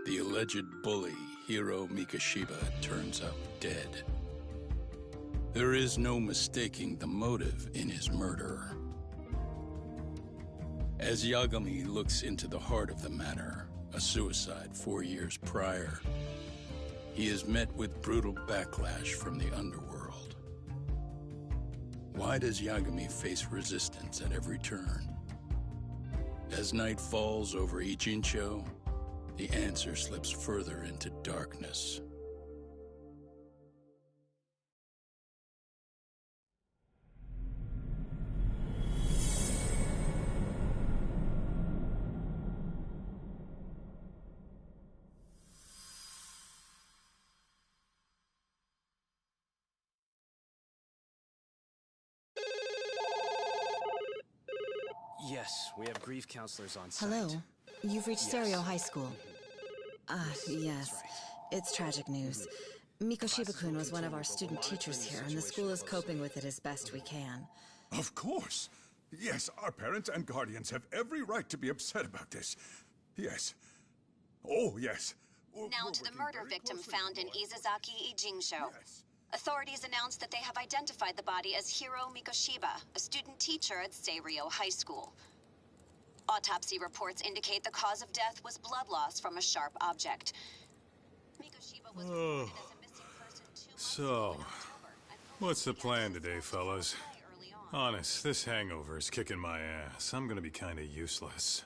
The alleged bully, Hiro Mikoshiba, turns up dead. There is no mistaking the motive in his murder. As Yagami looks into the heart of the matter, a suicide 4 years prior, he is met with brutal backlash from the underworld. Why does Yagami face resistance at every turn? As night falls over Ichincho, the answer slips further into darkness. Yes, we have grief counselors on site. Hello. You've reached Yes. Stereo High School. Yes. That's right. It's tragic news. Mikoshiba-kun was one of our student teachers here, and the school is coping with it as best we can. Of course. Yes, our parents and guardians have every right to be upset about this. Yes. Oh, yes. Now to the murder victim found in Izazaki, Ijincho. Yes. Authorities announced that they have identified the body as Hiro Mikoshiba, a student teacher at Seirio High School. Autopsy reports indicate the cause of death was blood loss from a sharp object. Mikoshiba was reported as a missing person 2 months So, ago in October, and what's the plan police today, fellas? early on. Honest, this hangover is kicking my ass. I'm gonna be kinda useless.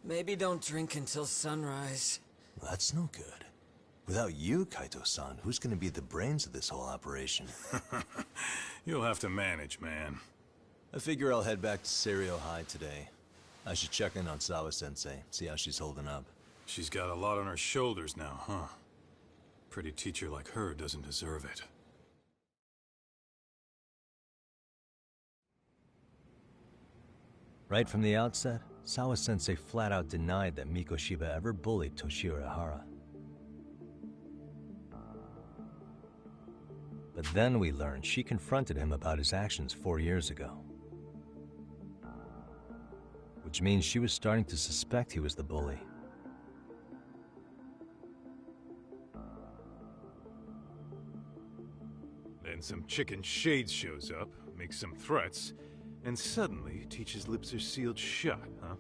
Maybe don't drink until sunrise. That's no good. Without you, Kaito-san, who's gonna be the brains of this whole operation? You'll have to manage, man. I figure I'll head back to Seirio High today. I should check in on Sawa-sensei, see how she's holding up. She's got a lot on her shoulders now, huh? Pretty teacher like her doesn't deserve it. Right from the outset, Sawa-sensei flat out denied that Mikoshiba ever bullied Toshiro Hara. But then we learned she confronted him about his actions 4 years ago. Which means she was starting to suspect he was the bully. Then some chicken shade shows up, makes some threats, and suddenly teacher's lips are sealed shut, huh?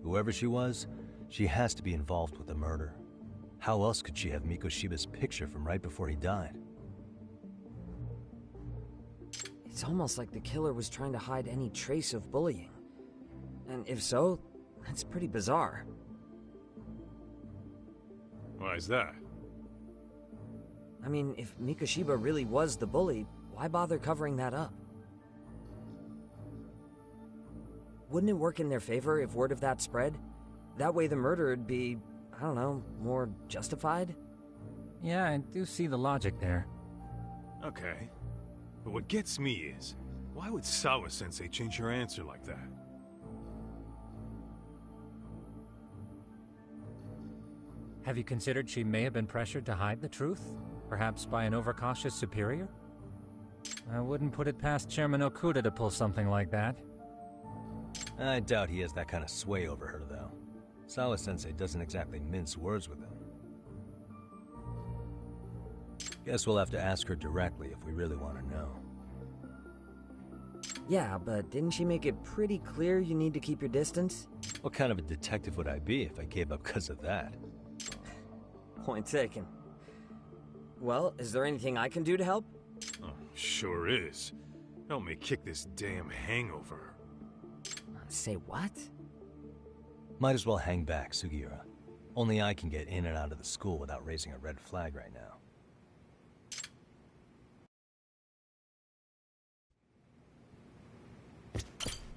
Whoever she was, she has to be involved with the murder. How else could she have Mikoshiba's picture from right before he died? It's almost like the killer was trying to hide any trace of bullying. And if so, that's pretty bizarre. Why is that? I mean, if Mikoshiba really was the bully, why bother covering that up? Wouldn't it work in their favor if word of that spread? That way the murder would be, I don't know, more justified? Yeah, I do see the logic there. Okay. But what gets me is, why would Sawa-sensei change her answer like that? Have you considered she may have been pressured to hide the truth? Perhaps by an overcautious superior? I wouldn't put it past Chairman Okuda to pull something like that. I doubt he has that kind of sway over her, though. Sawa-sensei doesn't exactly mince words with him. Guess we'll have to ask her directly if we really want to know. Yeah, but didn't she make it pretty clear you need to keep your distance? What kind of a detective would I be if I gave up because of that? Point taken. Well, is there anything I can do to help? Oh, sure is. Help me kick this damn hangover. Say what? Might as well hang back, Sugiura. Only I can get in and out of the school without raising a red flag right now.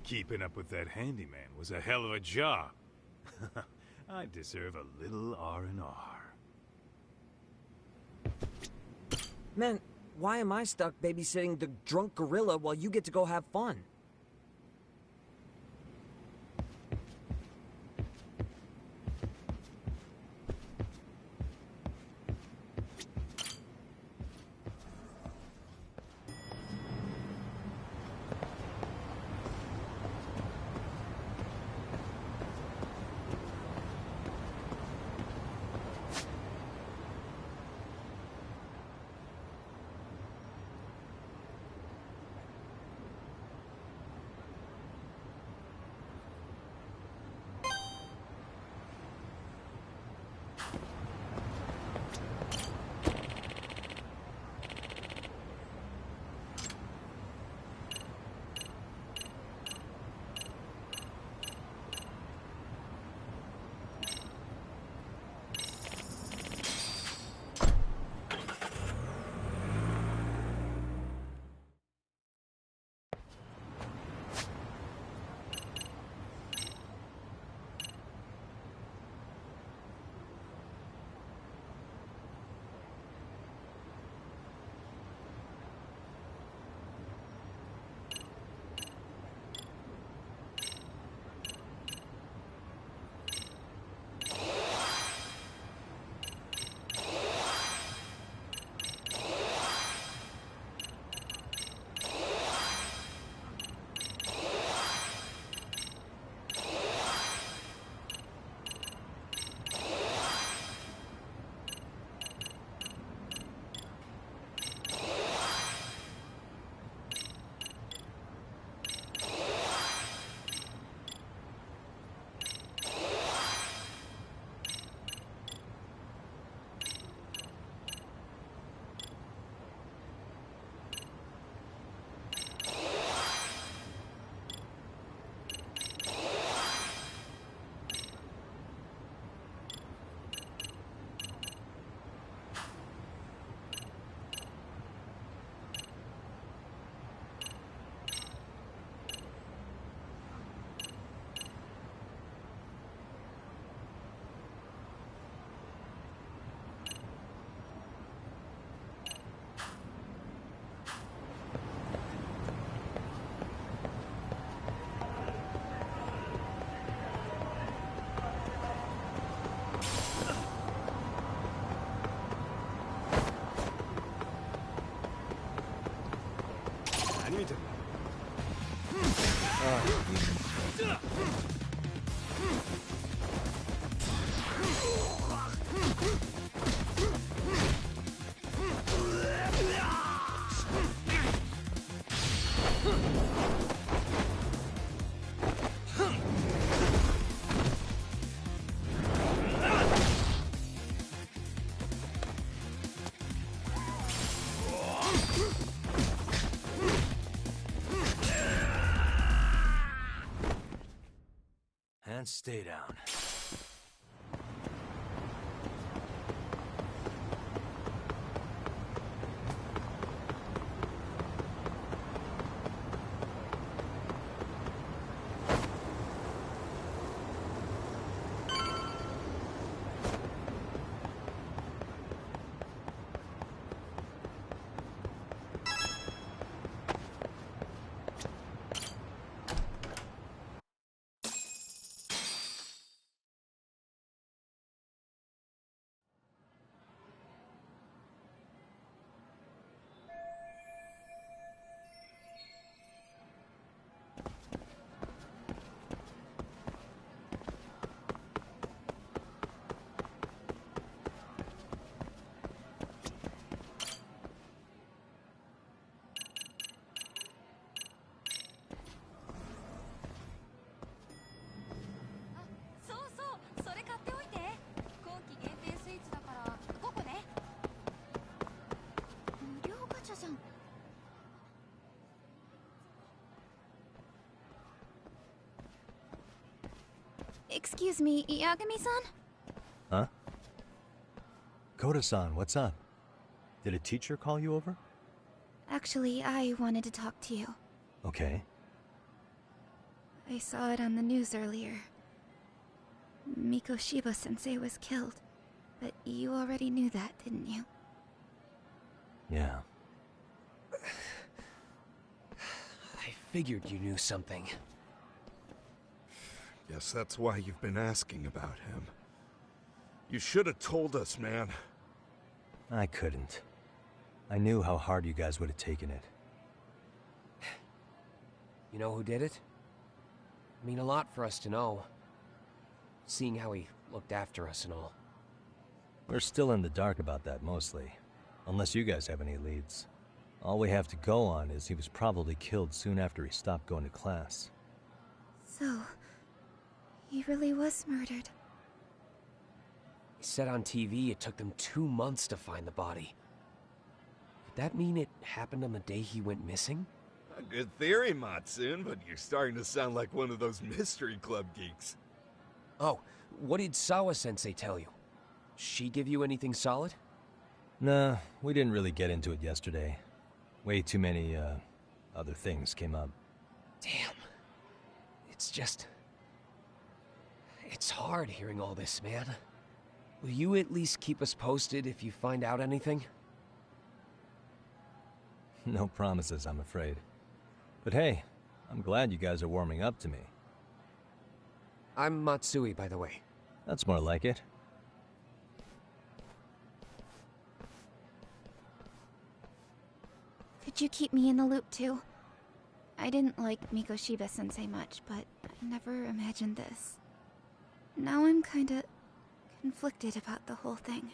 Keeping up with that handyman was a hell of a job. I deserve a little R&R. Man, why am I stuck babysitting the drunk gorilla while you get to go have fun? 何見てんの？And stay down. Excuse me, Yagami-san? Huh? Koda-san, what's up? Did a teacher call you over? Actually, I wanted to talk to you. Okay. I saw it on the news earlier. Mikoshiba-sensei was killed. But you already knew that, didn't you? Yeah. I figured you knew something. Guess that's why you've been asking about him. You should have told us, man. I couldn't. I knew how hard you guys would have taken it. You know who did it? I mean a lot for us to know. Seeing how he looked after us and all. We're still in the dark about that, mostly. Unless you guys have any leads. All we have to go on is he was probably killed soon after he stopped going to class. So, he really was murdered. He said on TV it took them 2 months to find the body. Could that mean it happened on the day he went missing? A good theory, Matsun, but you're starting to sound like one of those mystery club geeks. Oh, what did Sawa-sensei tell you? She give you anything solid? Nah, we didn't really get into it yesterday. Way too many, other things came up. Damn. It's just... It's hard hearing all this, man. Will you at least keep us posted if you find out anything? No promises, I'm afraid. But hey, I'm glad you guys are warming up to me. I'm Matsui, by the way. That's more like it. Could you keep me in the loop too? I didn't like Mikoshiba-sensei much, but I never imagined this. Now I'm kinda conflicted about the whole thing.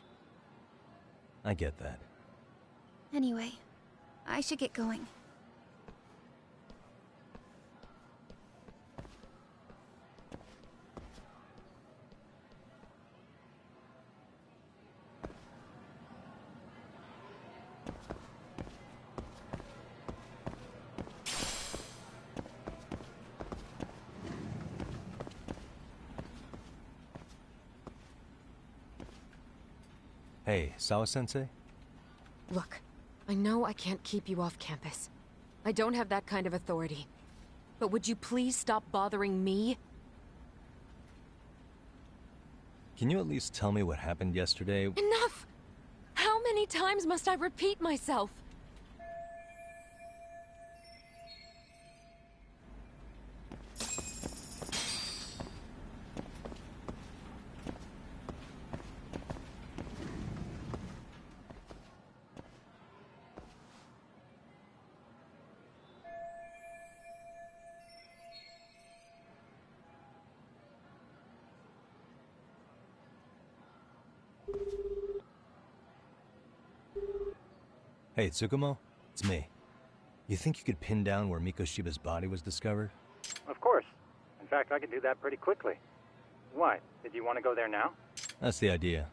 I get that. Anyway, I should get going. Hey, Sawa-sensei? Look, I know I can't keep you off campus. I don't have that kind of authority. But would you please stop bothering me? Can you at least tell me what happened yesterday? Enough! How many times must I repeat myself? Hey, Tsukumo? It's me. You think you could pin down where Mikoshiba's body was discovered? Of course. In fact, I can do that pretty quickly. What? Did you want to go there now? That's the idea.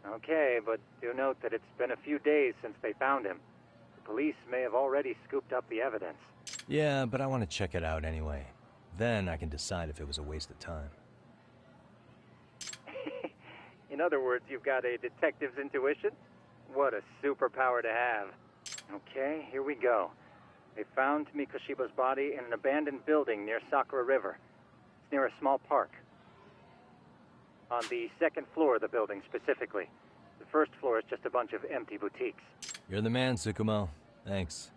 Okay, but do note that it's been a few days since they found him. The police may have already scooped up the evidence. Yeah, but I want to check it out anyway. Then I can decide if it was a waste of time. In other words, you've got a detective's intuition? What a superpower to have. Okay, here we go. They found Mikoshiba's body in an abandoned building near Sakura River. It's near a small park. On the second floor of the building, specifically. The first floor is just a bunch of empty boutiques. You're the man, Tsukumo. Thanks.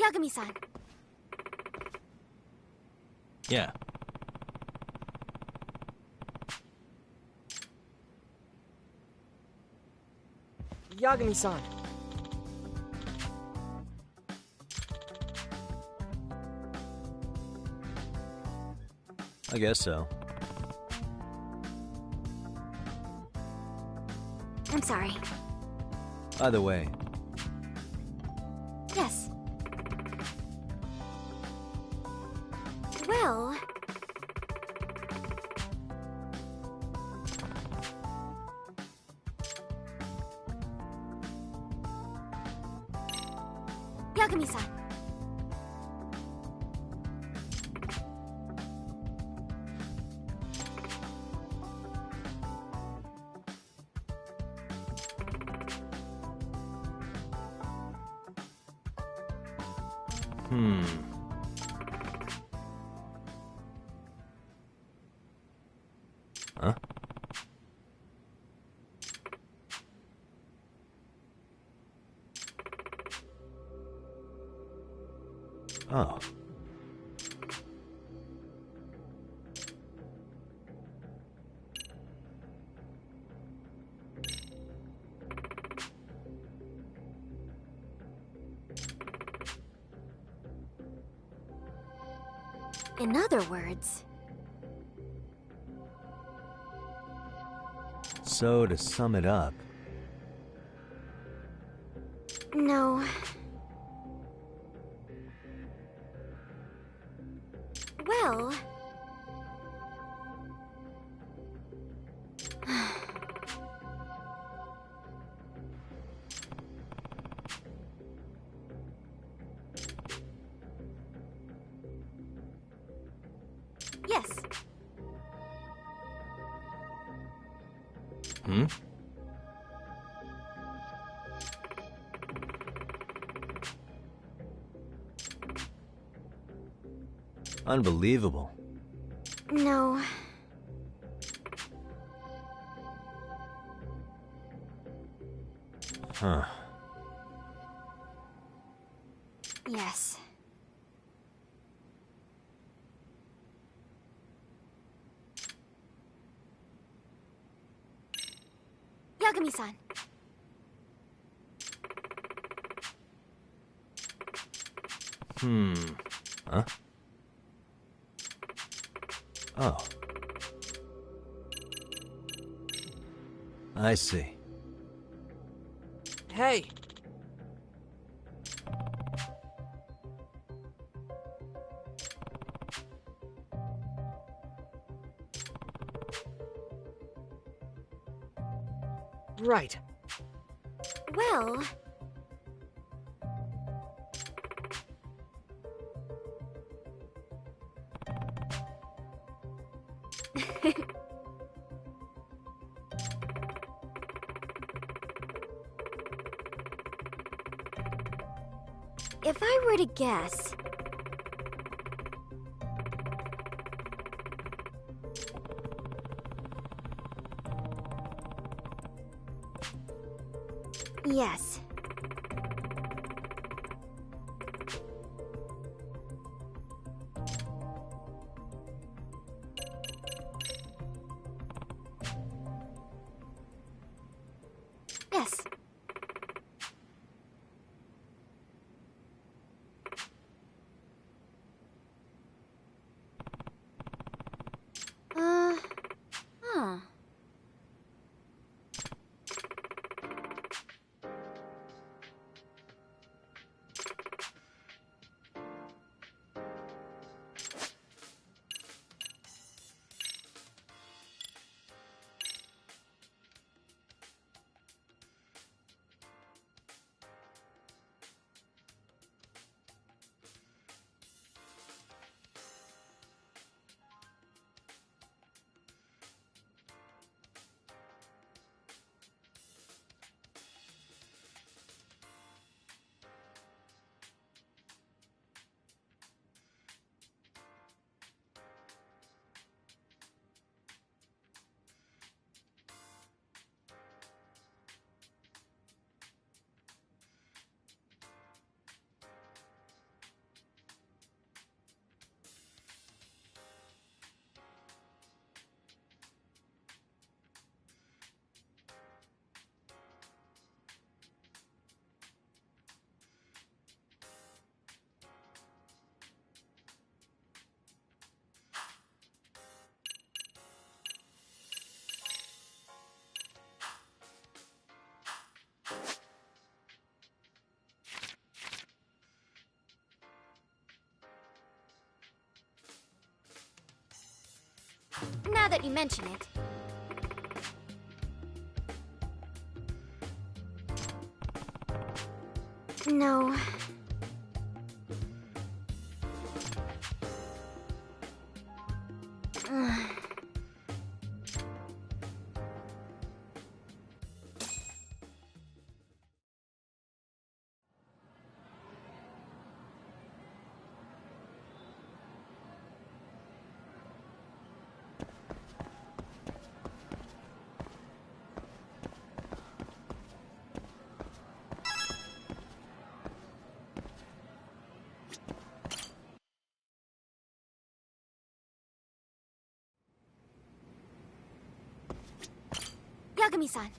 Yagami-san. Yeah. Yagami-san. I guess so. I'm sorry. By the way, Yes. Well... Yagami-san. Huh? Oh. In other words... So, to sum it up, No. Well... Yes. Hmm? Unbelievable. No. Huh. Yes. Yagami-san. Huh? Oh. I see. Hey! Right. Well... If I were to guess... Yes. Yes. Huh. Now that you mention it. No. Yagami-san.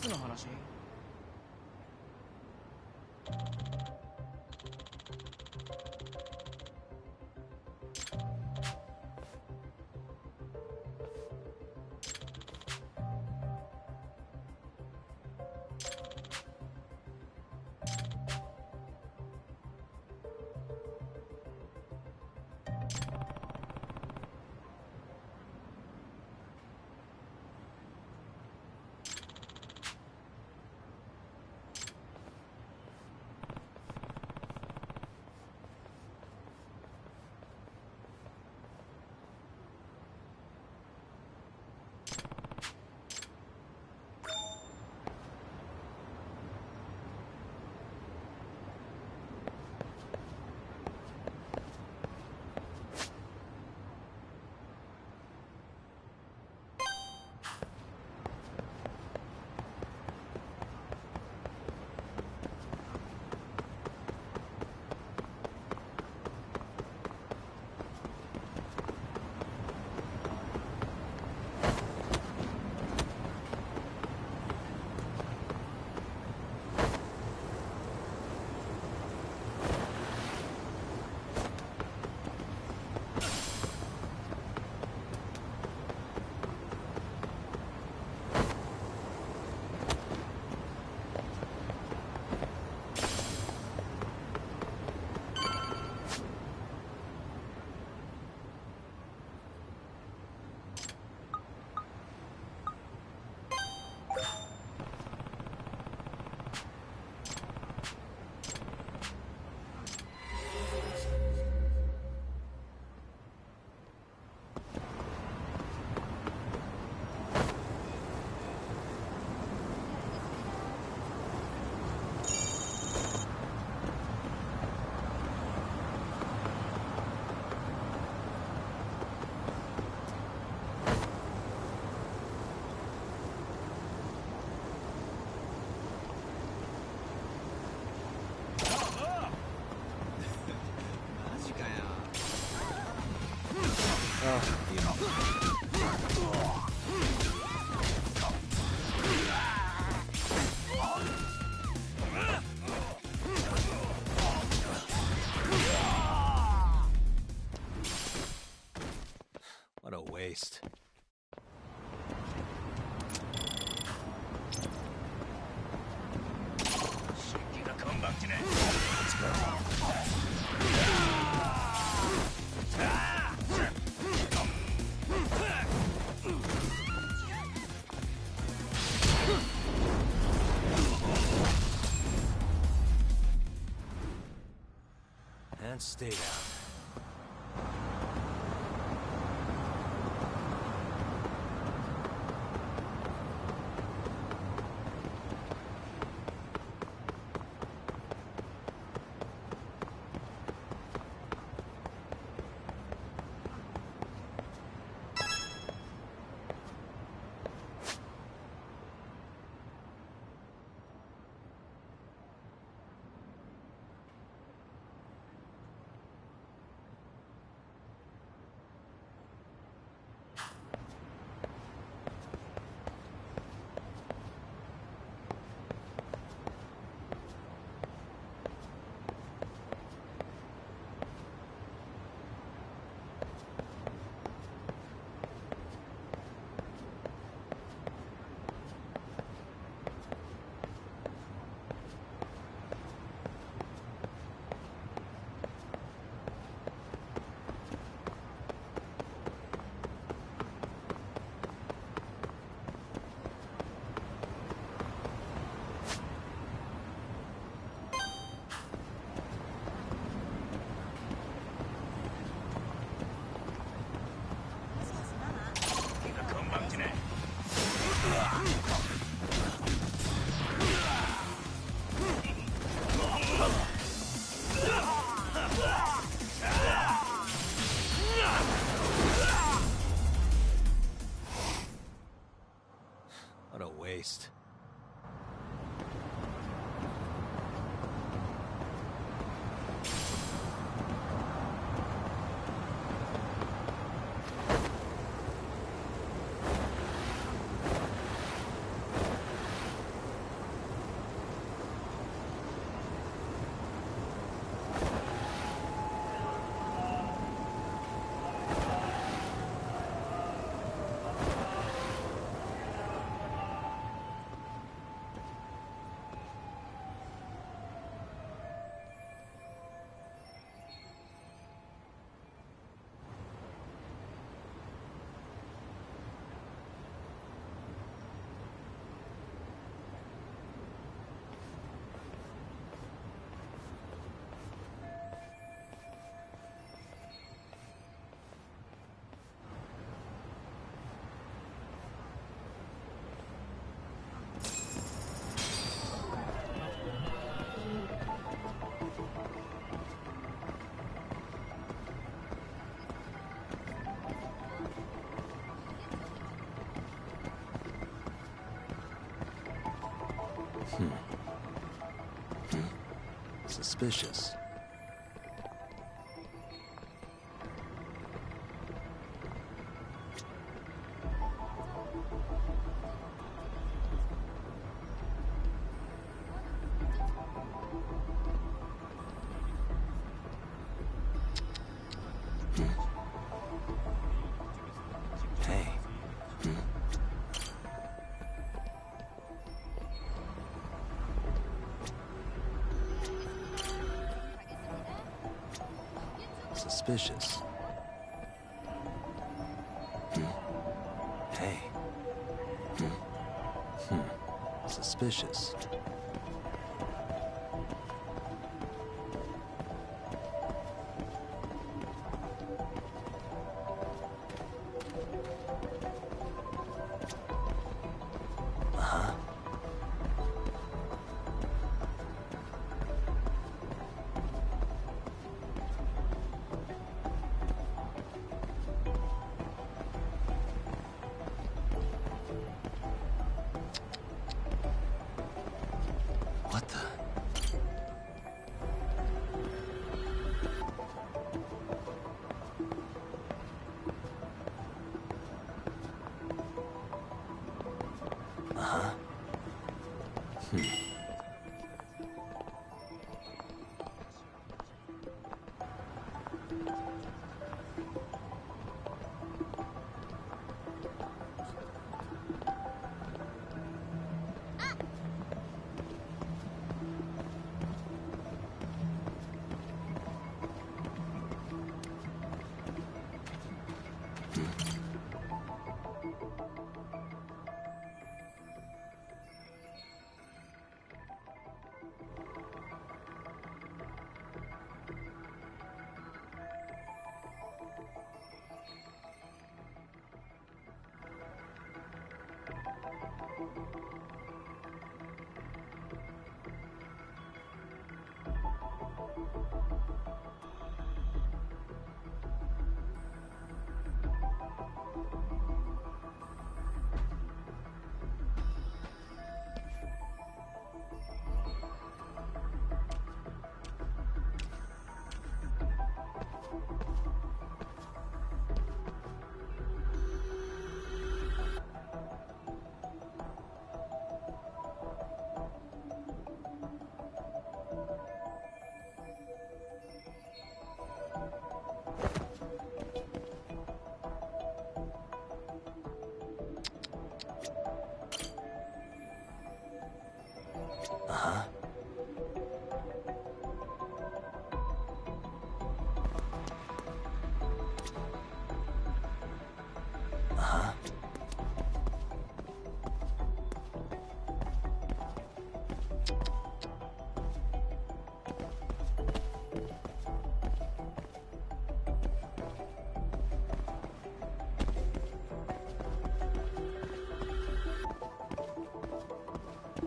つの話？What a waste. Let's go. And stay down. Suspicious. Hey. Suspicious. Hey. Suspicious. What the?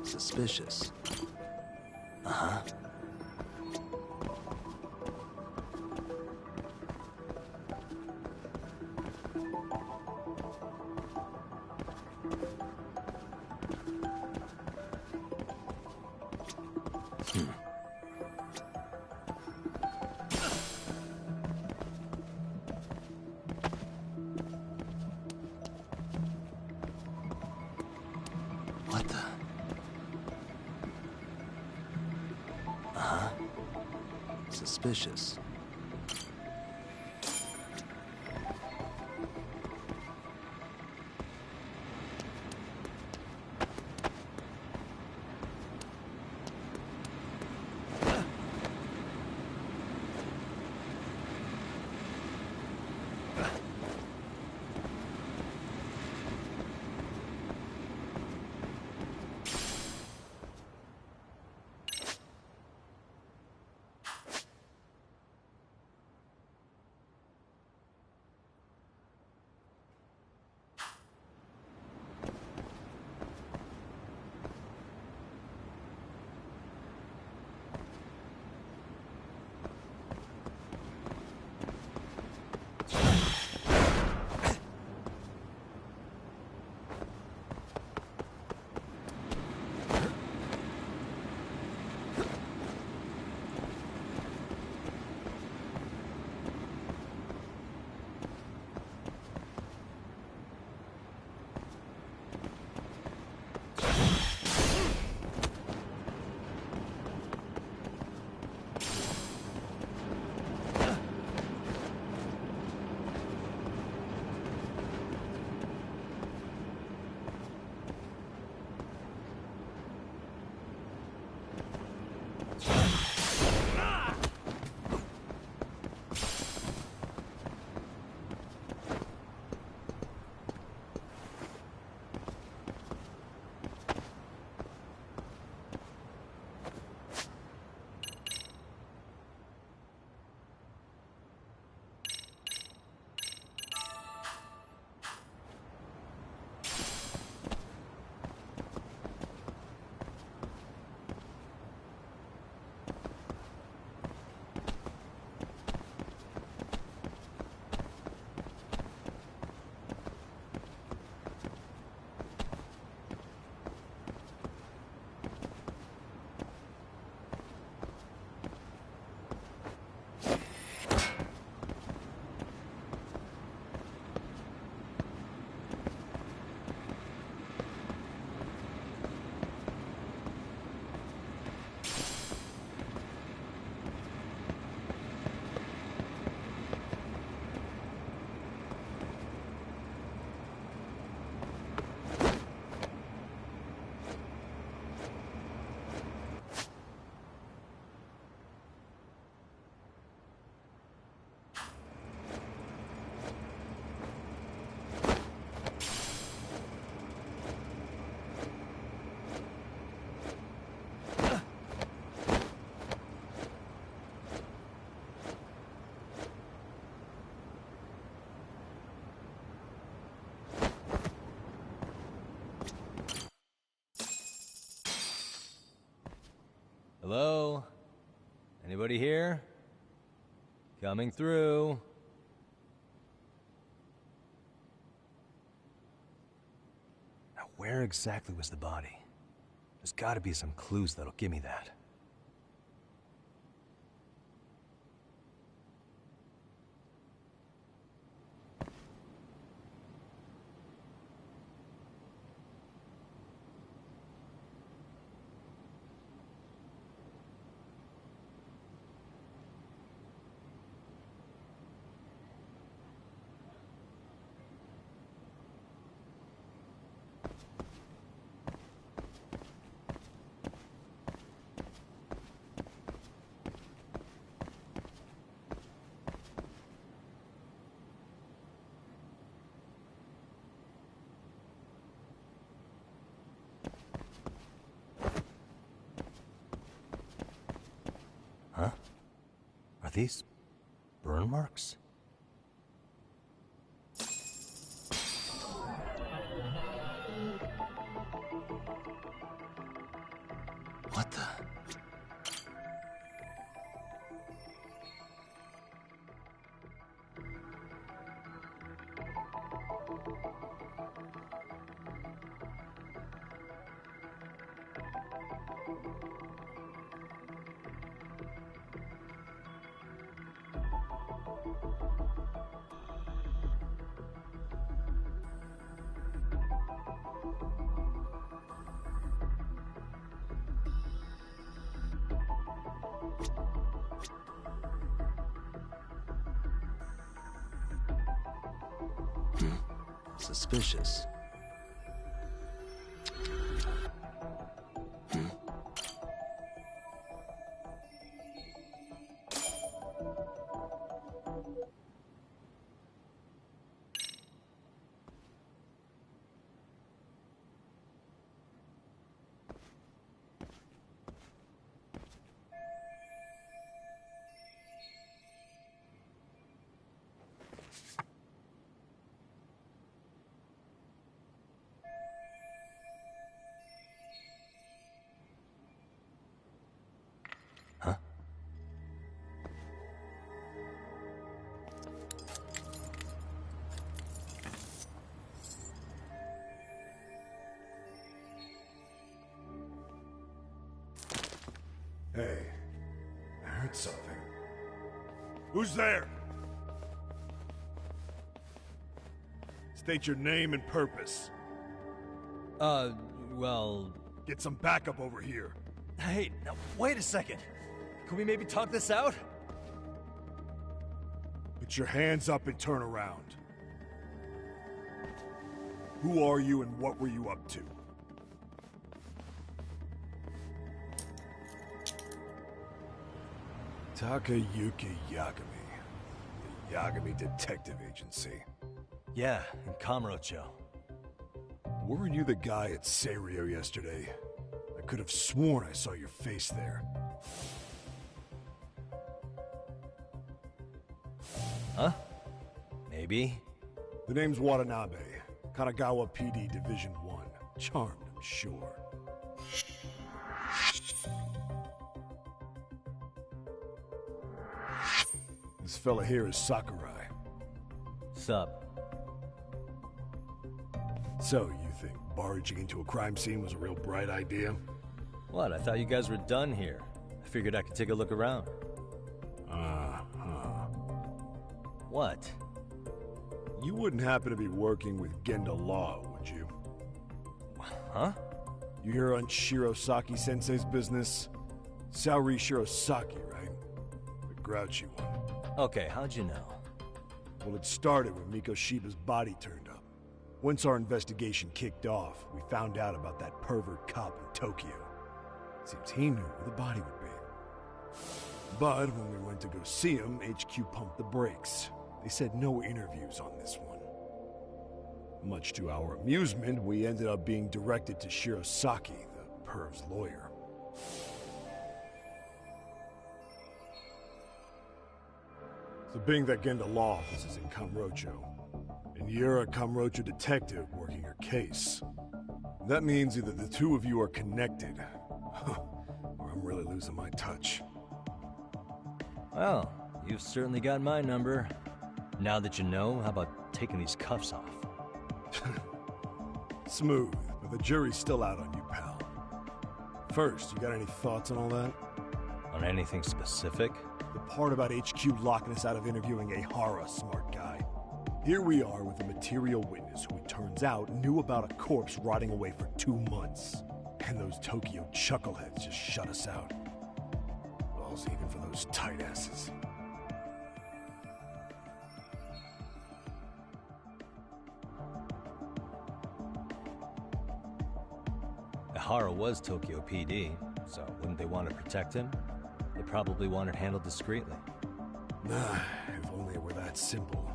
Suspicious. What the? Suspicious. Hello? Anybody here? Coming through. Now, where exactly was the body? There's gotta be some clues that'll give me that. Huh? Are these burn marks? What the? Suspicious. Hey, I heard something. Who's there? State your name and purpose. Well... Get some backup over here. Hey, now, wait a second. Can we maybe talk this out? Put your hands up and turn around. Who are you and what were you up to? Takayuki Yagami. The Yagami Detective Agency. Yeah, in Kamurocho. Weren't you the guy at Serio yesterday? I could have sworn I saw your face there. Huh? Maybe. The name's Watanabe. Kanagawa PD Division 1. Charmed, I'm sure. This fella here is Sakurai. Sup? So, you think barging into a crime scene was a real bright idea? What? I thought you guys were done here. I figured I could take a look around. What? You wouldn't happen to be working with Genda Law, would you? Huh? You hear on Shirosaki-sensei's business? Saori Shirosaki, right? The grouchy one. Okay, how'd you know? Well, it started when Mikoshiba's body turned up. Once our investigation kicked off, we found out about that pervert cop in Tokyo. Seems he knew where the body would be. But when we went to go see him, HQ pumped the brakes. They said no interviews on this one. Much to our amusement, we ended up being directed to Shirosaki, the perv's lawyer. So being that Genda Law office is in Kamurocho, and you're a Kamurocho detective working your case, that means either the two of you are connected, or I'm really losing my touch. Well, you've certainly got my number. Now that you know, how about taking these cuffs off? Smooth, but the jury's still out on you, pal. First, you got any thoughts on all that? On anything specific? The part about HQ locking us out of interviewing a Hara, smart guy. Here we are with a material witness who it turns out knew about a corpse rotting away for 2 months. And those Tokyo chuckleheads just shut us out. Balls even for those tight asses. Hara was Tokyo PD, so wouldn't they want to protect him? They probably want it handled discreetly. Nah, if only it were that simple.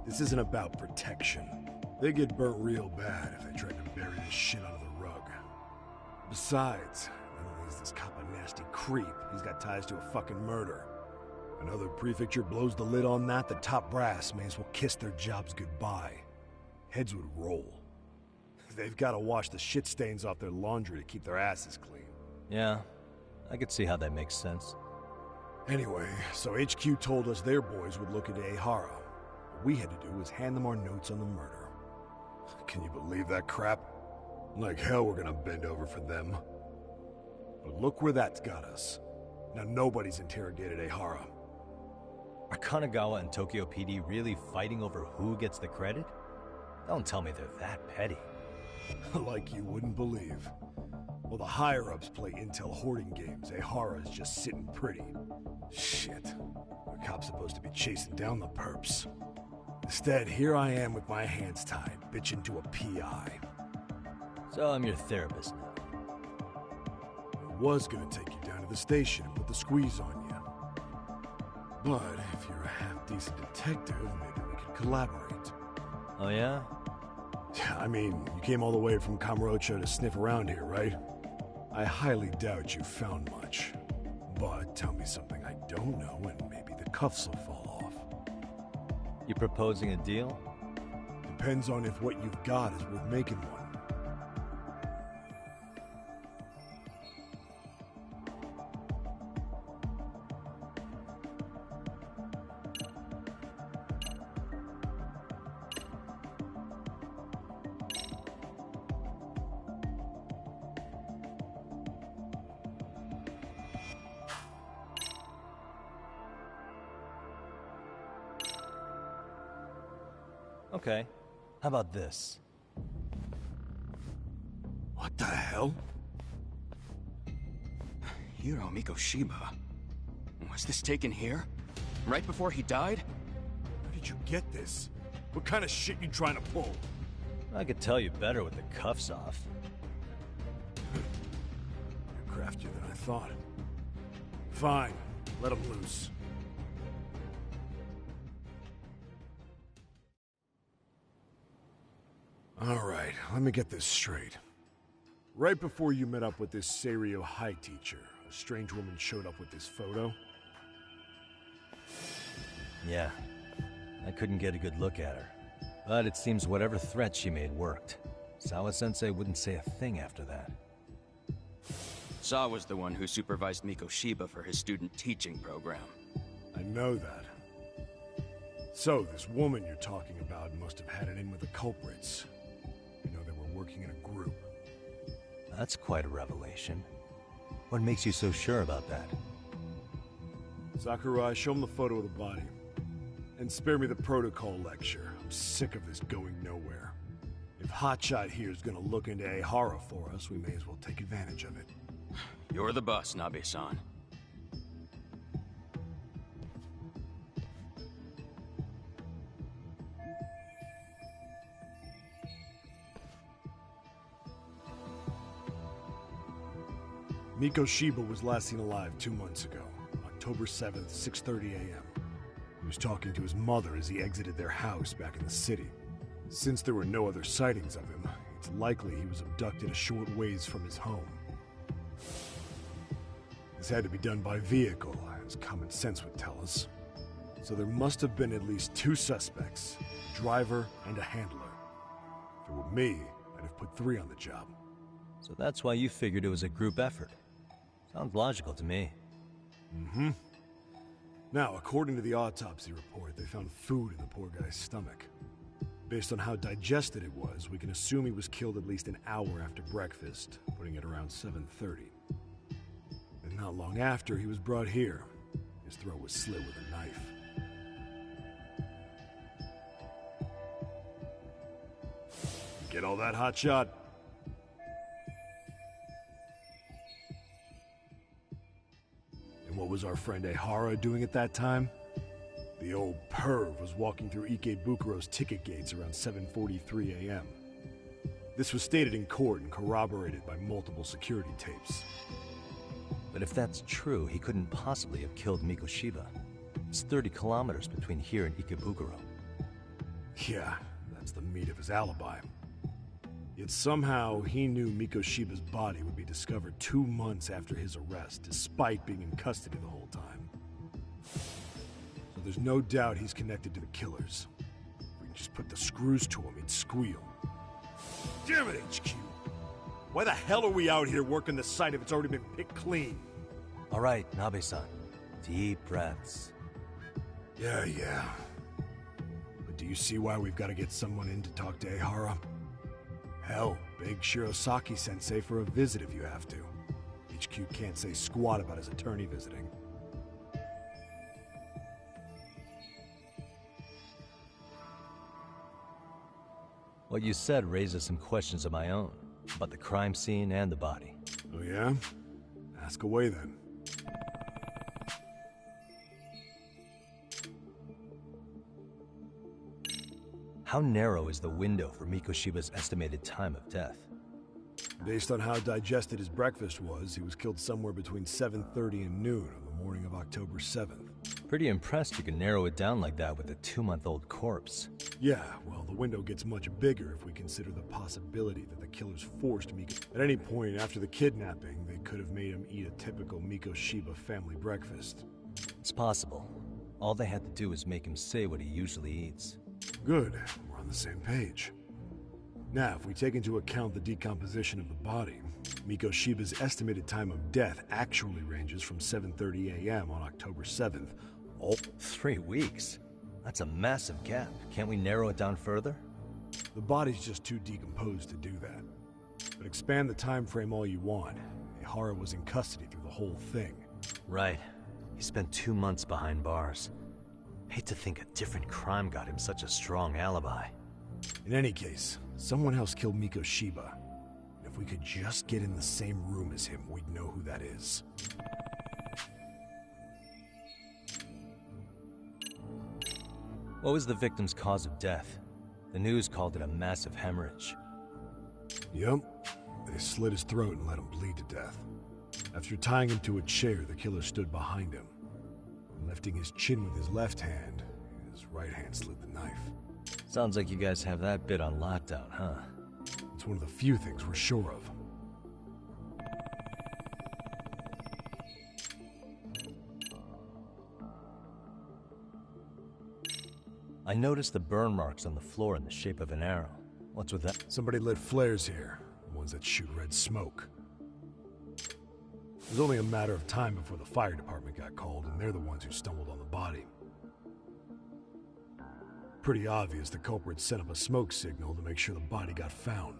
This isn't about protection. They get burnt real bad if they try to bury this shit under the rug. Besides, not only is this cop a nasty creep, he's got ties to a fucking murder. Another prefecture blows the lid on that, the top brass may as well kiss their jobs goodbye. Heads would roll. They've got to wash the shit stains off their laundry to keep their asses clean. Yeah, I could see how that makes sense. Anyway, so HQ told us their boys would look into Ehara. What we had to do was hand them our notes on the murder. Can you believe that crap? Like hell we're gonna bend over for them. But look where that's got us. Now nobody's interrogated Ehara. Are Kanagawa and Tokyo PD really fighting over who gets the credit? Don't tell me they're that petty. Like you wouldn't believe. While the higher-ups play intel hoarding games, Ehara is just sitting pretty. Shit. The cop's supposed to be chasing down the perps. Instead, here I am with my hands tied, bitching to a PI. So I'm your therapist now. I was gonna take you down to the station and put the squeeze on you. But if you're a half-decent detective, maybe we could collaborate. Oh yeah? I mean, you came all the way from Kamurocho to sniff around here, right? I highly doubt you found much. But tell me something I don't know and maybe the cuffs will fall off. You proposing a deal? Depends on if what you've got is worth making one. Okay. How about this? What the hell? Hiro Mikoshiba. Was this taken here? Right before he died? Where did you get this? What kind of shit you trying to pull? I could tell you better with the cuffs off. You're craftier than I thought. Fine. Let him loose. Alright, let me get this straight. Right before you met up with this Seiryo High teacher, a strange woman showed up with this photo? Yeah. I couldn't get a good look at her. But it seems whatever threat she made worked. Sawa-sensei wouldn't say a thing after that. Saw was the one who supervised Mikoshiba for his student teaching program. I know that. So, this woman you're talking about must have had it in with the culprits. You know, they were working in a group. That's quite a revelation. What makes you so sure about that? Sakurai, show him the photo of the body. And spare me the protocol lecture. I'm sick of this going nowhere. If Hotshot here is gonna look into Ehara for us, we may as well take advantage of it. You're the boss, Nabe-san. Mikoshiba was last seen alive 2 months ago, October 7th, 6:30 a.m. He was talking to his mother as he exited their house back in the city. Since there were no other sightings of him, it's likely he was abducted a short ways from his home. This had to be done by vehicle, as common sense would tell us. So there must have been at least 2 suspects, a driver and a handler. If it were me, I'd have put 3 on the job. So that's why you figured it was a group effort. Sounds logical to me. Mm-hmm. Now, according to the autopsy report, they found food in the poor guy's stomach. Based on how digested it was, we can assume he was killed at least an hour after breakfast, putting it around 7:30. And not long after, he was brought here. His throat was slit with a knife. Get all that, hotshot? And what was our friend Ehara doing at that time? The old perv was walking through Ikebukuro's ticket gates around 7:43 a.m. This was stated in court and corroborated by multiple security tapes. But if that's true, he couldn't possibly have killed Mikoshiba. It's 30 kilometers between here and Ikebukuro. Yeah, that's the meat of his alibi. Yet somehow he knew Mikoshiba's body would be discovered 2 months after his arrest, despite being in custody the whole time. So there's no doubt he's connected to the killers. If we can just put the screws to him, he'd squeal. Damn it, HQ! Why the hell are we out here working the site if it's already been picked clean? All right, Nabe-san. Deep breaths. Yeah. But do you see why we've got to get someone in to talk to Ehara? Hell, beg Shirosaki-sensei for a visit if you have to. HQ can't say squat about his attorney visiting. What you said raises some questions of my own, about the crime scene and the body. Oh yeah? Ask away then. How narrow is the window for Mikoshiba's estimated time of death? Based on how digested his breakfast was, he was killed somewhere between 7:30 and noon on the morning of October 7th. Pretty impressed you can narrow it down like that with a 2-month-old corpse. Yeah, well, the window gets much bigger if we consider the possibility that the killers forced Miko. At any point after the kidnapping, they could have made him eat a typical Mikoshiba family breakfast. It's possible. All they had to do was make him say what he usually eats. Good, we're on the same page. Now, if we take into account the decomposition of the body, Mikoshiba's estimated time of death actually ranges from 7:30 a.m. on October 7th. 3 weeks? That's a massive gap. Can't we narrow it down further? The body's just too decomposed to do that. But expand the time frame all you want. Ehara was in custody through the whole thing. Right. He spent 2 months behind bars. Hate to think a different crime got him such a strong alibi. In any case, someone else killed Mikoshiba. And if we could just get in the same room as him, we'd know who that is. What was the victim's cause of death? The news called it a massive hemorrhage. Yep. They slit his throat and let him bleed to death. After tying him to a chair, the killer stood behind him. Lifting his chin with his left hand, his right hand slid the knife. Sounds like you guys have that bit on lockdown, huh? It's one of the few things we're sure of. I noticed the burn marks on the floor in the shape of an arrow. What's with that? Somebody lit flares here, ones that shoot red smoke. It was only a matter of time before the fire department got called, and they're the ones who stumbled on the body. Pretty obvious the culprit set up a smoke signal to make sure the body got found.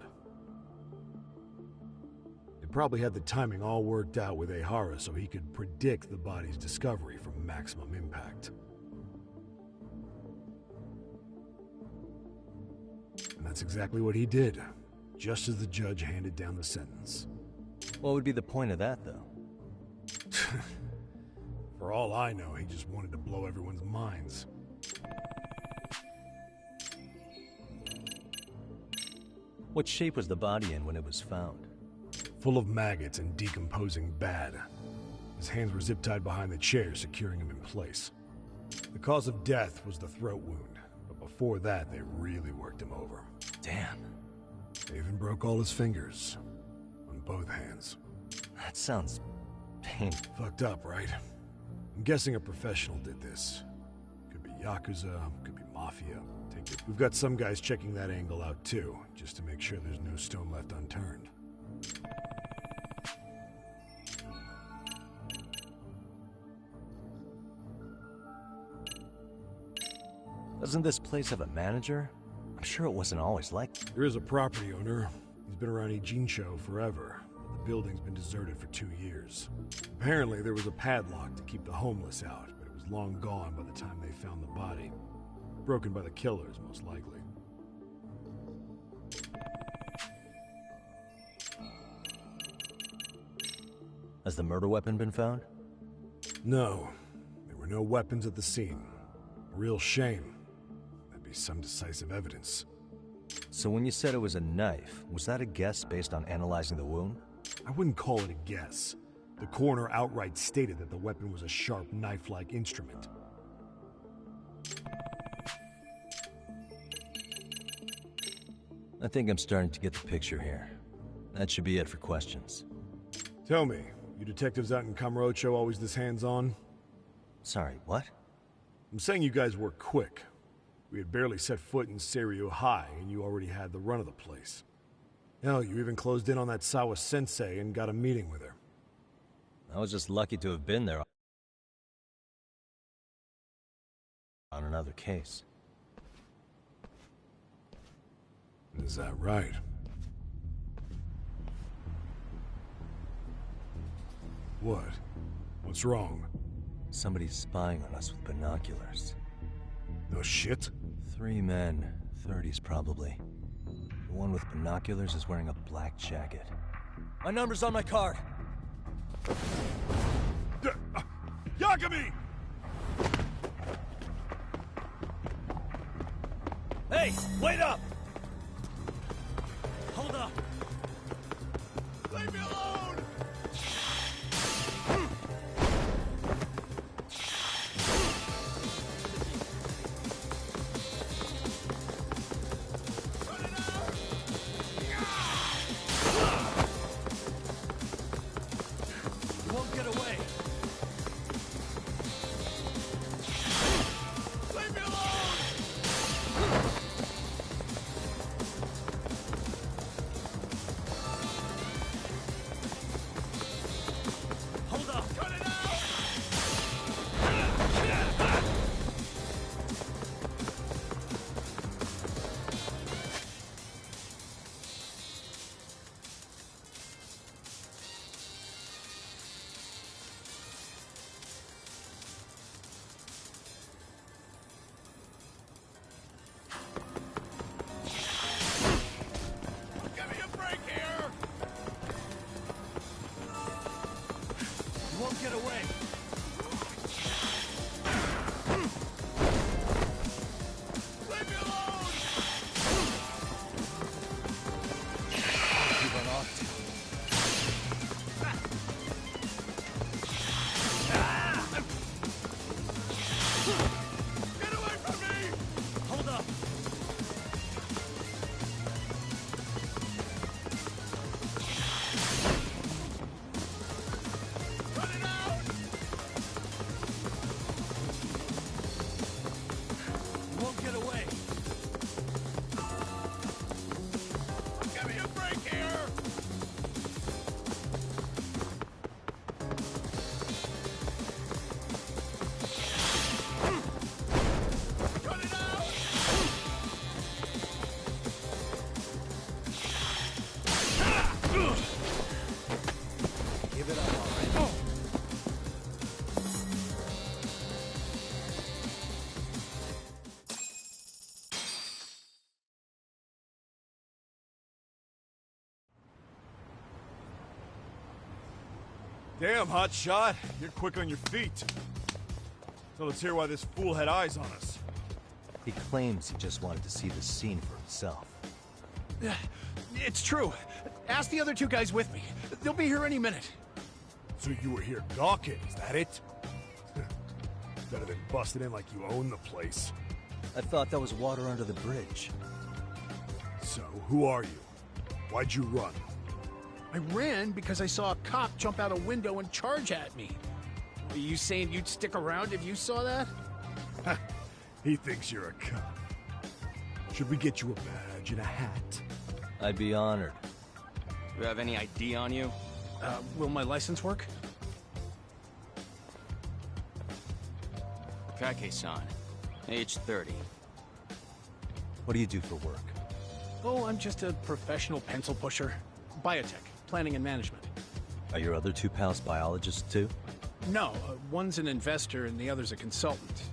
They probably had the timing all worked out with Ehara so he could predict the body's discovery from maximum impact. And that's exactly what he did, just as the judge handed down the sentence. What would be the point of that, though? For all I know, he just wanted to blow everyone's minds. What shape was the body in when it was found? Full of maggots and decomposing bad. His hands were zip-tied behind the chair, securing him in place. The cause of death was the throat wound, but before that, they really worked him over. Damn. They even broke all his fingers. On both hands. That sounds painful. Fucked up, right? I'm guessing a professional did this. Could be Yakuza, could be Mafia. Take it. We've got some guys checking that angle out too, just to make sure there's no stone left unturned. Doesn't this place have a manager? I'm sure it wasn't always like... There is a property owner. He's been around Ijincho forever. The building's been deserted for 2 years. Apparently, there was a padlock to keep the homeless out, but it was long gone by the time they found the body. Broken by the killers, most likely. Has the murder weapon been found? No. There were no weapons at the scene. A real shame. That'd be some decisive evidence. So when you said it was a knife, was that a guess based on analyzing the wound? I wouldn't call it a guess. The coroner outright stated that the weapon was a sharp knife-like instrument. I think I'm starting to get the picture here. That should be it for questions. Tell me, you detectives out in Kamurocho always this hands-on? Sorry, what? I'm saying you guys work quick. We had barely set foot in Seiryo High, and you already had the run of the place. Hell, you even closed in on that Sawa-sensei and got a meeting with her. I was just lucky to have been there on another case. Is that right? What? What's wrong? Somebody's spying on us with binoculars. No shit? 3 men, 30s probably. The one with binoculars is wearing a black jacket. My number's on my card! Yagami! Hey, wait up! Hold up! Leave me alone! You won't get away! Leave me alone! Hold up! Cut it out! Give me a break here! You won't get away! Leave me alone! You run off to. Get away from me! Hold up! Cut it out! You won't get away! Give me a break here! Cut it out! Give it up, all right? Damn, hotshot. You're quick on your feet. So let's hear why this fool had eyes on us. He claims he just wanted to see the scene for himself. It's true. Ask the other 2 guys with me. They'll be here any minute. So you were here gawking, is that it? Better than busting in like you own the place. I thought that was water under the bridge. So, who are you? Why'd you run? I ran because I saw a cop jump out a window and charge at me. Are you saying you'd stick around if you saw that? He thinks you're a cop. Should we get you a badge and a hat? I'd be honored. Do you have any ID on you? Will my license work? Kake-san, age 30. What do you do for work? Oh, I'm just a professional pencil pusher. Biotech, planning and management. Are your other two pals biologists too? No, one's an investor and the other's a consultant.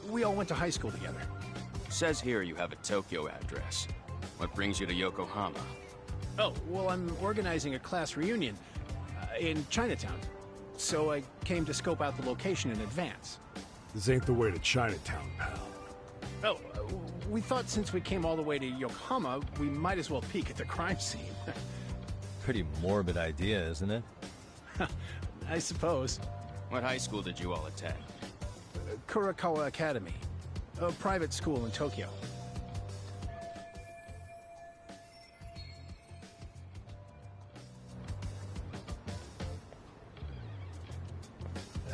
We all went to high school together. Says here you have a Tokyo address. What brings you to Yokohama? Oh, well, I'm organizing a class reunion in Chinatown. So I came to scope out the location in advance. This ain't the way to Chinatown, pal. Oh, we thought since we came all the way to Yokohama, we might as well peek at the crime scene. Pretty morbid idea, isn't it? I suppose. What high school did you all attend? Kurakawa Academy, a private school in Tokyo.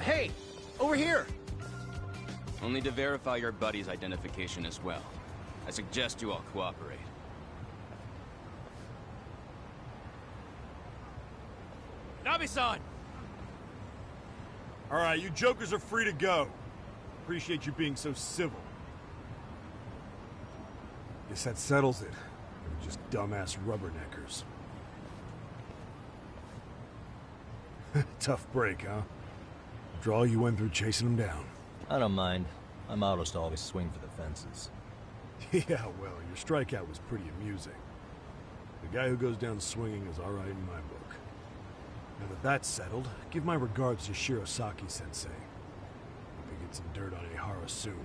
Hey! Over here! Only to verify your buddy's identification as well. I suggest you all cooperate. Nabi-san! Alright, you jokers are free to go. Appreciate you being so civil. Guess that settles it. They're just dumbass rubberneckers. Tough break, huh? After all you went through chasing them down. I don't mind. My motto is to always swing for the fences. Yeah, well, your strikeout was pretty amusing. The guy who goes down swinging is alright in my book. Now that that's settled, give my regards to Shirosaki-sensei. Hope he gets some dirt on Ihara soon.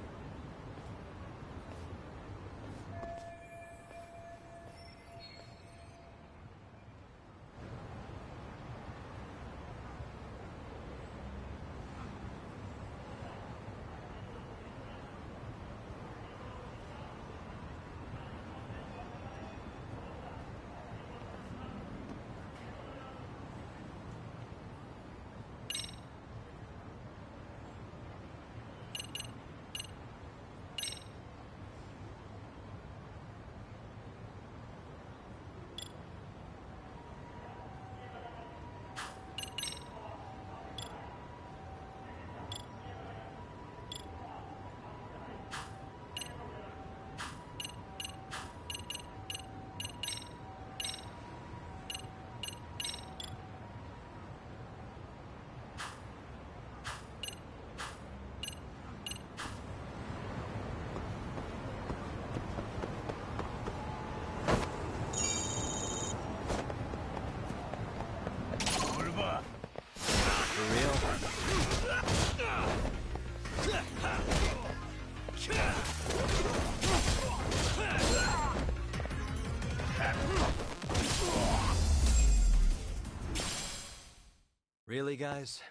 Really, guys?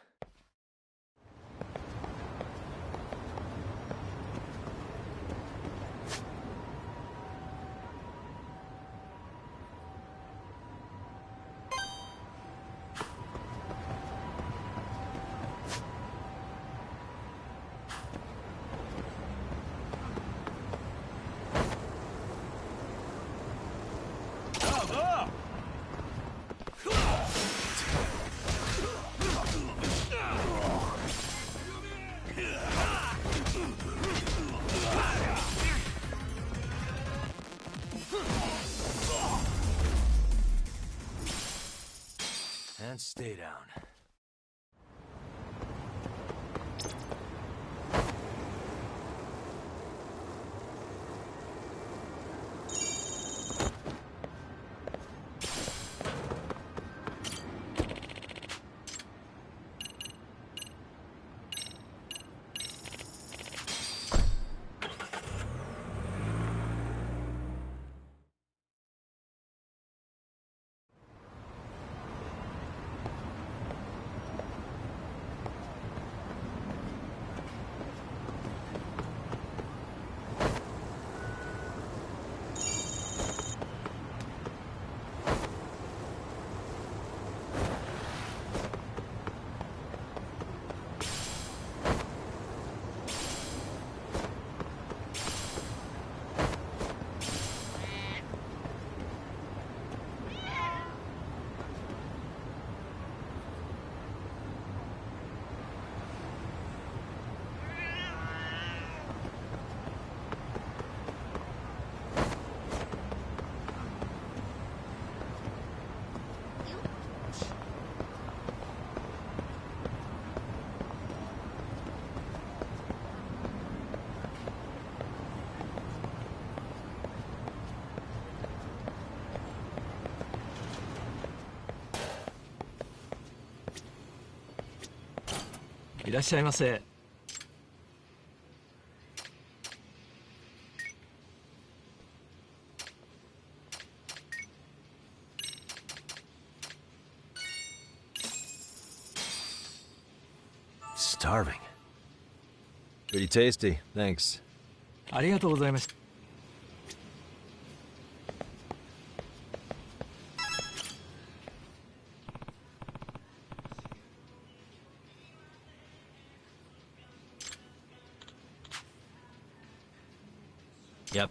And stay down. いらっしゃいませ。Starving. Pretty tasty, thanks. ありがとうございました。Yep.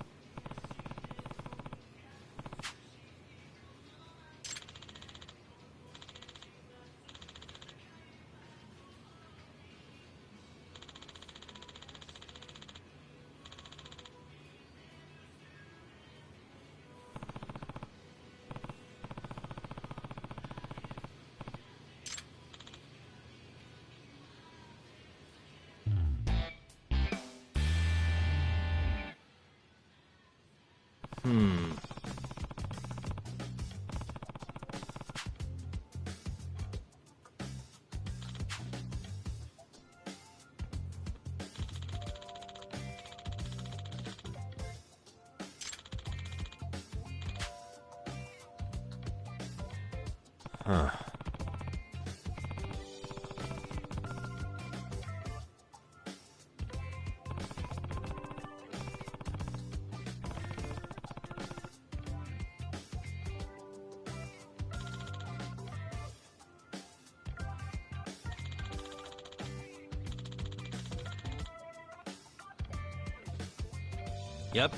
Huh. Yep.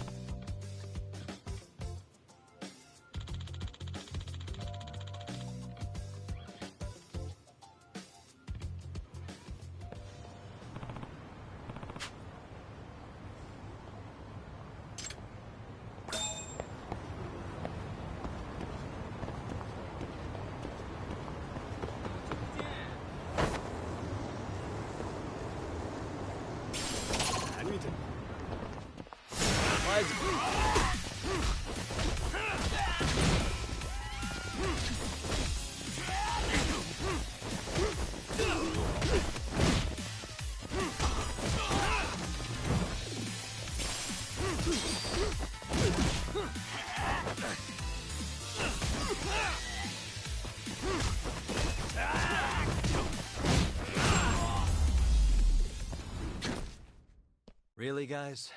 Really, guys?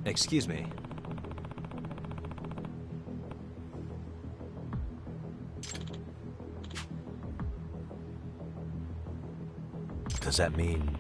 Excuse me. Does that mean...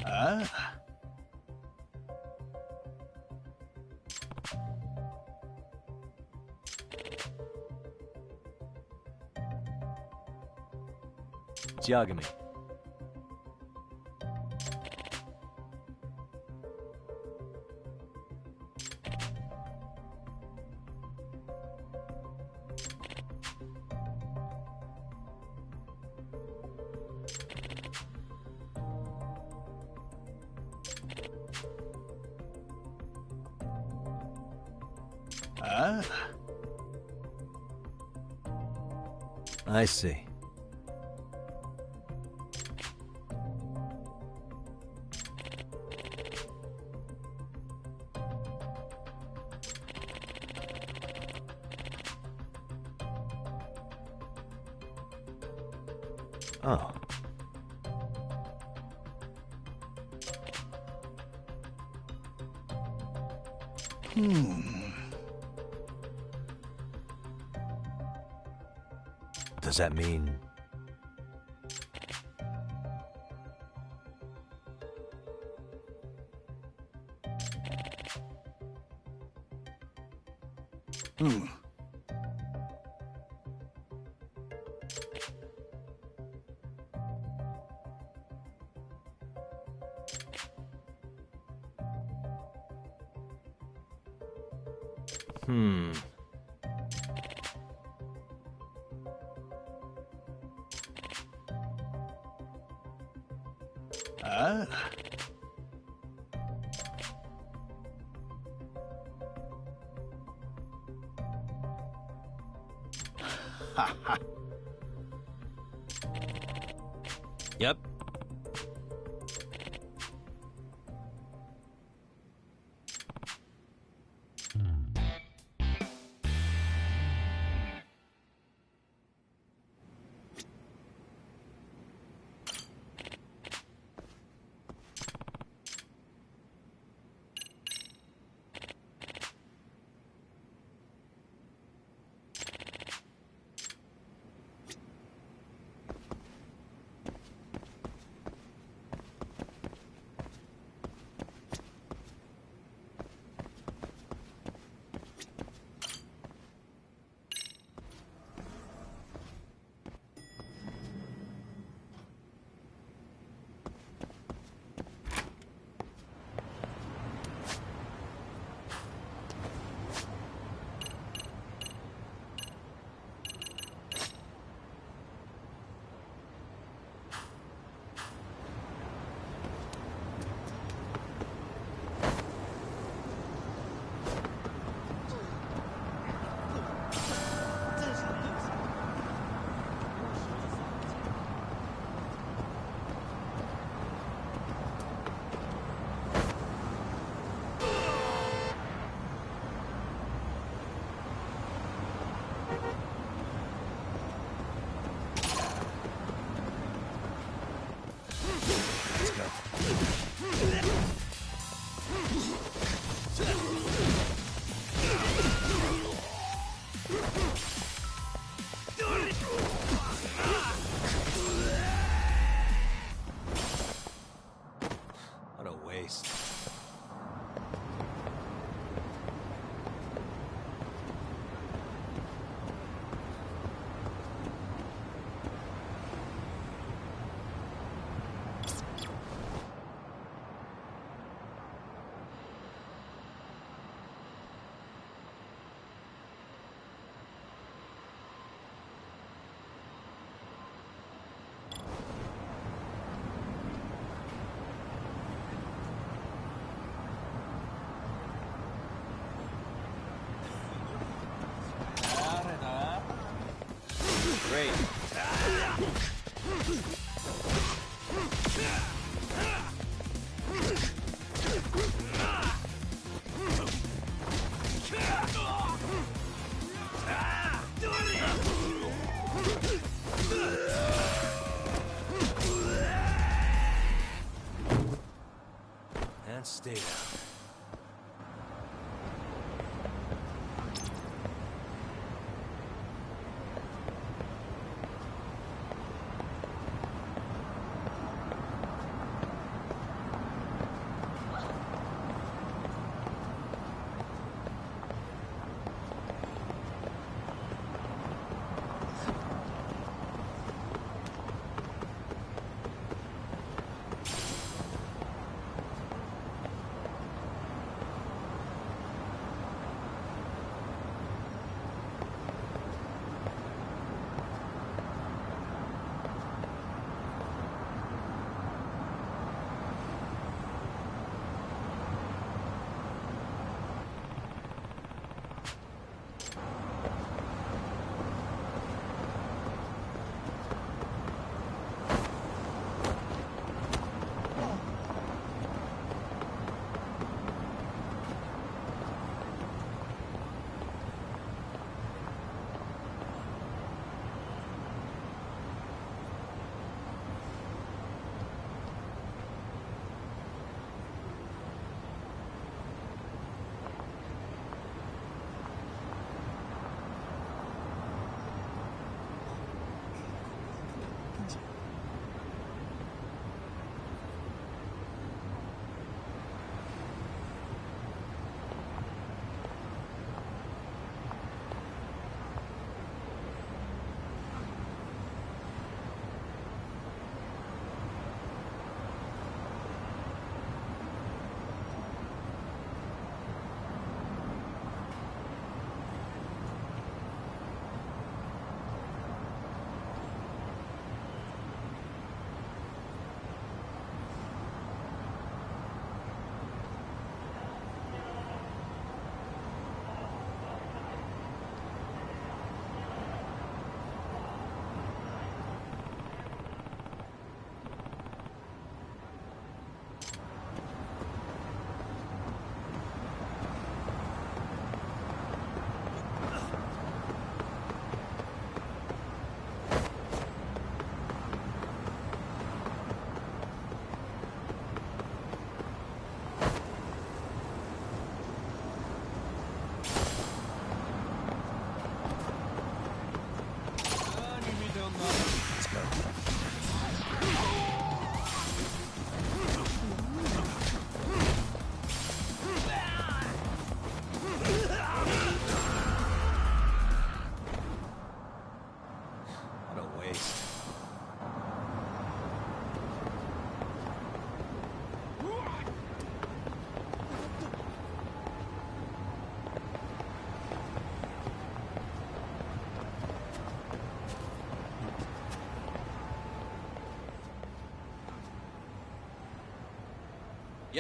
Ah. Yagami. Ah. I see. Oh. Does that mean... Ah. Ha ha. Yep.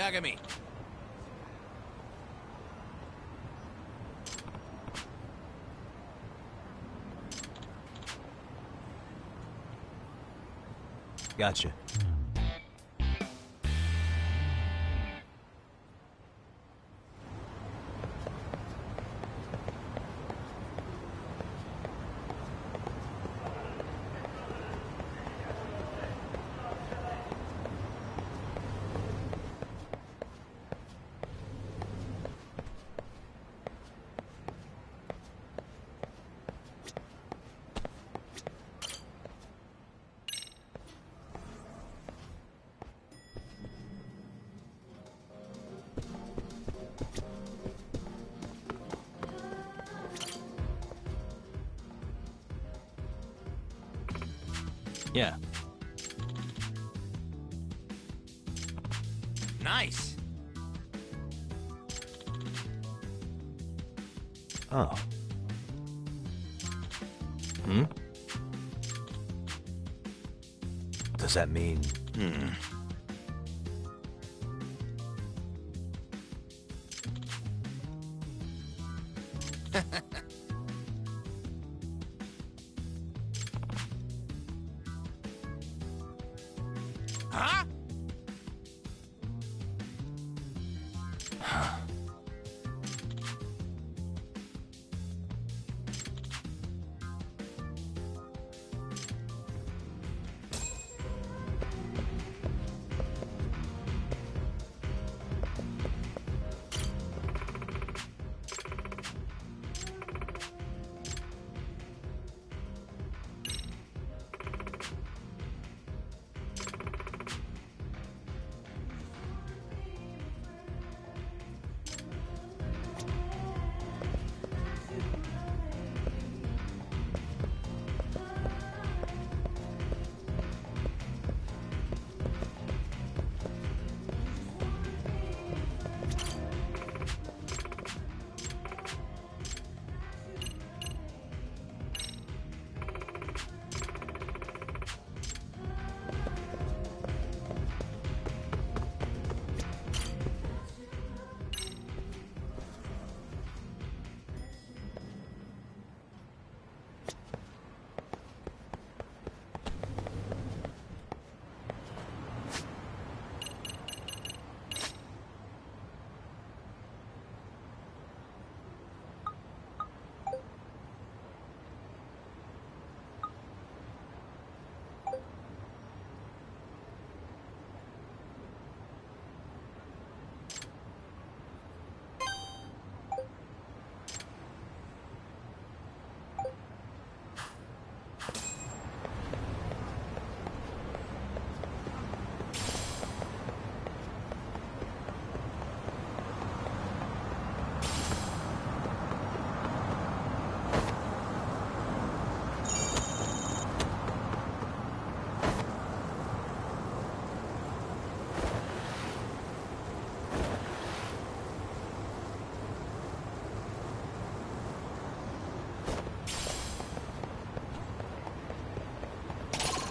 Yagami. Gotcha. Yeah. Nice. Oh. Hmm? Does that mean... Huh?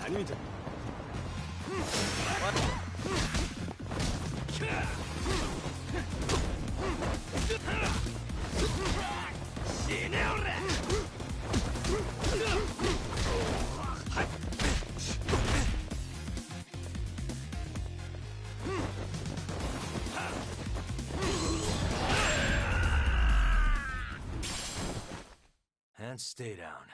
I need to... And stay down.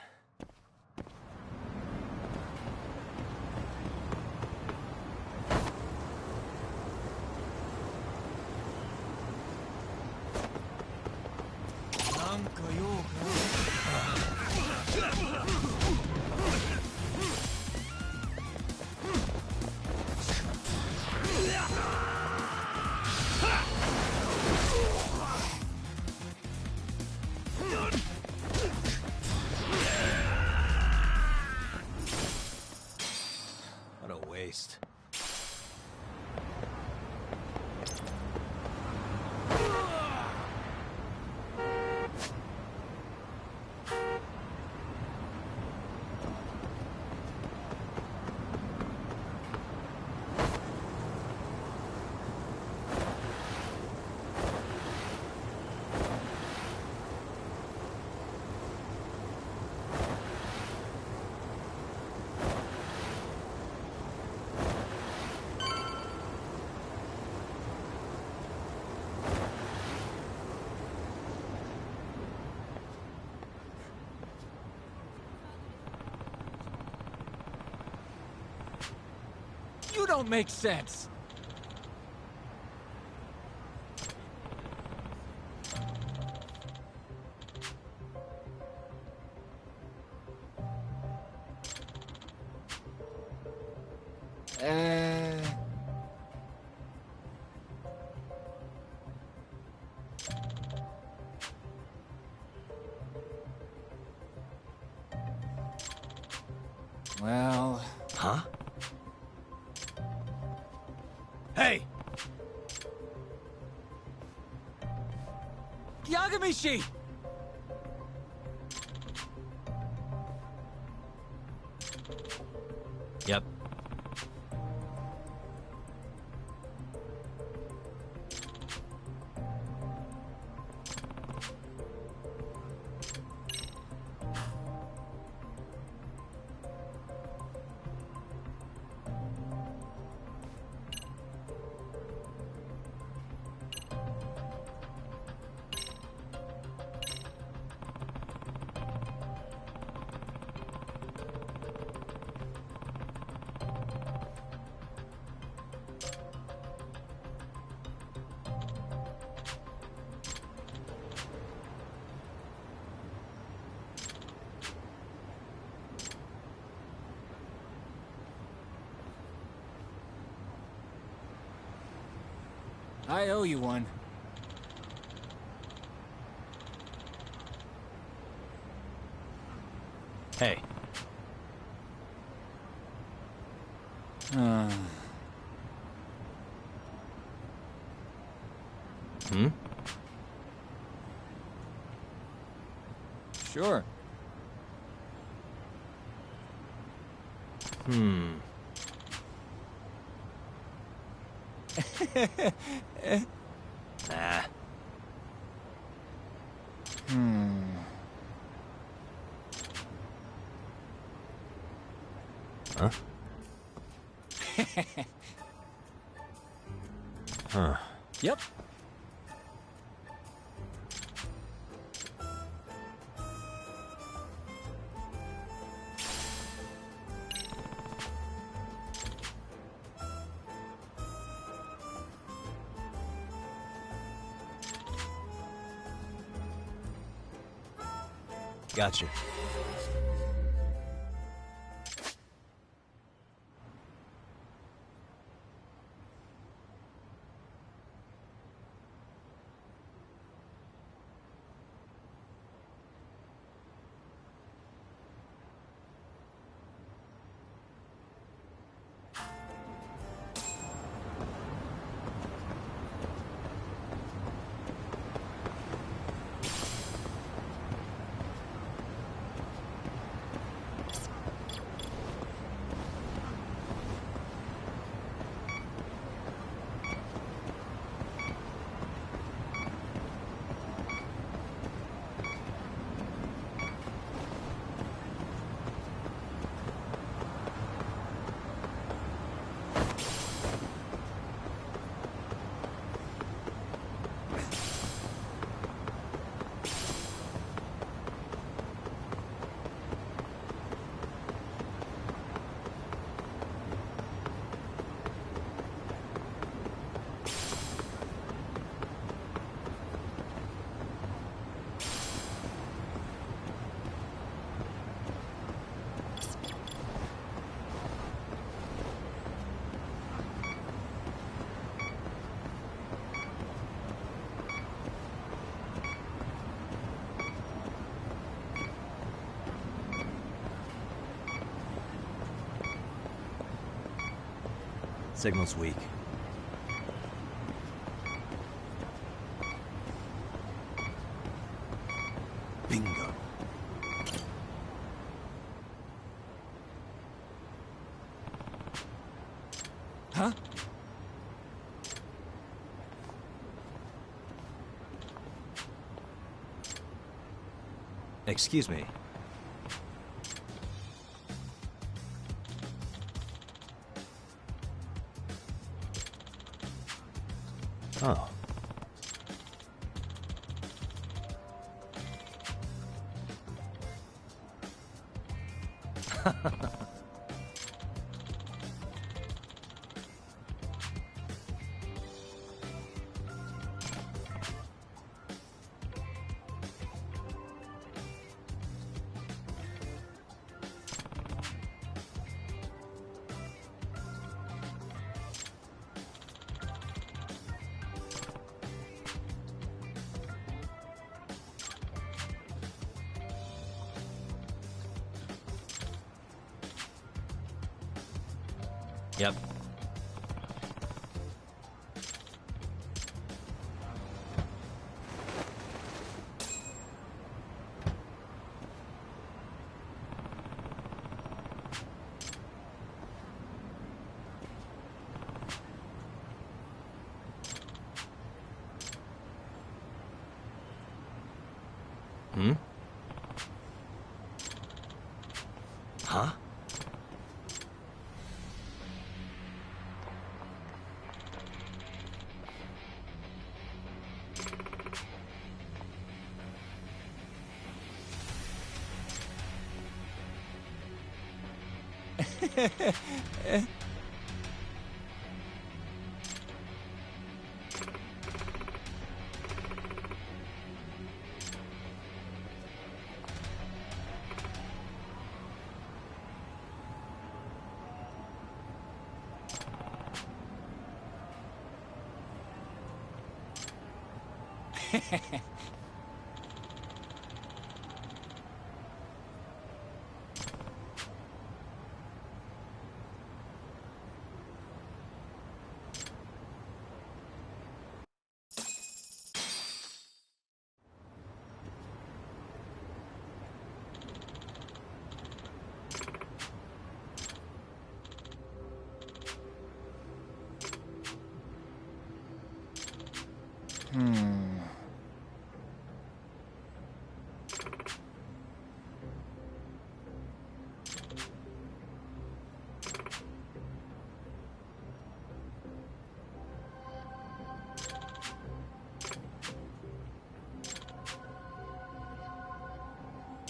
What a waste. don't make sense. Well... Huh? Hey! Yagamishi! Yep. I owe you one. Hey. Hmm? Sure. Nah. Huh? Huh. Yep. Gotcha. Signal's weak. Bingo. Huh? Excuse me. Oh. Yep. Hmm? Huh?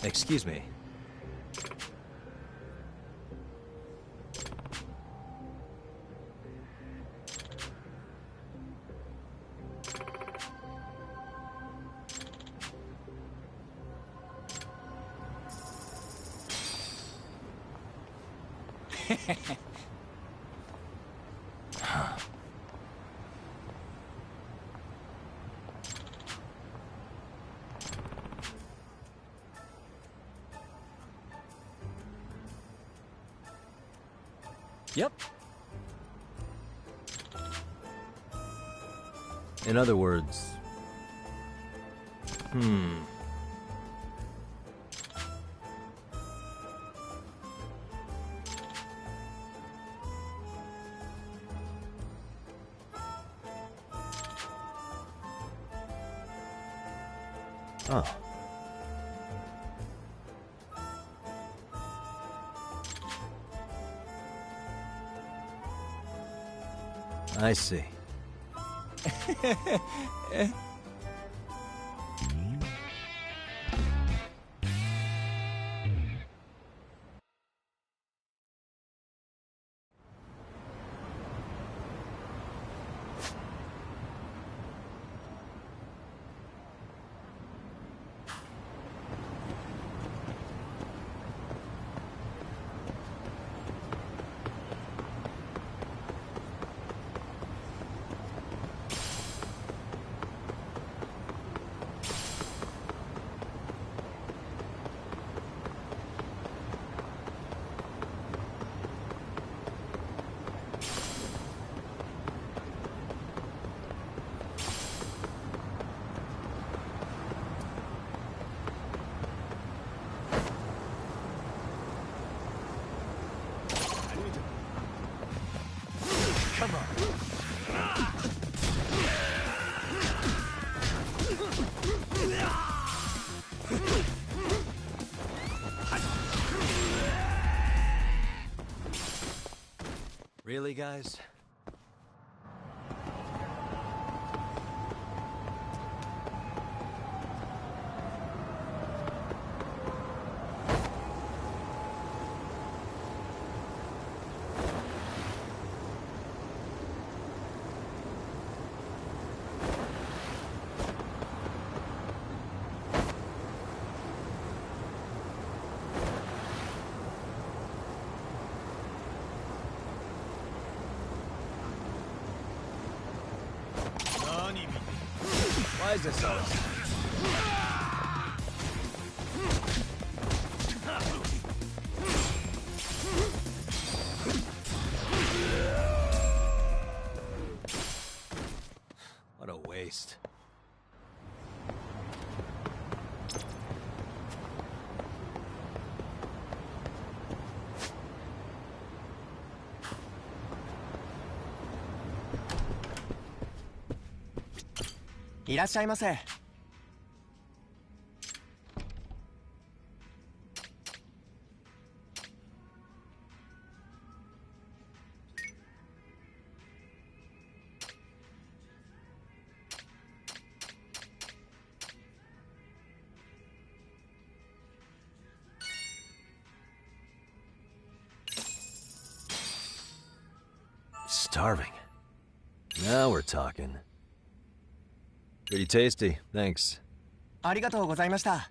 Excuse me. Yep. In other words... Oh. I see. Come on. Really, guys? Why is this so? いらっしゃいませ。Starving. Now we're talking. Pretty tasty, thanks. ありがとうございました。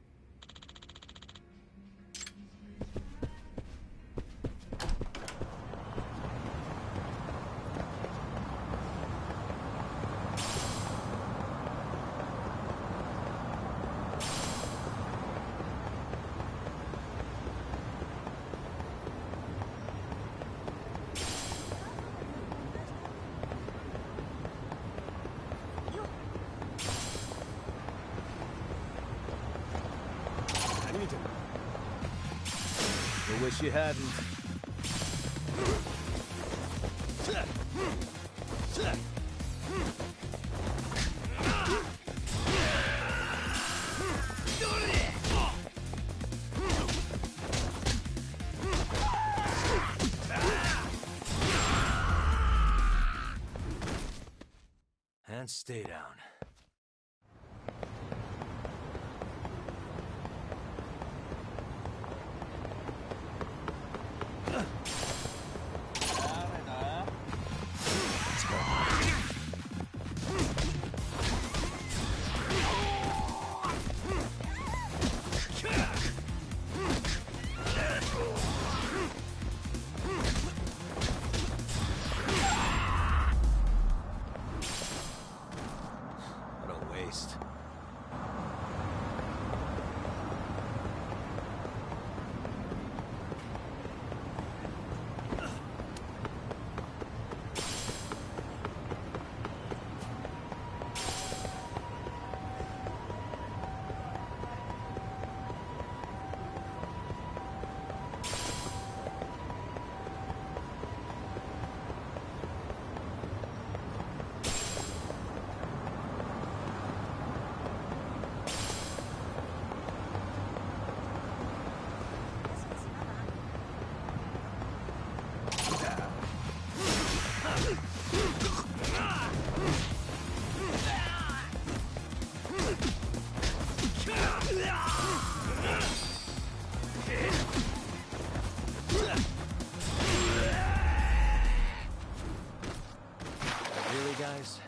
I wish you hadn't. And stay down. What a waste. Really, guys?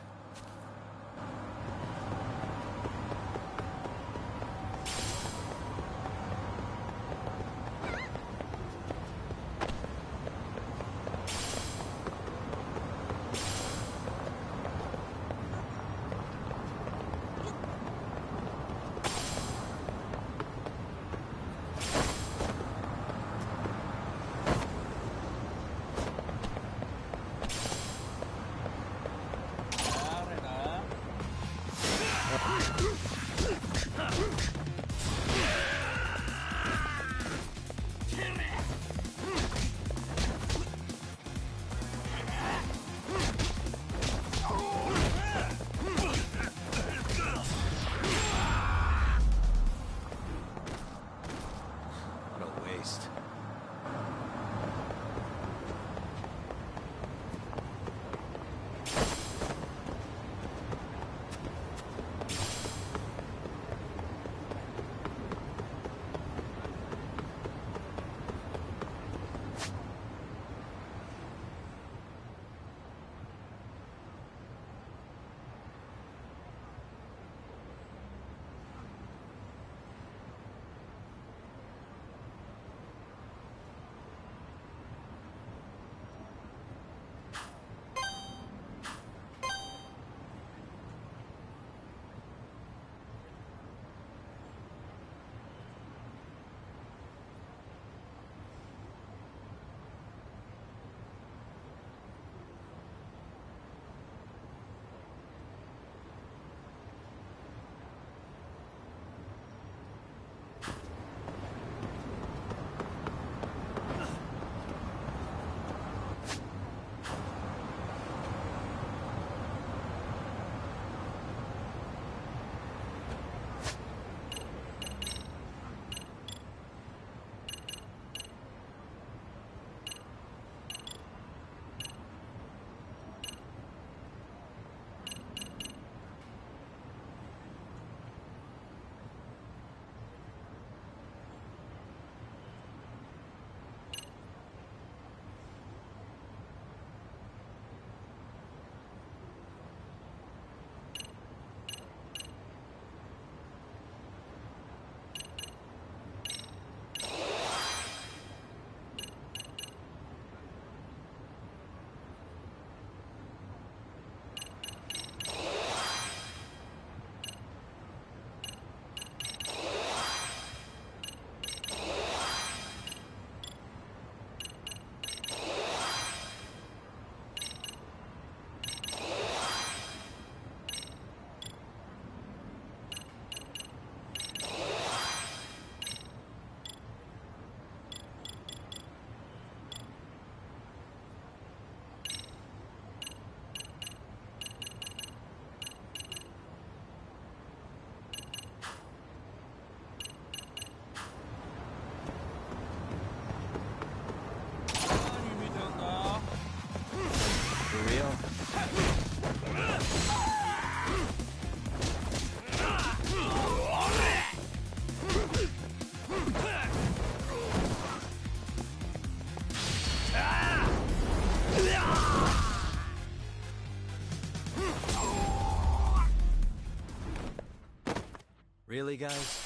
guys?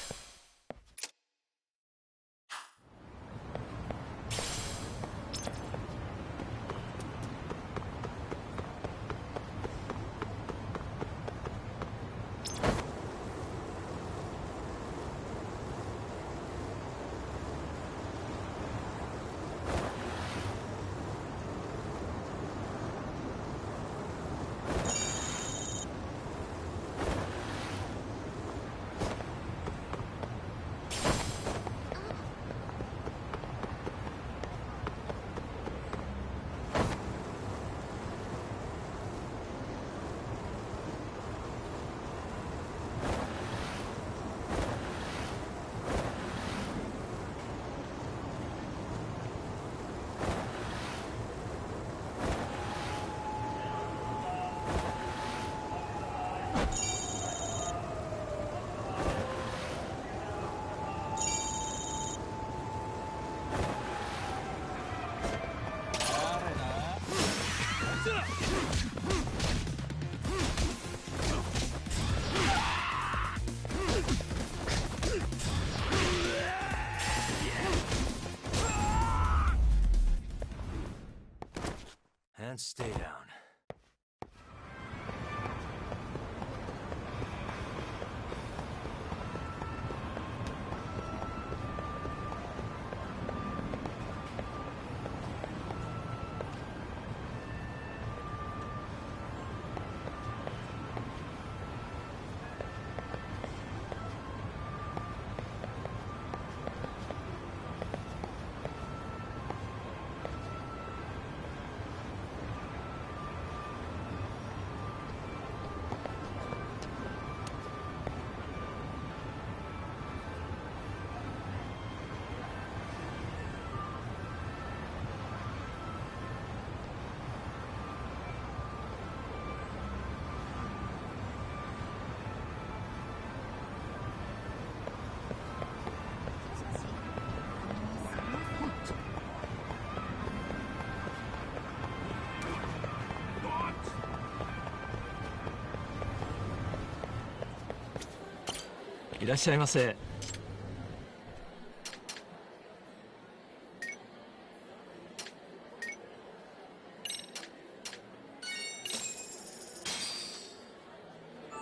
And stay down.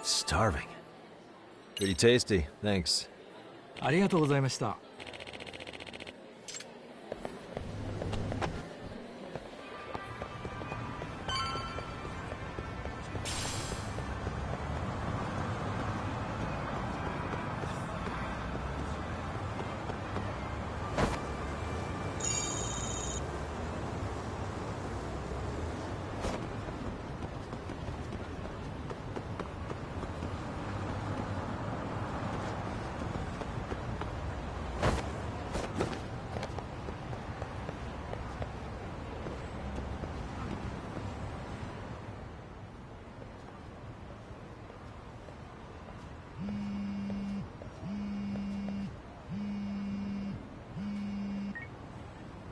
Starving. Pretty tasty, thanks. ありがとうございました。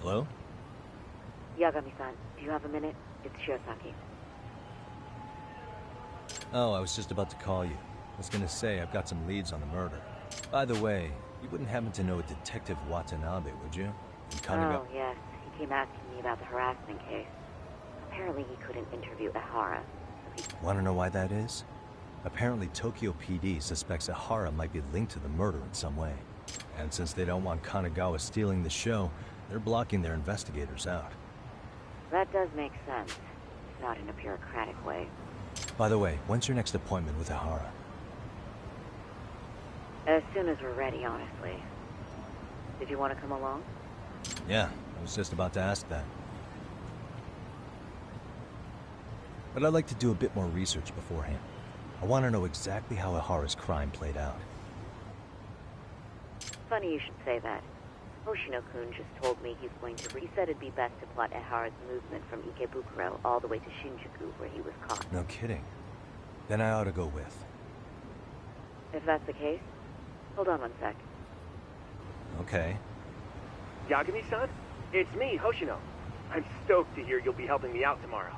Hello? Yagami-san, do you have a minute? It's Shirosaki. Oh, I was just about to call you. I was gonna say, I've got some leads on the murder. By the way, you wouldn't happen to know a Detective Watanabe, would you? Oh, yes. He came asking me about the harassment case. Apparently he couldn't interview Ehara, so he... Want to know why that is? Apparently Tokyo PD suspects Ehara might be linked to the murder in some way. And since they don't want Kanagawa stealing the show, they're blocking their investigators out. That does make sense. Not in a bureaucratic way. By the way, when's your next appointment with Ehara? As soon as we're ready, honestly. Did you want to come along? Yeah, I was just about to ask that. But I'd like to do a bit more research beforehand. I want to know exactly how Ehara's crime played out. Funny you should say that. Hoshino-kun just told me he said it'd be best to plot Ehara's movement from Ikebukuro all the way to Shinjuku, where he was caught. No kidding. Then I ought to go with. If that's the case, hold on one sec. Okay. Yagami-san? It's me, Hoshino. I'm stoked to hear you'll be helping me out tomorrow.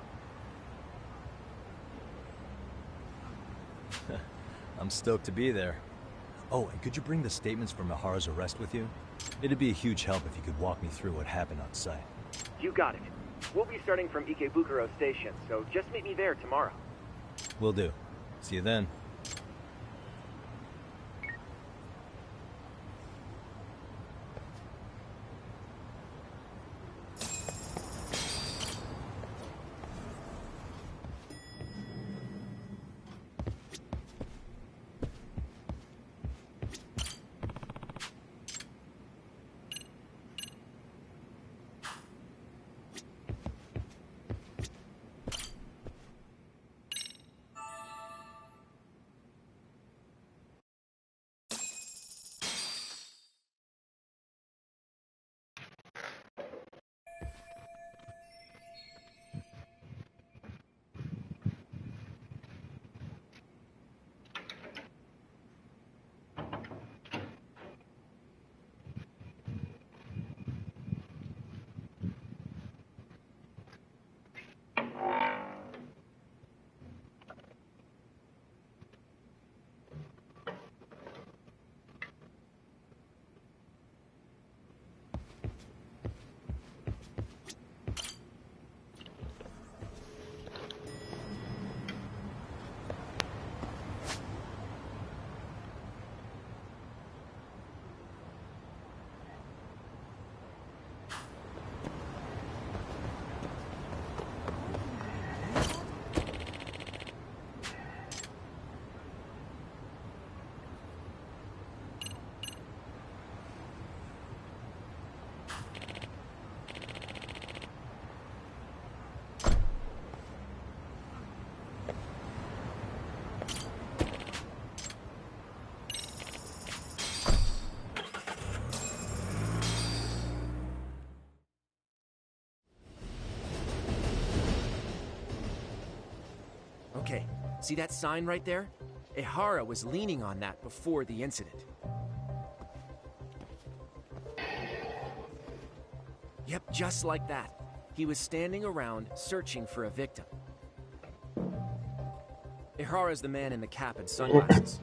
I'm stoked to be there. Oh, and could you bring the statements from Ihara's arrest with you? It'd be a huge help if you could walk me through what happened on site. You got it. We'll be starting from Ikebukuro Station, so just meet me there tomorrow. Will do. See you then. Okay, see that sign right there? Ihara was leaning on that before the incident. Yep, just like that. He was standing around searching for a victim. Ihara's the man in the cap and sunglasses.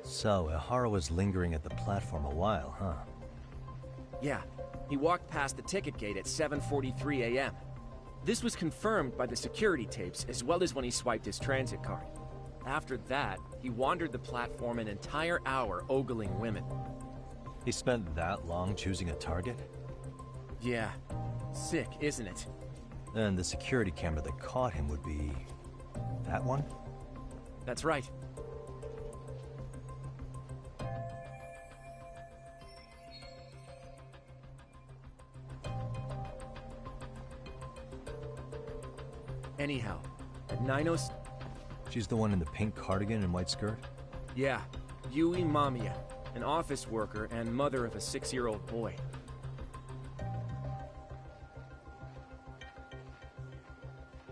So, Ihara was lingering at the platform a while, huh? Yeah, he walked past the ticket gate at 7:43 a.m. This was confirmed by the security tapes, as well as when he swiped his transit card. After that, he wandered the platform an entire hour ogling women. He spent that long choosing a target? Yeah. Sick, isn't it? Then the security camera that caught him would be... that one? That's right. Anyhow, at 9:06... She's the one in the pink cardigan and white skirt? Yeah, Yui Mamiya, an office worker and mother of a 6-year-old boy.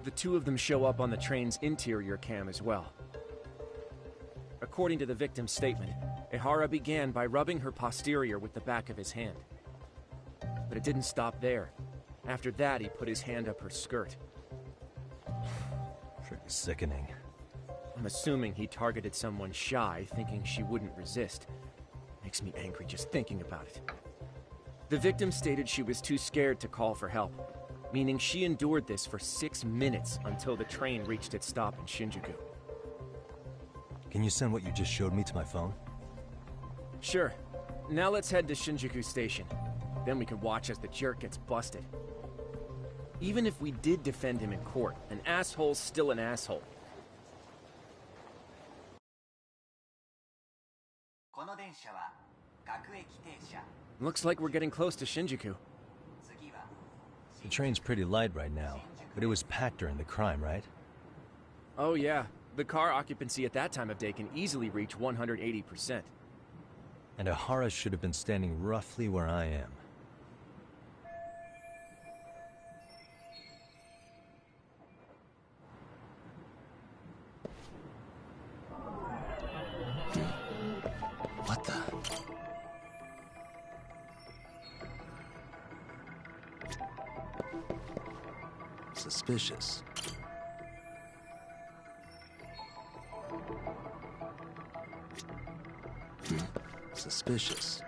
The two of them show up on the train's interior cam as well. According to the victim's statement, Ihara began by rubbing her posterior with the back of his hand. But it didn't stop there. After that, he put his hand up her skirt. Pretty sickening. I'm assuming he targeted someone shy, thinking she wouldn't resist. Makes me angry just thinking about it. The victim stated she was too scared to call for help, meaning she endured this for 6 minutes until the train reached its stop in Shinjuku. Can you send what you just showed me to my phone? Sure. Now let's head to Shinjuku Station. Then we can watch as the jerk gets busted. Even if we did defend him in court, an asshole's still an asshole. Looks like we're getting close to Shinjuku. The train's pretty light right now, but it was packed during the crime, right? Oh yeah, the car occupancy at that time of day can easily reach 180%. And Ihara should have been standing roughly where I am. What the? Suspicious. Suspicious.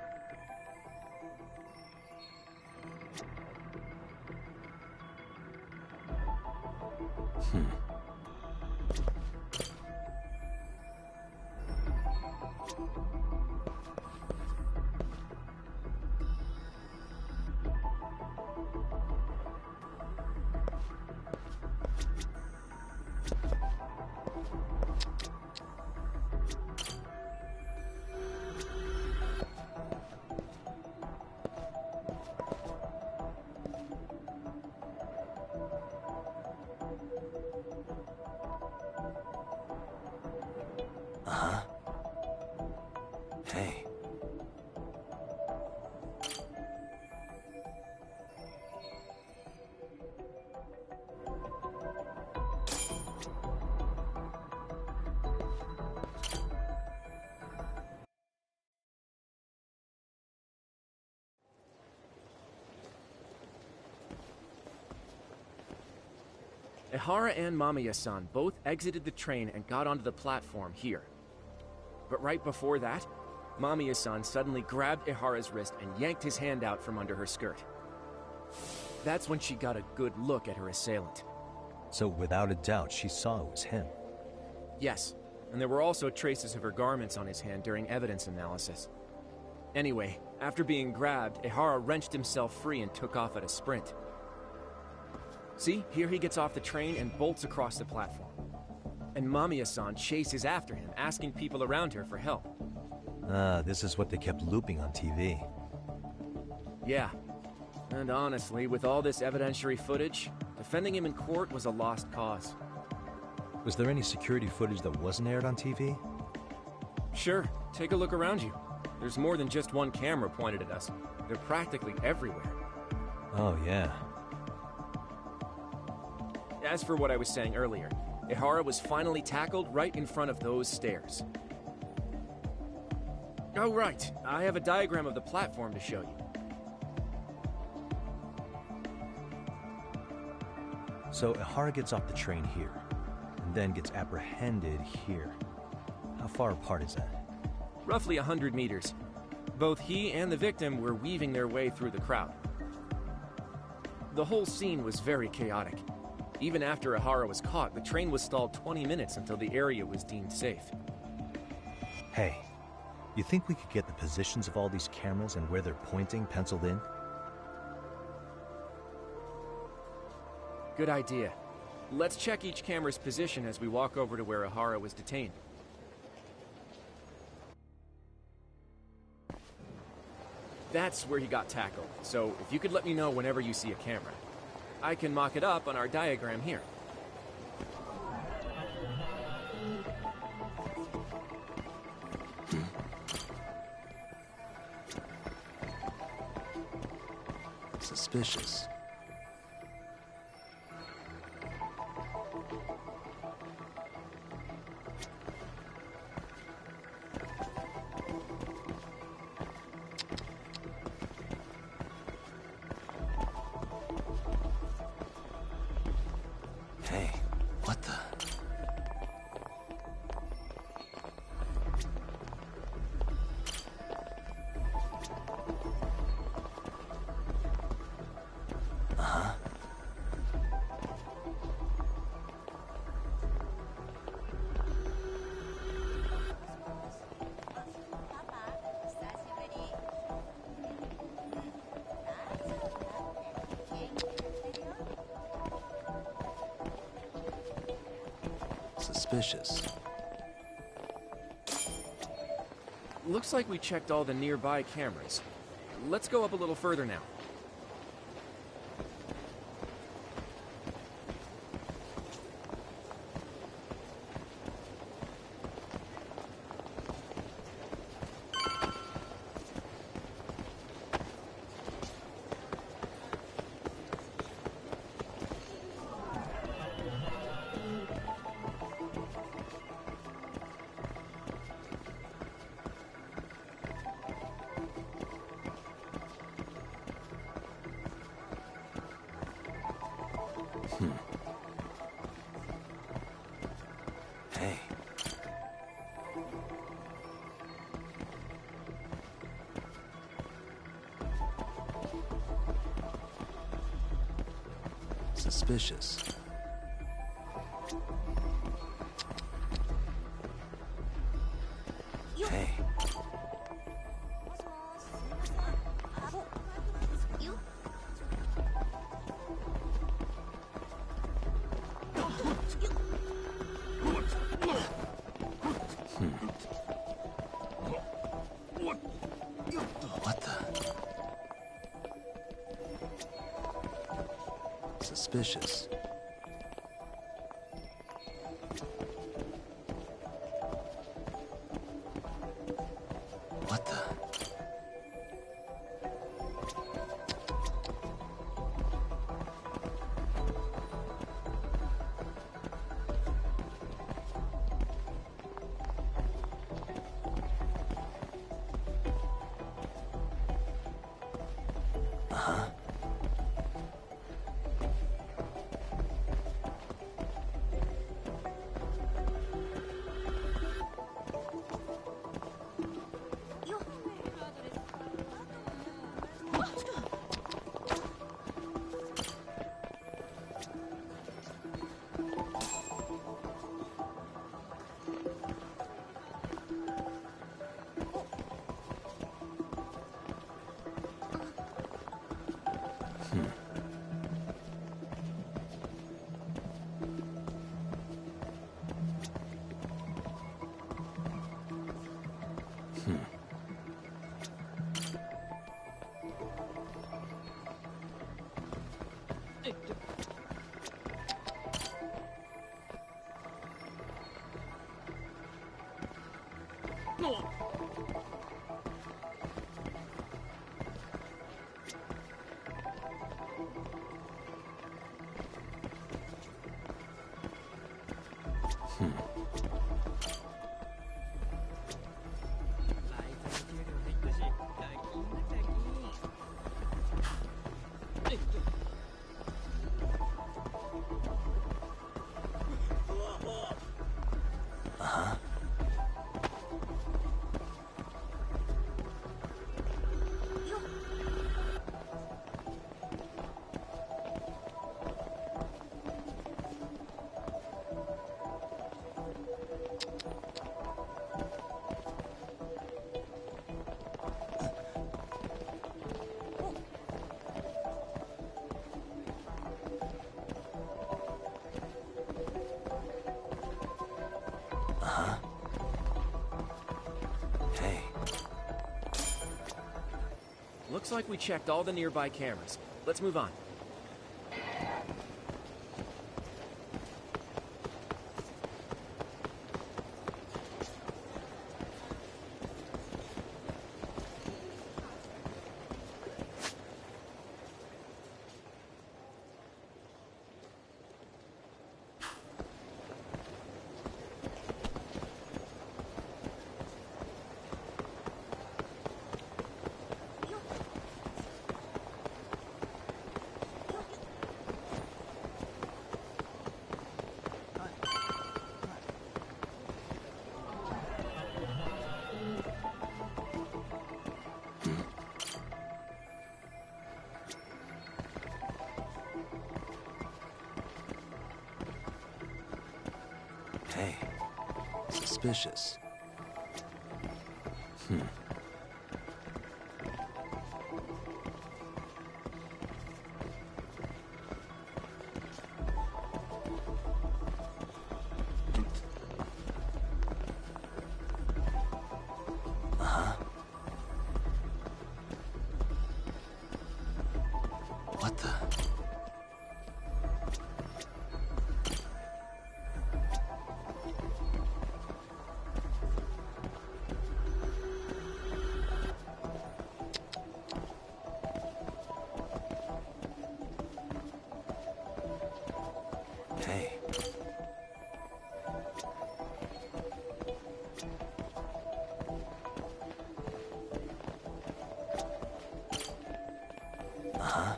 Hey. Ihara and Mamiya-san both exited the train and got onto the platform here. But right before that, Mamiya-san suddenly grabbed Ihara's wrist and yanked his hand out from under her skirt. That's when she got a good look at her assailant. So without a doubt, she saw it was him. Yes, and there were also traces of her garments on his hand during evidence analysis. Anyway, after being grabbed, Ihara wrenched himself free and took off at a sprint. See, here he gets off the train and bolts across the platform. And Mamiya-san chases after him, asking people around her for help. This is what they kept looping on TV. Yeah. And honestly, with all this evidentiary footage, defending him in court was a lost cause. Was there any security footage that wasn't aired on TV? Sure. Take a look around you. There's more than just one camera pointed at us. They're practically everywhere. Oh, yeah. As for what I was saying earlier, Ihara was finally tackled right in front of those stairs. Oh, right. I have a diagram of the platform to show you. So Ihara gets off the train here, and then gets apprehended here. How far apart is that? Roughly 100 meters. Both he and the victim were weaving their way through the crowd. The whole scene was very chaotic. Even after Ihara was caught, the train was stalled 20 minutes until the area was deemed safe. Hey, you think we could get the positions of all these cameras and where they're pointing penciled in? Good idea. Let's check each camera's position as we walk over to where Ihara was detained. That's where he got tackled, so if you could let me know whenever you see a camera. I can mock it up on our diagram here. Suspicious. Hey, what the? Suspicious. Looks like we checked all the nearby cameras. Let's go up a little further now. Hey. Suspicious. Hey. What the? Suspicious. What the? Uh-huh. Uh-huh. Uh-huh. Hey. Looks like we checked all the nearby cameras. Let's move on. Hey. Suspicious. Uh-huh. What the? Hey. Uh-huh.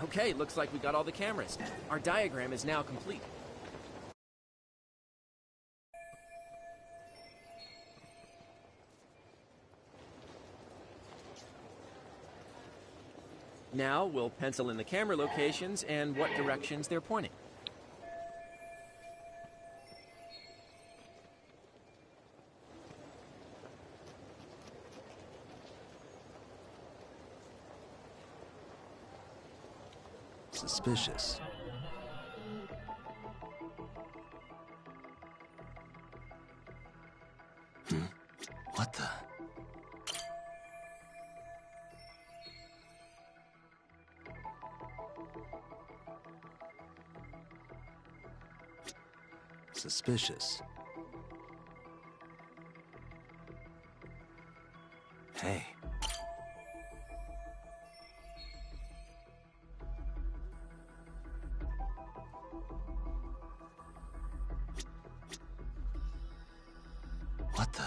Okay, looks like we got all the cameras. Our diagram is now complete. Now we'll pencil in the camera locations and what directions they're pointing. Suspicious. What the? Suspicious. Hey. What the?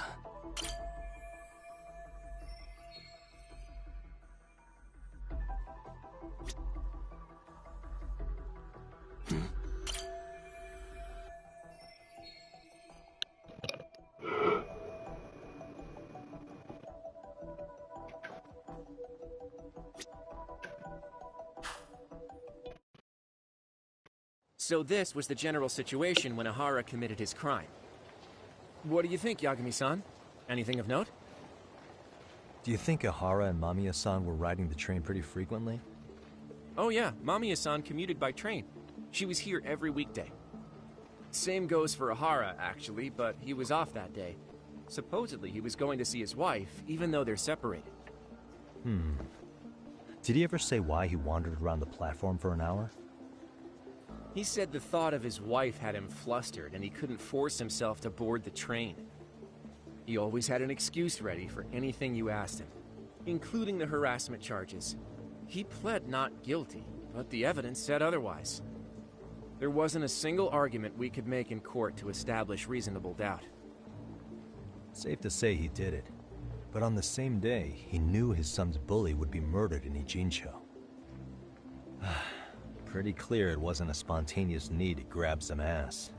So this was the general situation when Ihara committed his crime. What do you think, Yagami-san? Anything of note? Do you think Ihara and Mamiya-san were riding the train pretty frequently? Oh yeah, Mamiya-san commuted by train. She was here every weekday. Same goes for Ihara, actually, but he was off that day. Supposedly he was going to see his wife, even though they're separated. Did he ever say why he wandered around the platform for an hour? He said the thought of his wife had him flustered and he couldn't force himself to board the train. He always had an excuse ready for anything you asked him, including the harassment charges. He pled not guilty, but the evidence said otherwise. There wasn't a single argument we could make in court to establish reasonable doubt. Safe to say he did it. But on the same day, he knew his son's bully would be murdered in Ijincho. Pretty clear it wasn't a spontaneous need to grab some ass.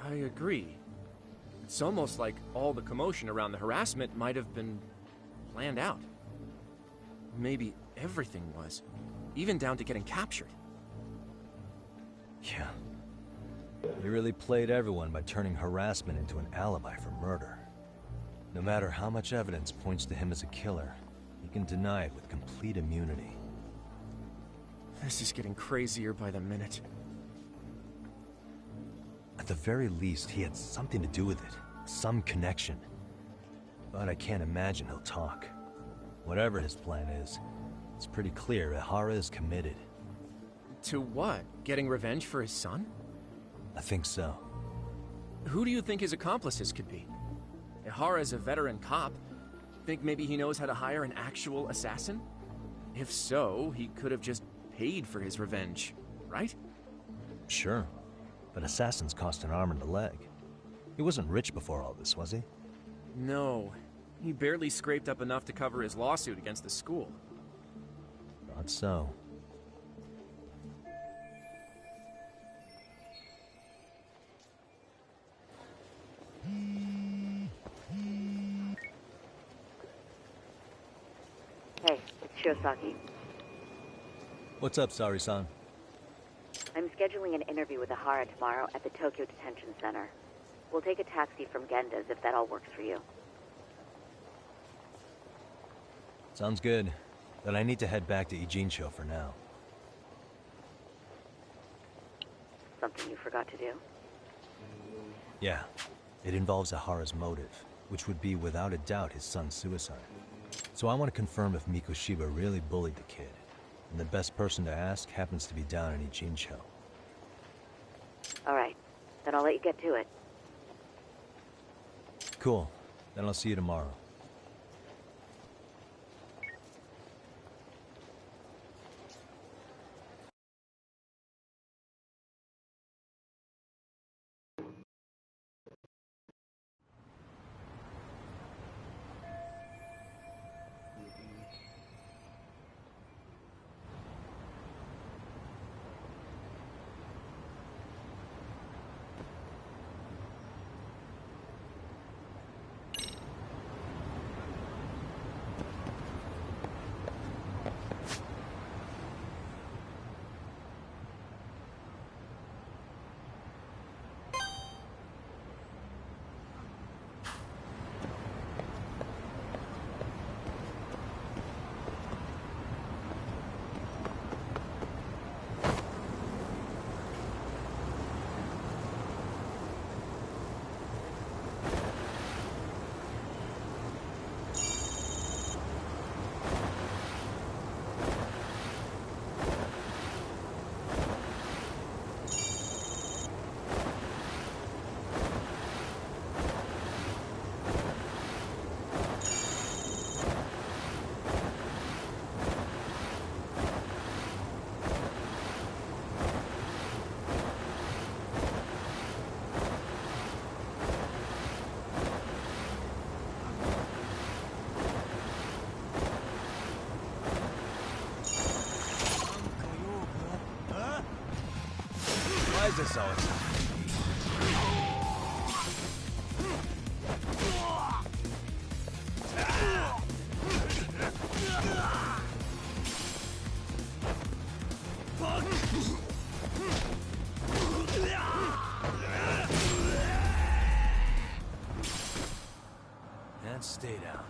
I agree. It's almost like all the commotion around the harassment might have been planned out. Maybe everything was, even down to getting captured. Yeah. He really played everyone by turning harassment into an alibi for murder. No matter how much evidence points to him as a killer, he can deny it with complete immunity. This is getting crazier by the minute. At the very least, he had something to do with it. Some connection. But I can't imagine he'll talk. Whatever his plan is, it's pretty clear Ihara is committed. To what? Getting revenge for his son? I think so. Who do you think his accomplices could be? Ihara's a veteran cop. Think maybe he knows how to hire an actual assassin? If so, he could have just paid for his revenge, right? Sure. But assassins cost an arm and a leg. He wasn't rich before all this, was he? No. He barely scraped up enough to cover his lawsuit against the school. Thought so. Hey, it's Shiosaki. What's up, Sari-san? I'm scheduling an interview with Ihara tomorrow at the Tokyo Detention Center. We'll take a taxi from Genda's if that all works for you. Sounds good. Then I need to head back to Ijincho for now. Something you forgot to do? Yeah. It involves Ihara's motive, which would be without a doubt his son's suicide. So I want to confirm if Mikoshiba really bullied the kid. And the best person to ask happens to be down in Ijincho. All right. Then I'll let you get to it. Cool. Then I'll see you tomorrow. is this all exciting? And stay down.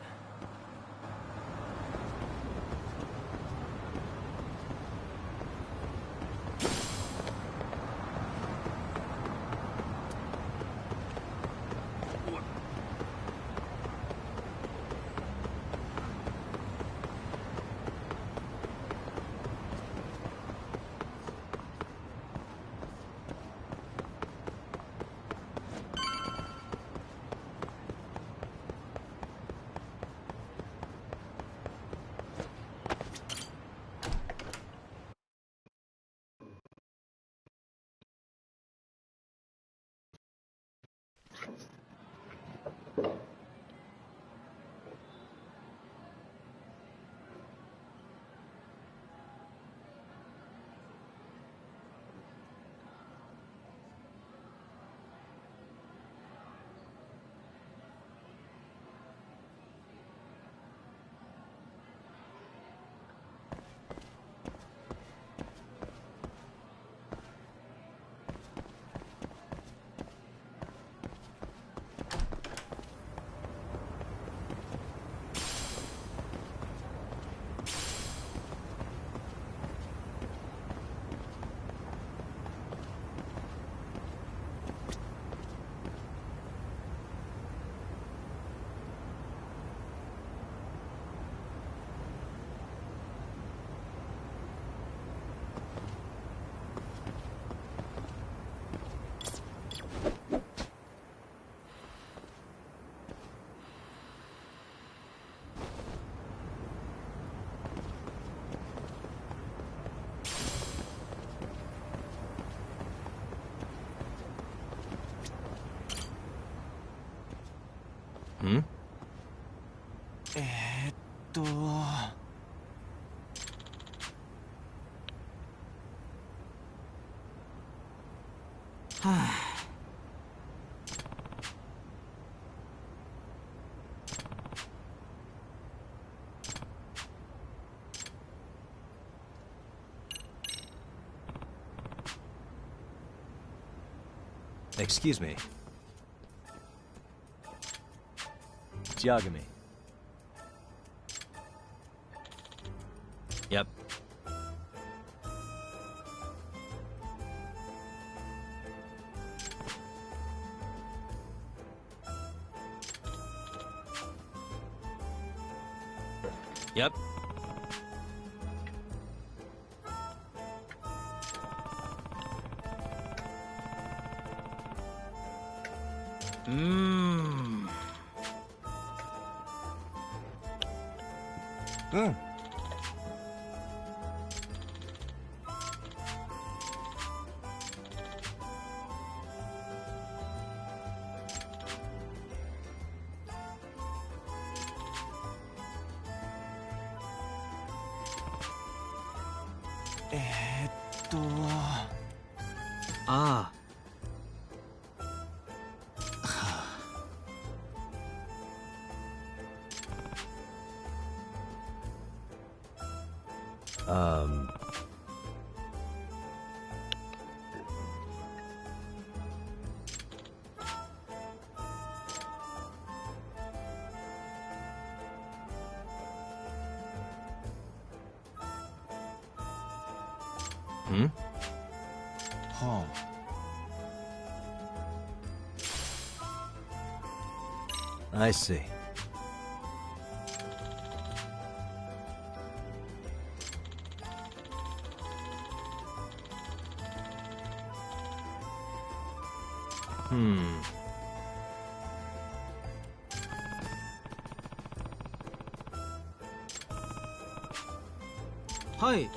Hmm? はあ Excuse me. Yagami. Yep. Yep. Mmm. Mm. Ah. Um... Hmm? Huh. I see. Hmm. Hi.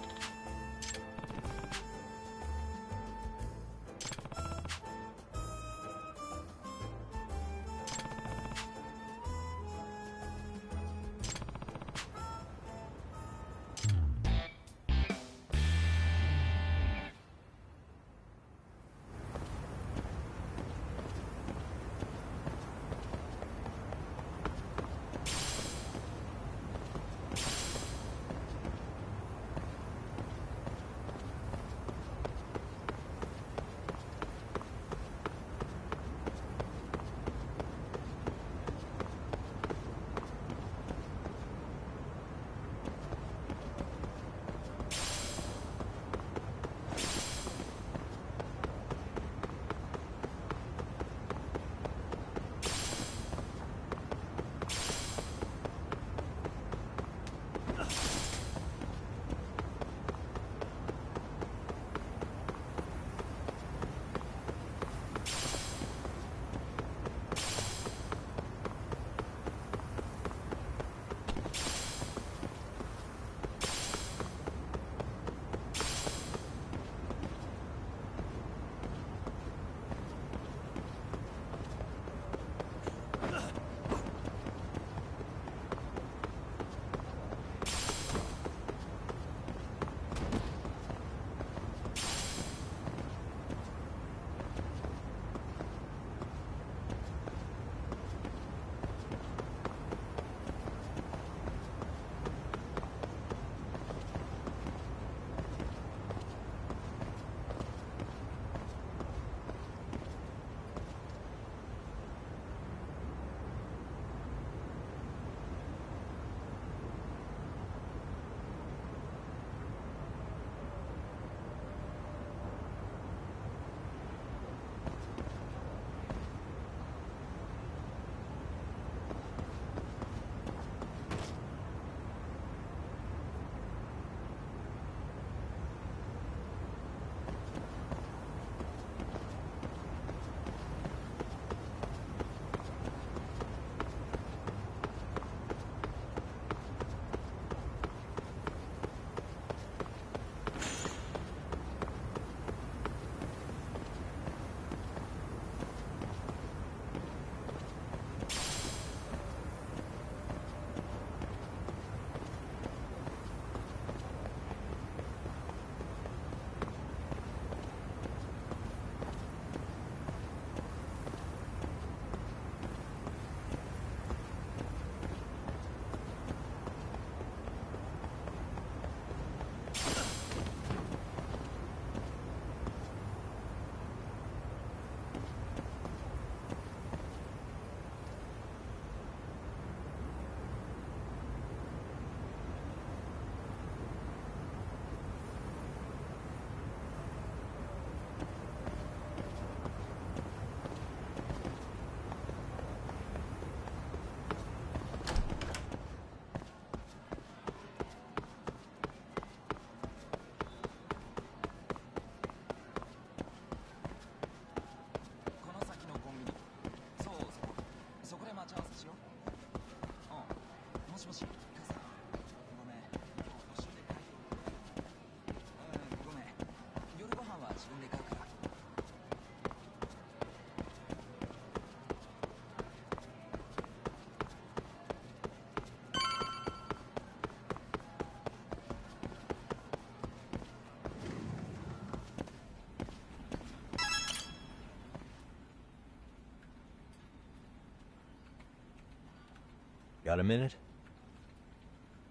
Got a minute?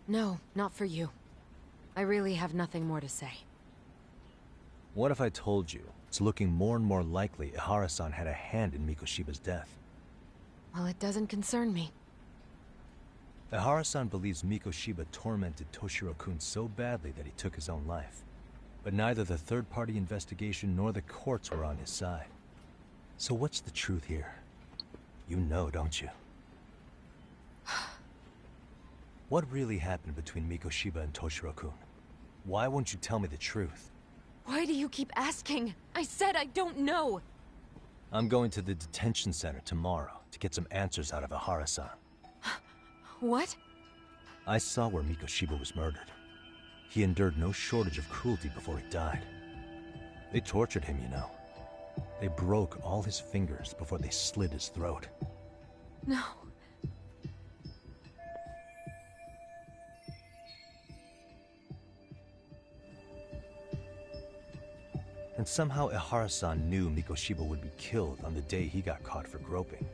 No, not for you. I really have nothing more to say. What if I told you it's looking more and more likely Ihara-san had a hand in Mikoshiba's death? Well, it doesn't concern me. Ihara-san believes Mikoshiba tormented Toshiro-kun so badly that he took his own life. But neither the third-party investigation nor the courts were on his side. So what's the truth here? You know, don't you? What really happened between Mikoshiba and Toshiro-kun? Why won't you tell me the truth? Why do you keep asking? I said I don't know! I'm going to the detention center tomorrow to get some answers out of Ihara-san. What? I saw where Mikoshiba was murdered. He endured no shortage of cruelty before he died. They tortured him, you know. They broke all his fingers before they slit his throat. No. And somehow Ihara-san knew Mikoshiba would be killed on the day he got caught for groping.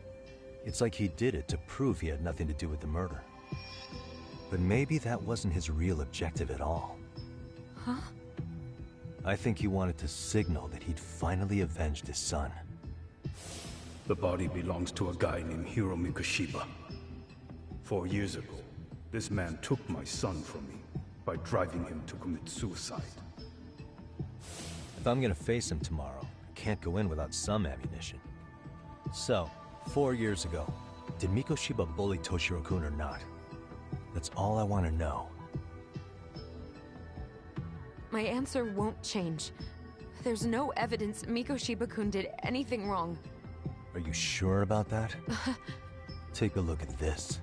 It's like he did it to prove he had nothing to do with the murder. But maybe that wasn't his real objective at all. Huh? I think he wanted to signal that he'd finally avenged his son. The body belongs to a guy named Hiro Mikoshiba. 4 years ago, this man took my son from me by driving him to commit suicide. If I'm gonna face him tomorrow, I can't go in without some ammunition. So, 4 years ago, did Mikoshiba bully Toshiro-kun or not? That's all I want to know. My answer won't change. There's no evidence Mikoshiba-kun did anything wrong. Are you sure about that? Take a look at this.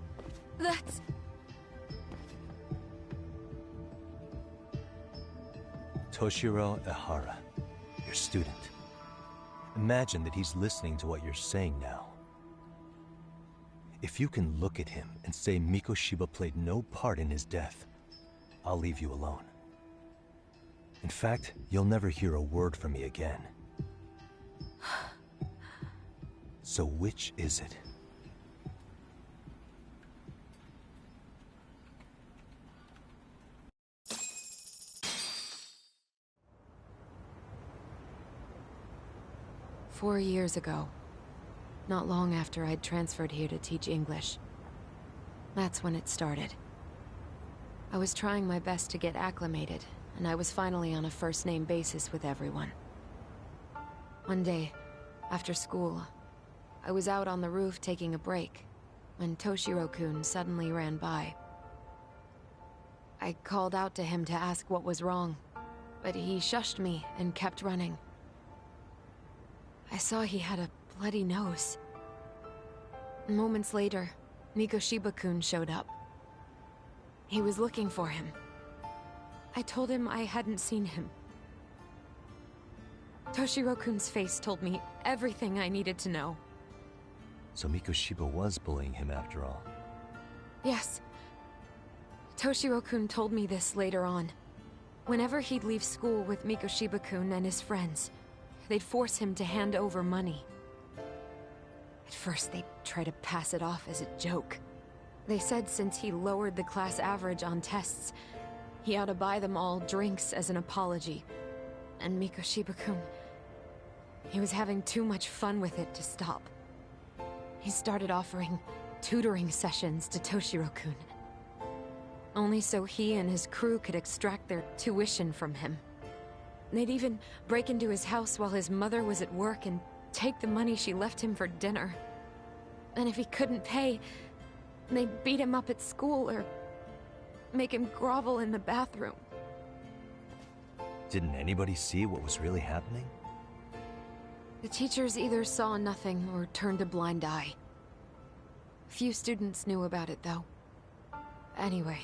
That's... Toshiro Ihara, your student. Imagine that he's listening to what you're saying now. If you can look at him and say Mikoshiba played no part in his death, I'll leave you alone. In fact, you'll never hear a word from me again. So which is it? "4 years ago, not long after I'd transferred here to teach English. That's when it started. I was trying my best to get acclimated, and I was finally on a first-name basis with everyone. One day, after school, I was out on the roof taking a break, when Toshiro-kun suddenly ran by. I called out to him to ask what was wrong, but he shushed me and kept running. I saw he had a bloody nose. Moments later, Mikoshiba-kun showed up. He was looking for him. I told him I hadn't seen him. Toshiro-kun's face told me everything I needed to know. So Mikoshiba was bullying him after all. Yes. Toshiro-kun told me this later on. Whenever he'd leave school with Mikoshiba-kun and his friends, they'd force him to hand over money. At first, they'd try to pass it off as a joke. They said since he lowered the class average on tests, he ought to buy them all drinks as an apology. And Mikoshiba-kun, he was having too much fun with it to stop. He started offering tutoring sessions to Toshiro-kun. Only so he and his crew could extract their tuition from him. They'd even break into his house while his mother was at work and take the money she left him for dinner. And if he couldn't pay, they'd beat him up at school or make him grovel in the bathroom. Didn't anybody see what was really happening? The teachers either saw nothing or turned a blind eye. Few students knew about it, though. Anyway,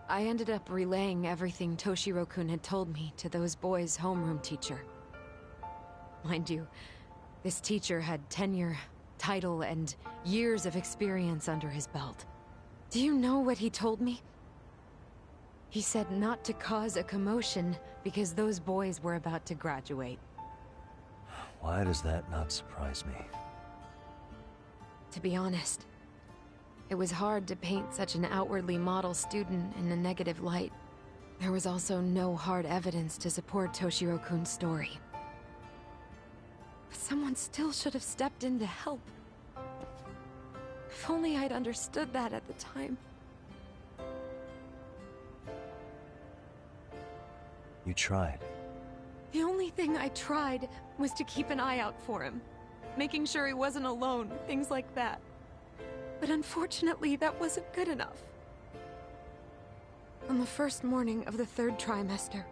I ended up relaying everything Toshiro-kun had told me to those boys' homeroom teacher. Mind you, this teacher had tenure, title, and years of experience under his belt. Do you know what he told me? He said not to cause a commotion because those boys were about to graduate. Why does that not surprise me? To be honest, it was hard to paint such an outwardly model student in a negative light. There was also no hard evidence to support Toshiro-kun's story. But someone still should have stepped in to help. If only I'd understood that at the time. You tried. The only thing I tried was to keep an eye out for him. Making sure he wasn't alone, things like that. But unfortunately, that wasn't good enough. On the first morning of the 3rd trimester,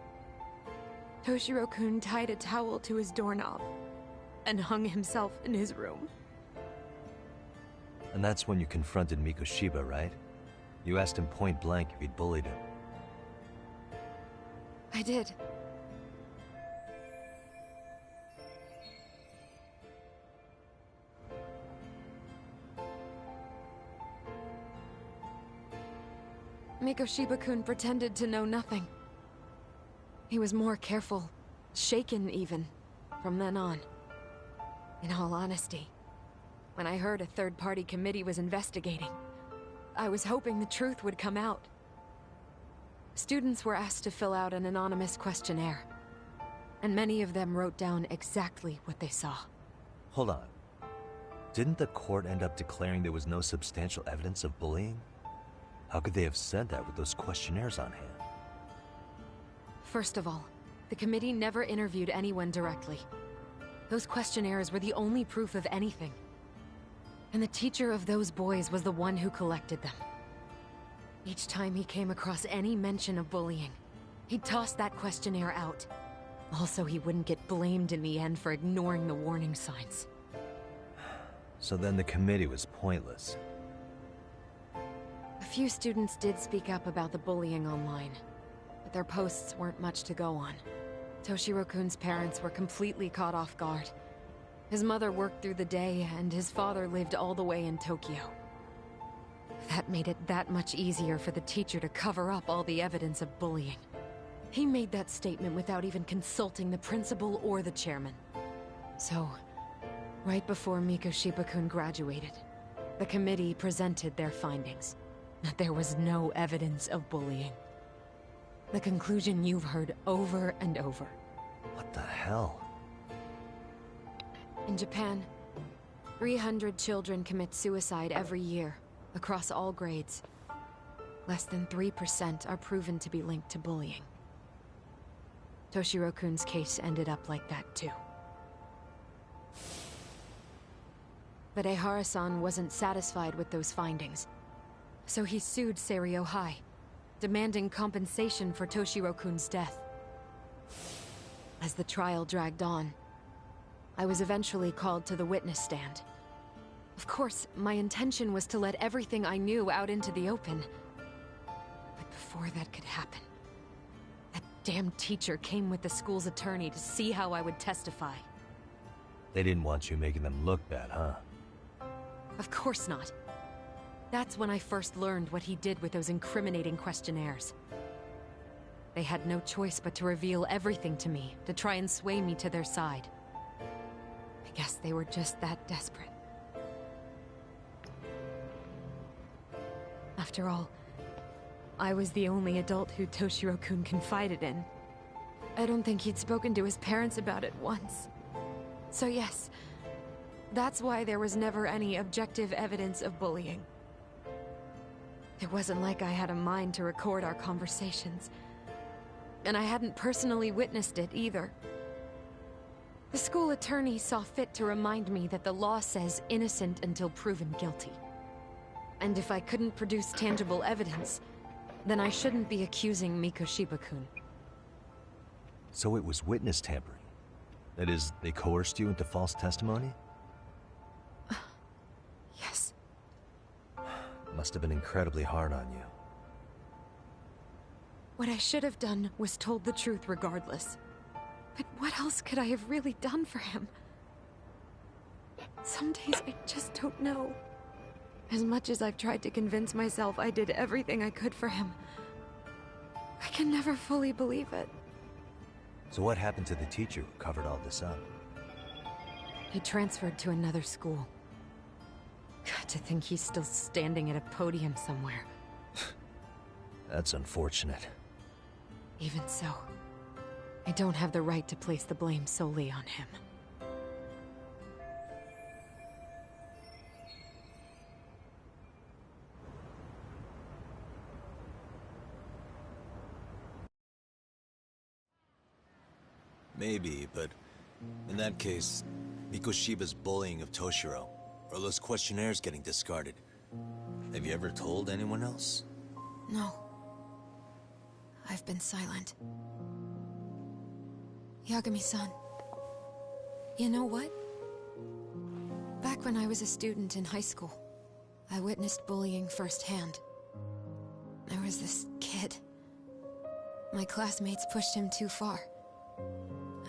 Toshiro-kun tied a towel to his doorknob and hung himself in his room. And that's when you confronted Mikoshiba, right? You asked him point blank if he'd bullied him. I did. Mikoshiba-kun pretended to know nothing. He was more careful, shaken even, from then on. In all honesty, when I heard a third-party committee was investigating, I was hoping the truth would come out. Students were asked to fill out an anonymous questionnaire, and many of them wrote down exactly what they saw. Hold on. Didn't the court end up declaring there was no substantial evidence of bullying? How could they have said that with those questionnaires on hand? First of all, the committee never interviewed anyone directly. Those questionnaires were the only proof of anything. And the teacher of those boys was the one who collected them. Each time he came across any mention of bullying, he'd toss that questionnaire out. Also, he wouldn't get blamed in the end for ignoring the warning signs. So then the committee was pointless. A few students did speak up about the bullying online, but their posts weren't much to go on. Toshiro-kun's parents were completely caught off guard. His mother worked through the day, and his father lived all the way in Tokyo. That made it that much easier for the teacher to cover up all the evidence of bullying. He made that statement without even consulting the principal or the chairman. So, right before Mikoshiba-kun graduated, the committee presented their findings. That there was no evidence of bullying. The conclusion you've heard over and over. What the hell? In Japan, 300 children commit suicide every year, across all grades. Less than 3% are proven to be linked to bullying. Toshiro-kun's case ended up like that too. But Ehara-san wasn't satisfied with those findings. So he sued Seiryo High, demanding compensation for Toshiro-kun's death. As the trial dragged on, I was eventually called to the witness stand. Of course, my intention was to let everything I knew out into the open. But before that could happen, that damn teacher came with the school's attorney to see how I would testify. They didn't want you making them look bad, huh? Of course not. That's when I first learned what he did with those incriminating questionnaires. They had no choice but to reveal everything to me, to try and sway me to their side. I guess they were just that desperate. After all, I was the only adult who Toshiro-kun confided in. I don't think he'd spoken to his parents about it once. So yes, that's why there was never any objective evidence of bullying. It wasn't like I had a mind to record our conversations. And I hadn't personally witnessed it either. The school attorney saw fit to remind me that the law says innocent until proven guilty. And if I couldn't produce tangible evidence, then I shouldn't be accusing Mikoshiba-kun. So it was witness tampering? That is, they coerced you into false testimony? Yes. Must have been incredibly hard on you. What I should have done was told the truth regardless. But what else could I have really done for him? Some days I just don't know. As much as I've tried to convince myself I did everything I could for him, I can never fully believe it. So what happened to the teacher who covered all this up? He transferred to another school. God, to think he's still standing at a podium somewhere. That's unfortunate. Even so, I don't have the right to place the blame solely on him. Maybe, but in that case, Mikoshiba's bullying of Toshiro, or those questionnaires getting discarded. Have you ever told anyone else? No. I've been silent. Yagami-san, you know what? Back when I was a student in high school, I witnessed bullying firsthand. There was this kid. My classmates pushed him too far.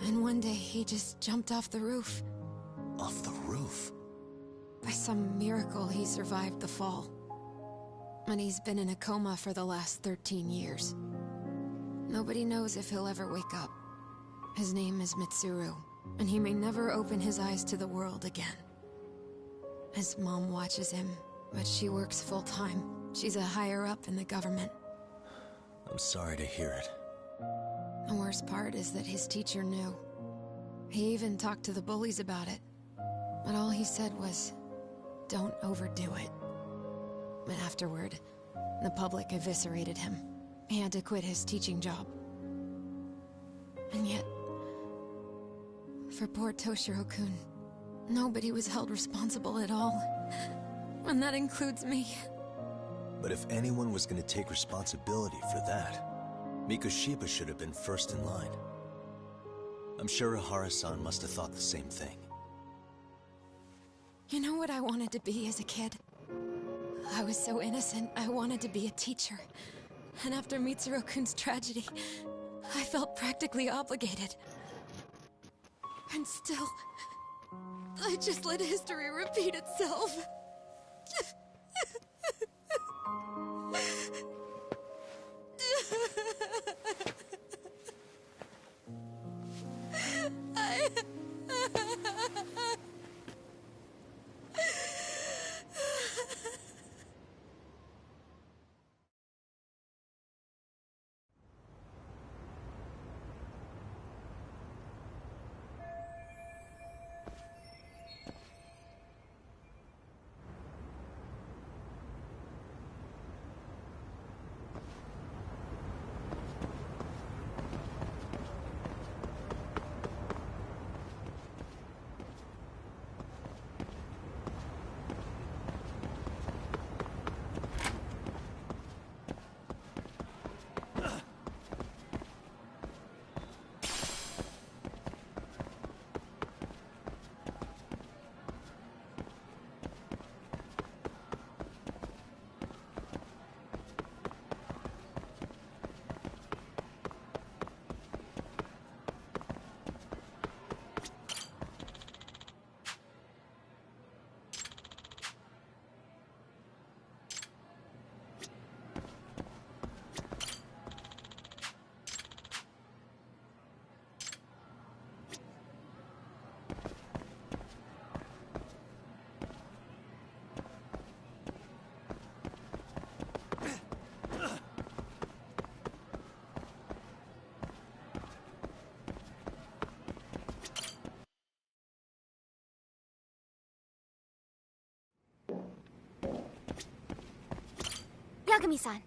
And one day he just jumped off the roof. Off the roof? By some miracle, he survived the fall. And he's been in a coma for the last 13 years. Nobody knows if he'll ever wake up. His name is Mitsuru, and he may never open his eyes to the world again. His mom watches him, but she works full-time. She's a higher-up in the government. I'm sorry to hear it. The worst part is that his teacher knew. He even talked to the bullies about it. But all he said was, don't overdo it. But afterward, the public eviscerated him. He had to quit his teaching job. And yet, for poor Toshiro-kun, nobody was held responsible at all. And that includes me. But if anyone was going to take responsibility for that, Mikoshiba should have been first in line. I'm sure Ihara-san must have thought the same thing. You know what I wanted to be as a kid? I was so innocent, I wanted to be a teacher. And after Mitsuru-kun's tragedy, I felt practically obligated. And still, I just let history repeat itself. Yagami-san.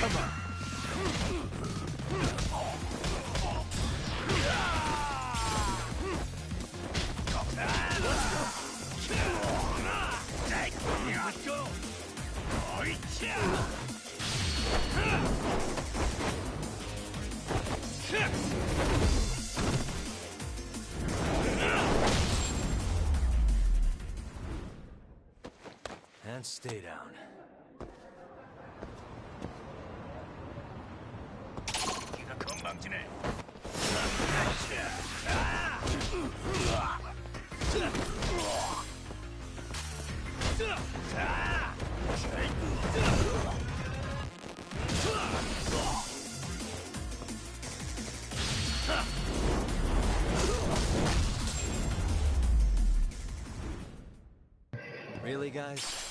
Come on. Let's go. And stay down. Really, guys?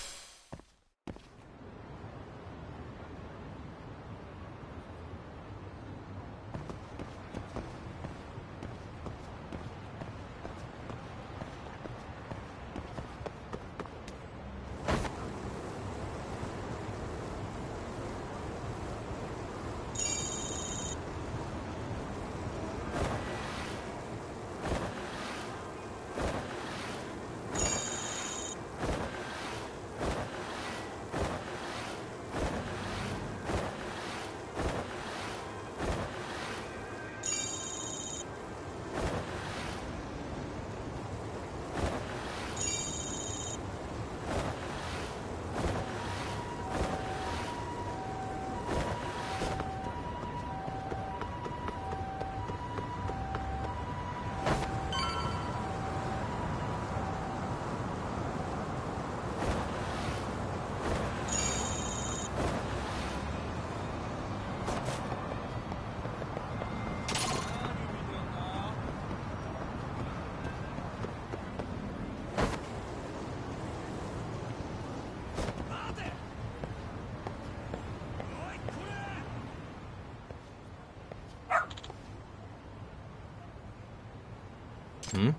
Hmm?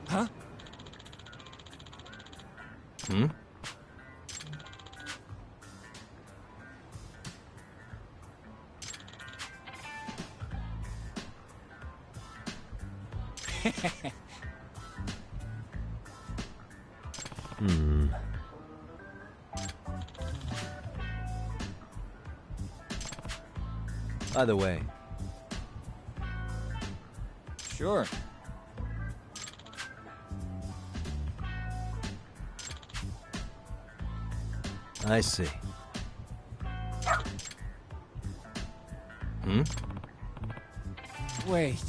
Huh? Hmm? Hmm. By the way. Sure. I see. Hmm? Wait.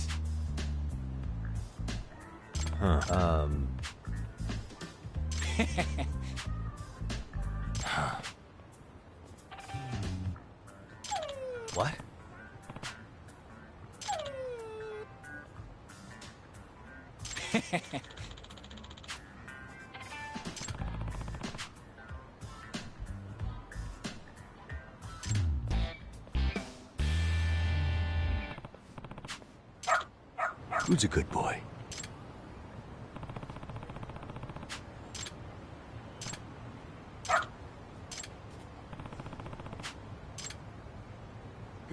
Huh. What? Who's a good boy?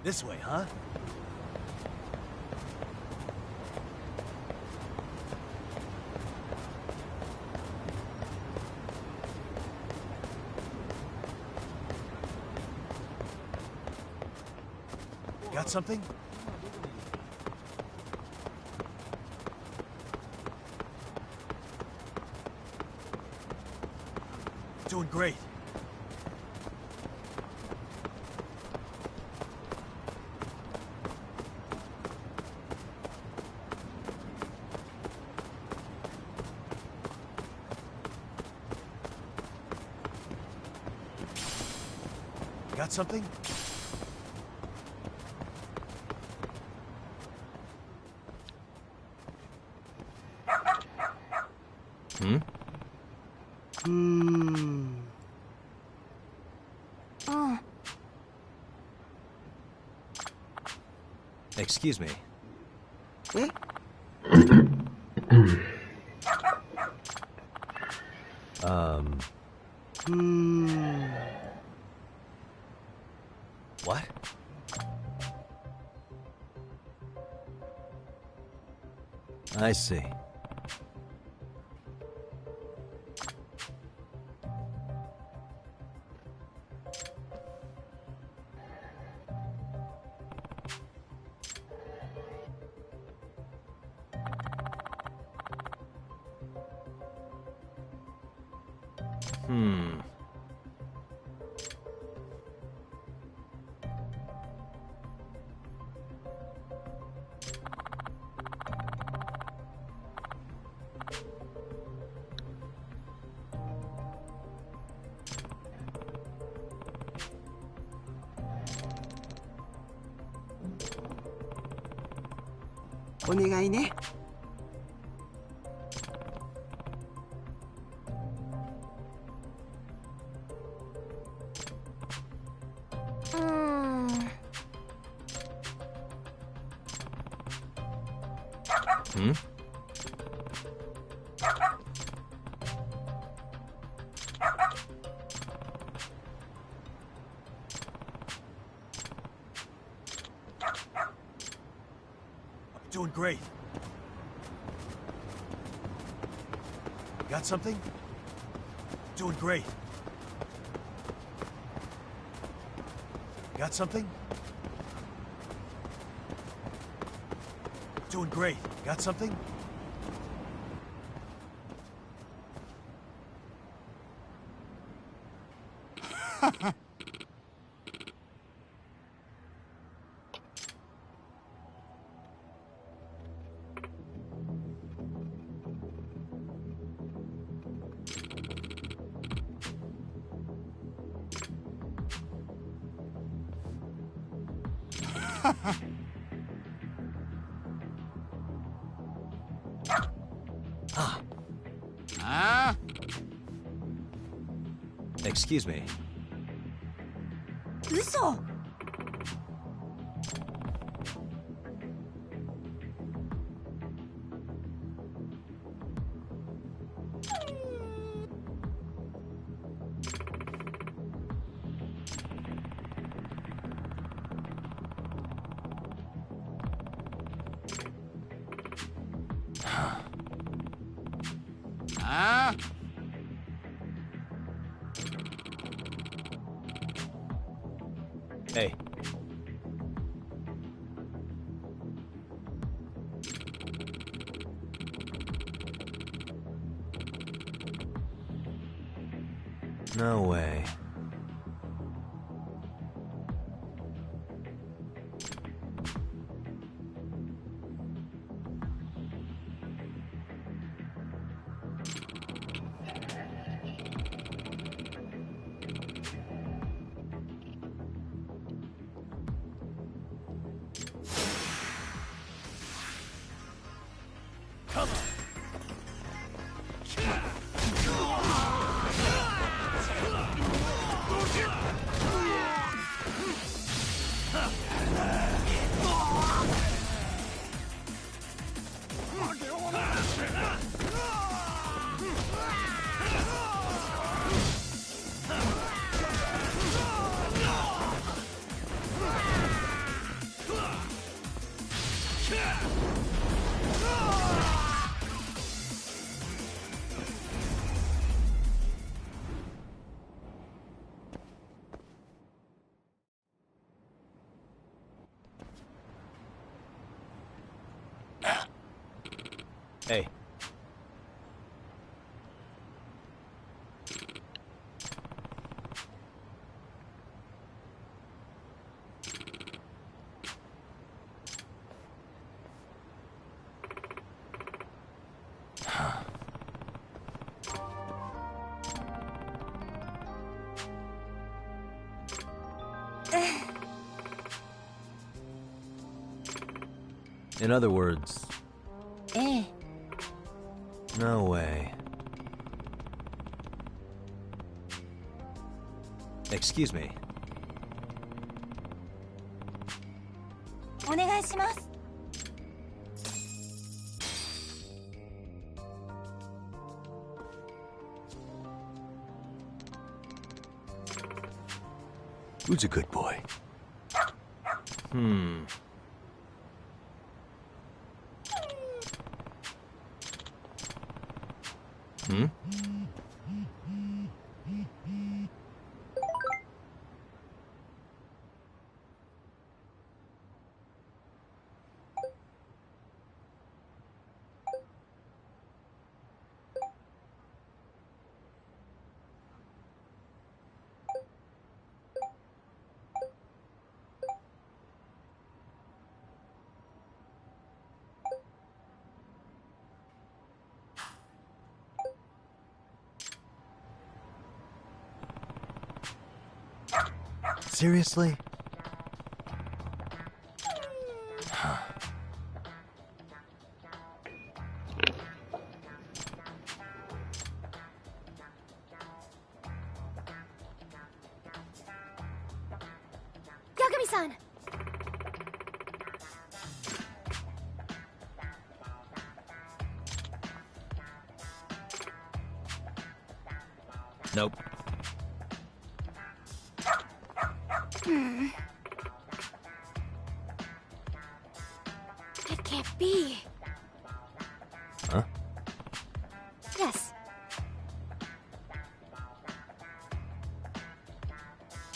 This way, huh? Got something? Doing great. Got something? Hmm? Oh. Excuse me. What? I see. Hmm? Doing great. Got something? Doing great. Got something? Doing great. Got something? Excuse me. 嘘。Hey. No way. Hey. In other words... No way. Excuse me. お願いします。Who's a good boy? Hmm. Hmm? Seriously? Yagami-san! Nope. It can't be. Huh? Yes.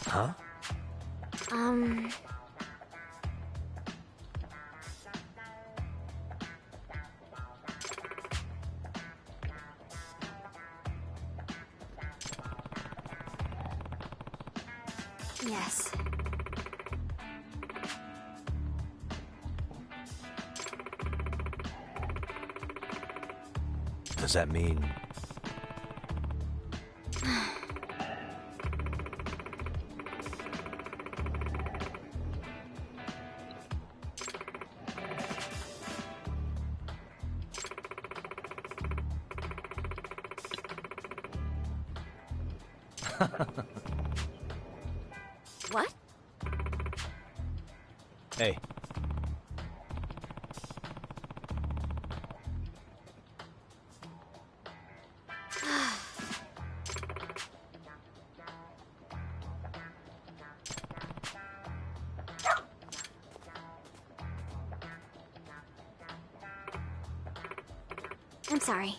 Huh? Yes. Does that mean... What? Hey. I'm sorry.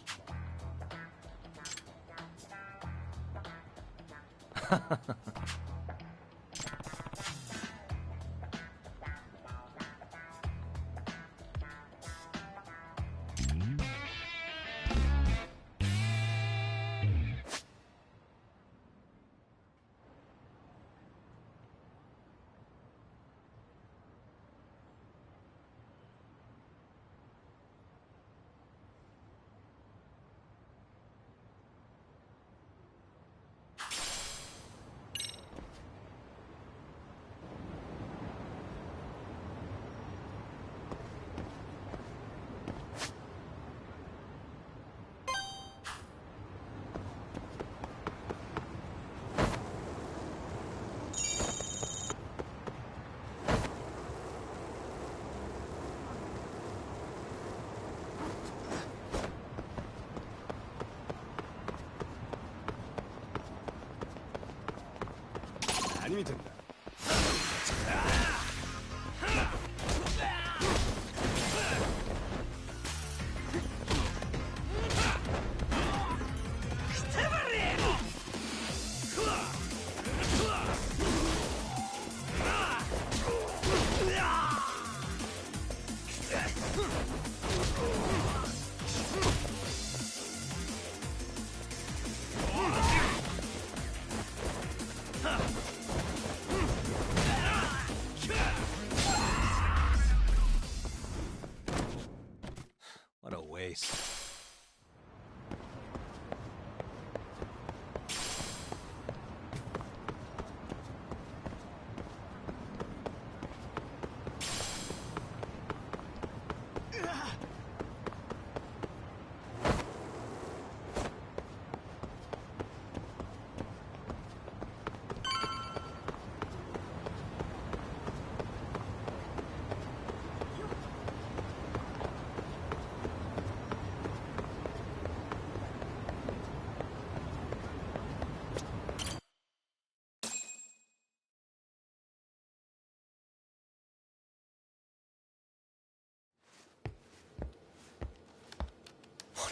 What a waste.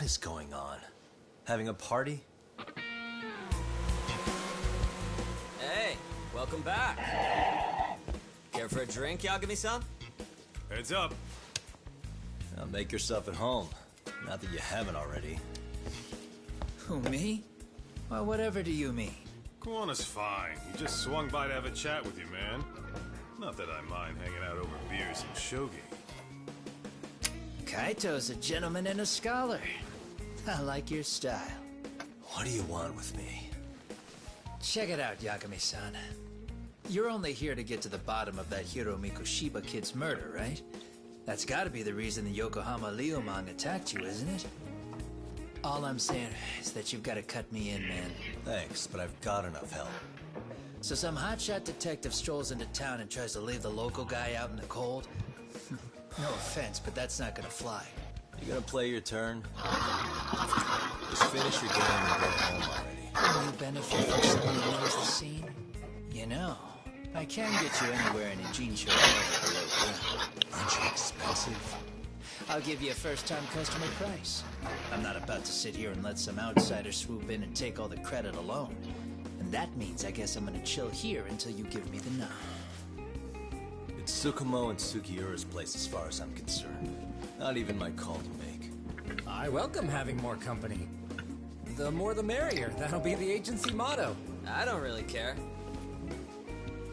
What is going on? Having a party? Hey, welcome back. Care for a drink, Yagami-san? Heads up. Now make yourself at home. Not that you haven't already. Who, me? Well, whatever do you mean? Kuwana's fine. He just swung by to have a chat with you, man. Not that I mind hanging out over beers and shogi. Kaito's a gentleman and a scholar. I like your style. What do you want with me? Check it out, Yagami-san. You're only here to get to the bottom of that Hiro Mikoshiba kid's murder, right? That's gotta be the reason the Yokohama Liumang attacked you, isn't it? All I'm saying is that you've gotta cut me in, man. Thanks, but I've got enough help. So some hotshot detective strolls into town and tries to leave the local guy out in the cold? No offense, but that's not gonna fly. You gonna play your turn? Just finish your game and go home already. Will you benefit from someone who knows the scene? You know, I can get you anywhere in a Jincho level below ground. Aren't you expensive? I'll give you a first-time customer price. I'm not about to sit here and let some outsider swoop in and take all the credit alone. And that means I guess I'm gonna chill here until you give me the nod. It's Tsukumo and Sugiura's place as far as I'm concerned. Not even my call to make. I welcome having more company. The more the merrier. That'll be the agency motto. I don't really care.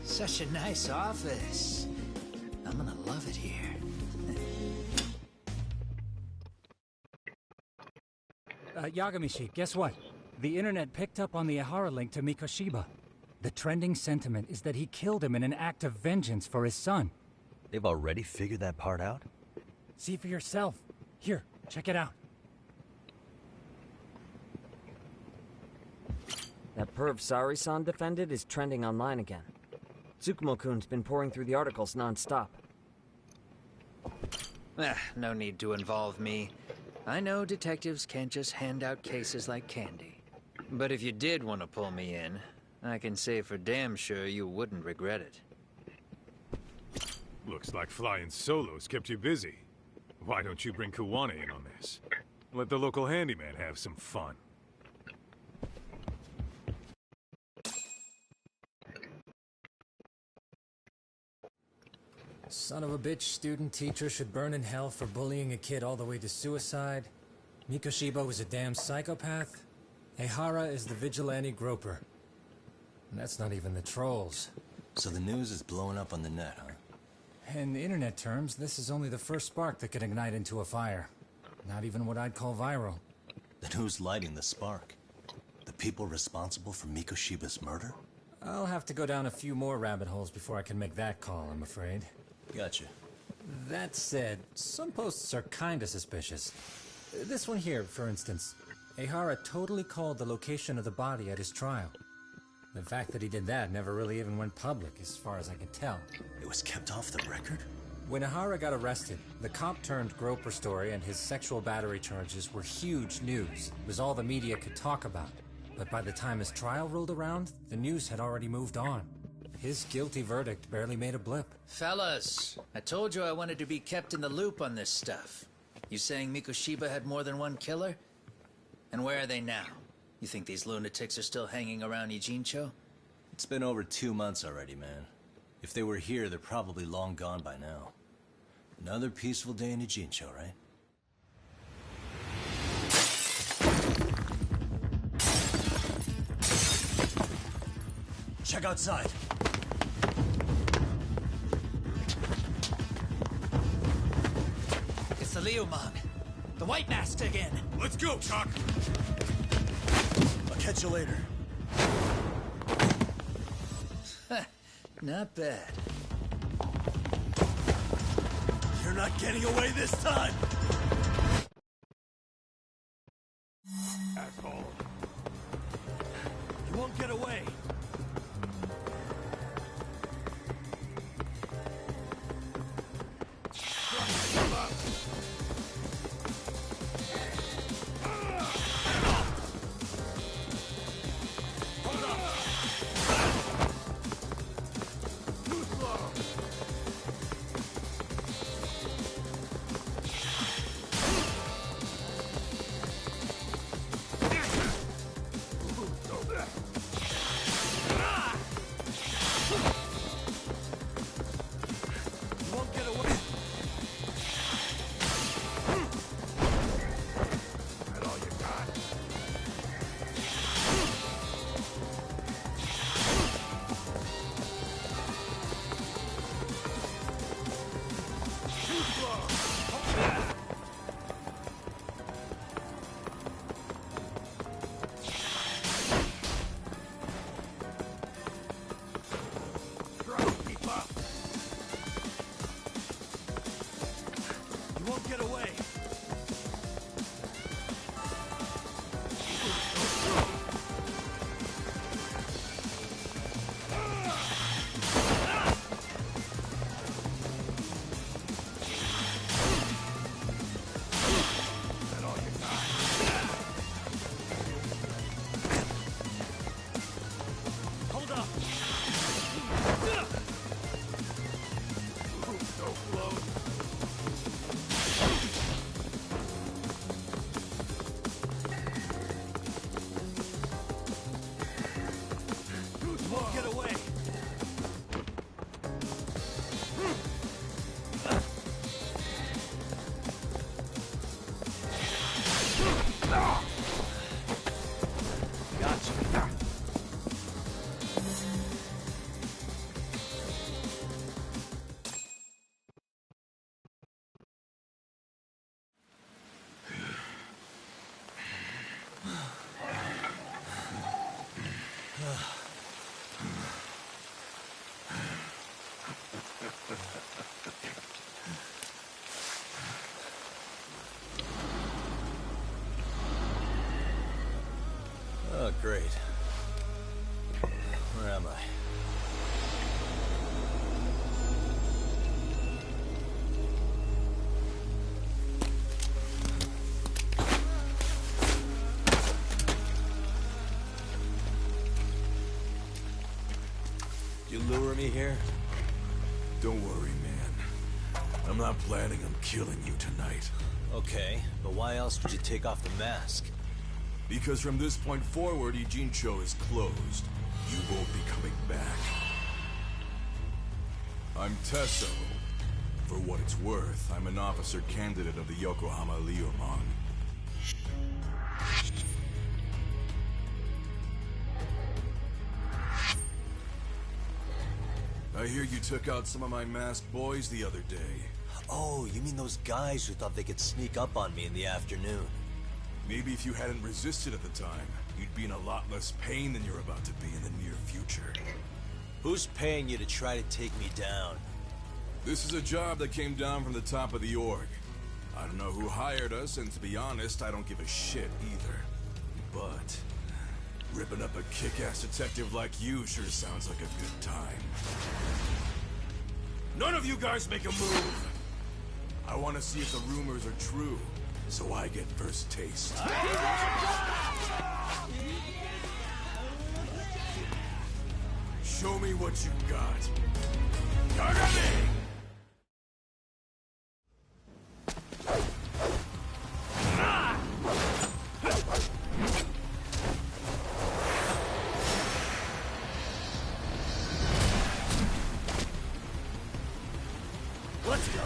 Such a nice office. I'm gonna love it here. Yagami-shi, guess what? The internet picked up on the Ihara link to Mikoshiba. The trending sentiment is that he killed him in an act of vengeance for his son. They've already figured that part out? See for yourself. Here, check it out. That perv Sari-san defended is trending online again. Tsukumo-kun's been pouring through the articles non-stop. No need to involve me. I know detectives can't just hand out cases like candy. But if you did want to pull me in, I can say for damn sure you wouldn't regret it. Looks like flying solos kept you busy. Why don't you bring Kuwana in on this? Let the local handyman have some fun. Son of a bitch student teacher should burn in hell for bullying a kid all the way to suicide. Mikoshiba was a damn psychopath. Ehara is the vigilante groper. And that's not even the trolls. So the news is blowing up on the net, huh? In internet terms, this is only the first spark that could ignite into a fire. Not even what I'd call viral. Then who's lighting the spark? The people responsible for Mikoshiba's murder? I'll have to go down a few more rabbit holes before I can make that call, I'm afraid. Gotcha. That said, some posts are kinda suspicious. This one here, for instance. Ehara totally called the location of the body at his trial. The fact that he did that never really even went public, as far as I can tell. It was kept off the record? When Ehara got arrested, the cop-turned-groper story and his sexual battery charges were huge news. It was all the media could talk about. But by the time his trial rolled around, the news had already moved on. His guilty verdict barely made a blip. Fellas, I told you I wanted to be kept in the loop on this stuff. You saying Mikoshiba had more than one killer? And where are they now? You think these lunatics are still hanging around Ijincho? It's been over 2 months already, man. If they were here, they're probably long gone by now. Another peaceful day in Ijincho, right? Check outside. It's the Liumang. The White Mask again. Let's go, Chuck! I'll catch you later. Not bad. You're not getting away this time! Asshole. You won't get away. Oh, great. Where am I? You lure me here? Don't worry, man. I'm not planning on killing you tonight. Okay, but why else would you take off the mask? Because from this point forward, Ijincho is closed. You won't be coming back. I'm Tesso. For what it's worth, I'm an officer candidate of the Yokohama Leomon. I hear you took out some of my masked boys the other day. Oh, you mean those guys who thought they could sneak up on me in the afternoon? Maybe if you hadn't resisted at the time, you'd be in a lot less pain than you're about to be in the near future. Who's paying you to try to take me down? This is a job that came down from the top of the org. I don't know who hired us, and to be honest, I don't give a shit either. But ripping up a kick-ass detective like you sure sounds like a good time. None of you guys make a move! I want to see if the rumors are true, so I get first taste. Show me what you got. Yagami! Let's go.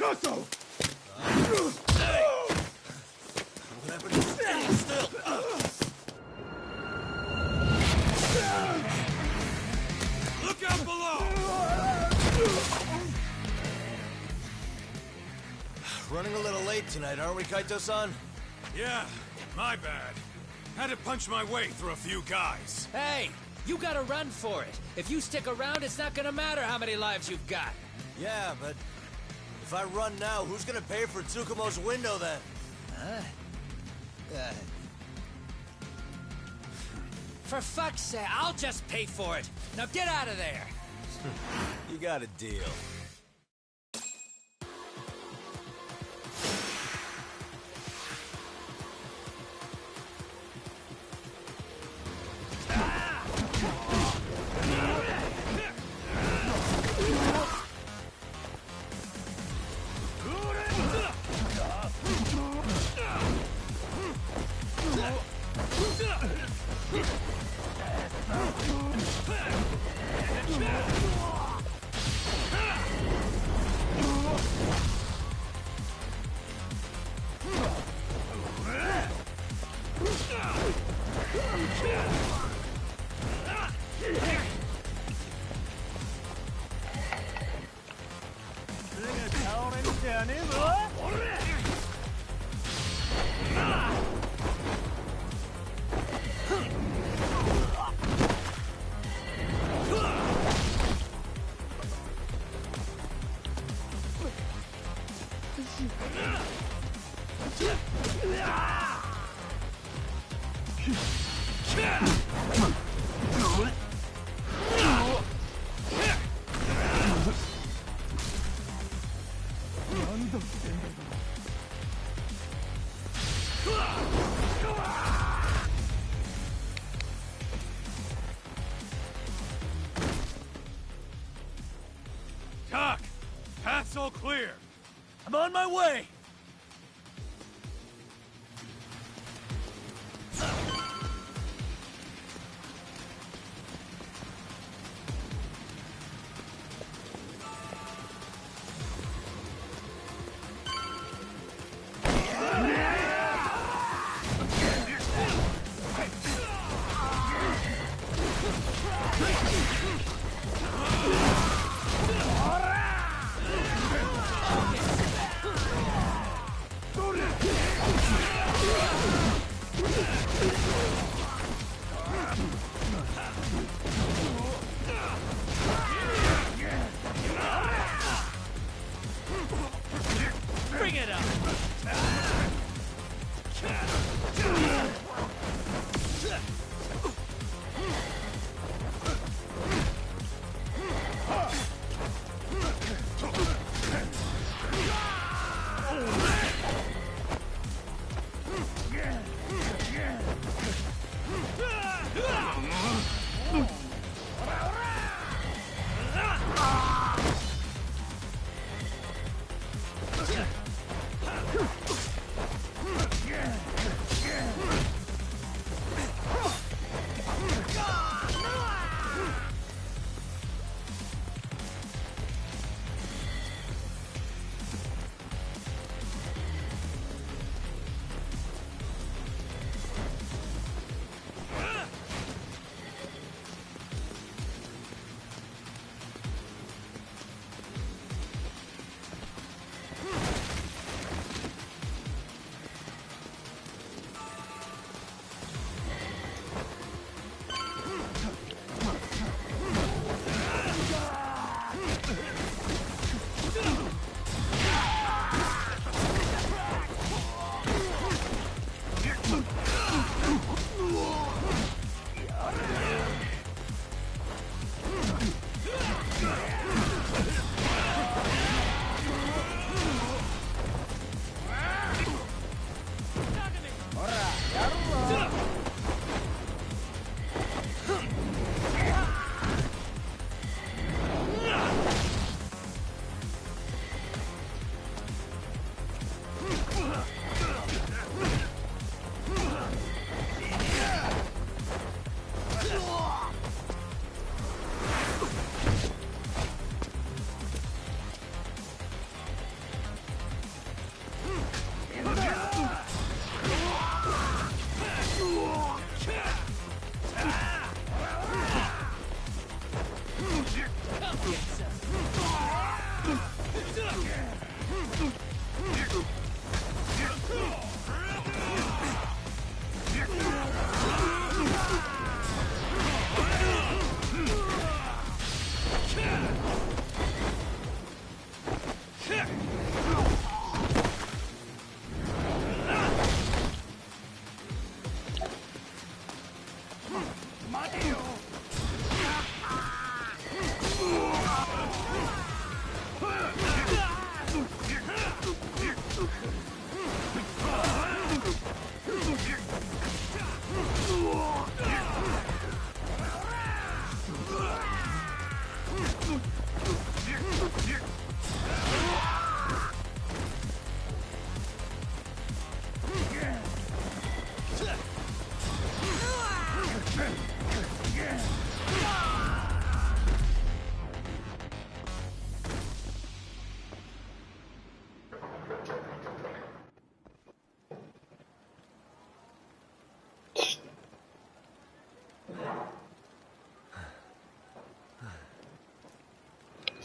Gozo! Look out below! Running a little late tonight, aren't we, Kaito-san? Yeah, my bad. Had to punch my way through a few guys. Hey, you gotta run for it. If you stick around, it's not gonna matter how many lives you've got. Yeah, but if I run now, who's gonna pay for Tsukumo's window then? Huh? For fuck's sake, I'll just pay for it. Now get out of there. You got a deal. Doc, path's all clear. I'm on my way! Bring it up.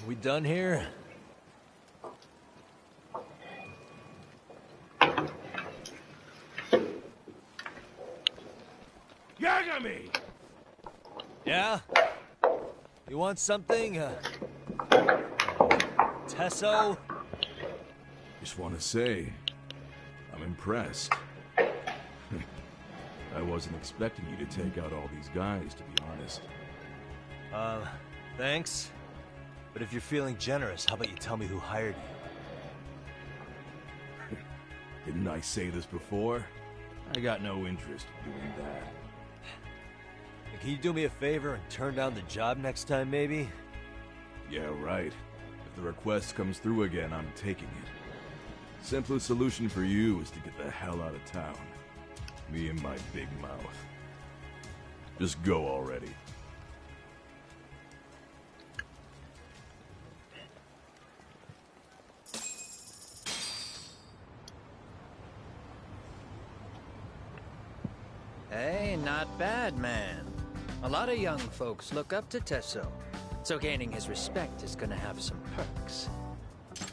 We done here? Yagami! Yeah? You want something? Tesso? Just want to say, I'm impressed. I wasn't expecting you to take out all these guys, to be honest. Thanks. But if you're feeling generous, how about you tell me who hired you? Didn't I say this before? I got no interest in doing that. Can you do me a favor and turn down the job next time, maybe? Yeah, right. If the request comes through again, I'm taking it. Simplest solution for you is to get the hell out of town. Me and my big mouth. Just go already. Hey, not bad, man. A lot of young folks look up to Tesso, so gaining his respect is gonna have some perks.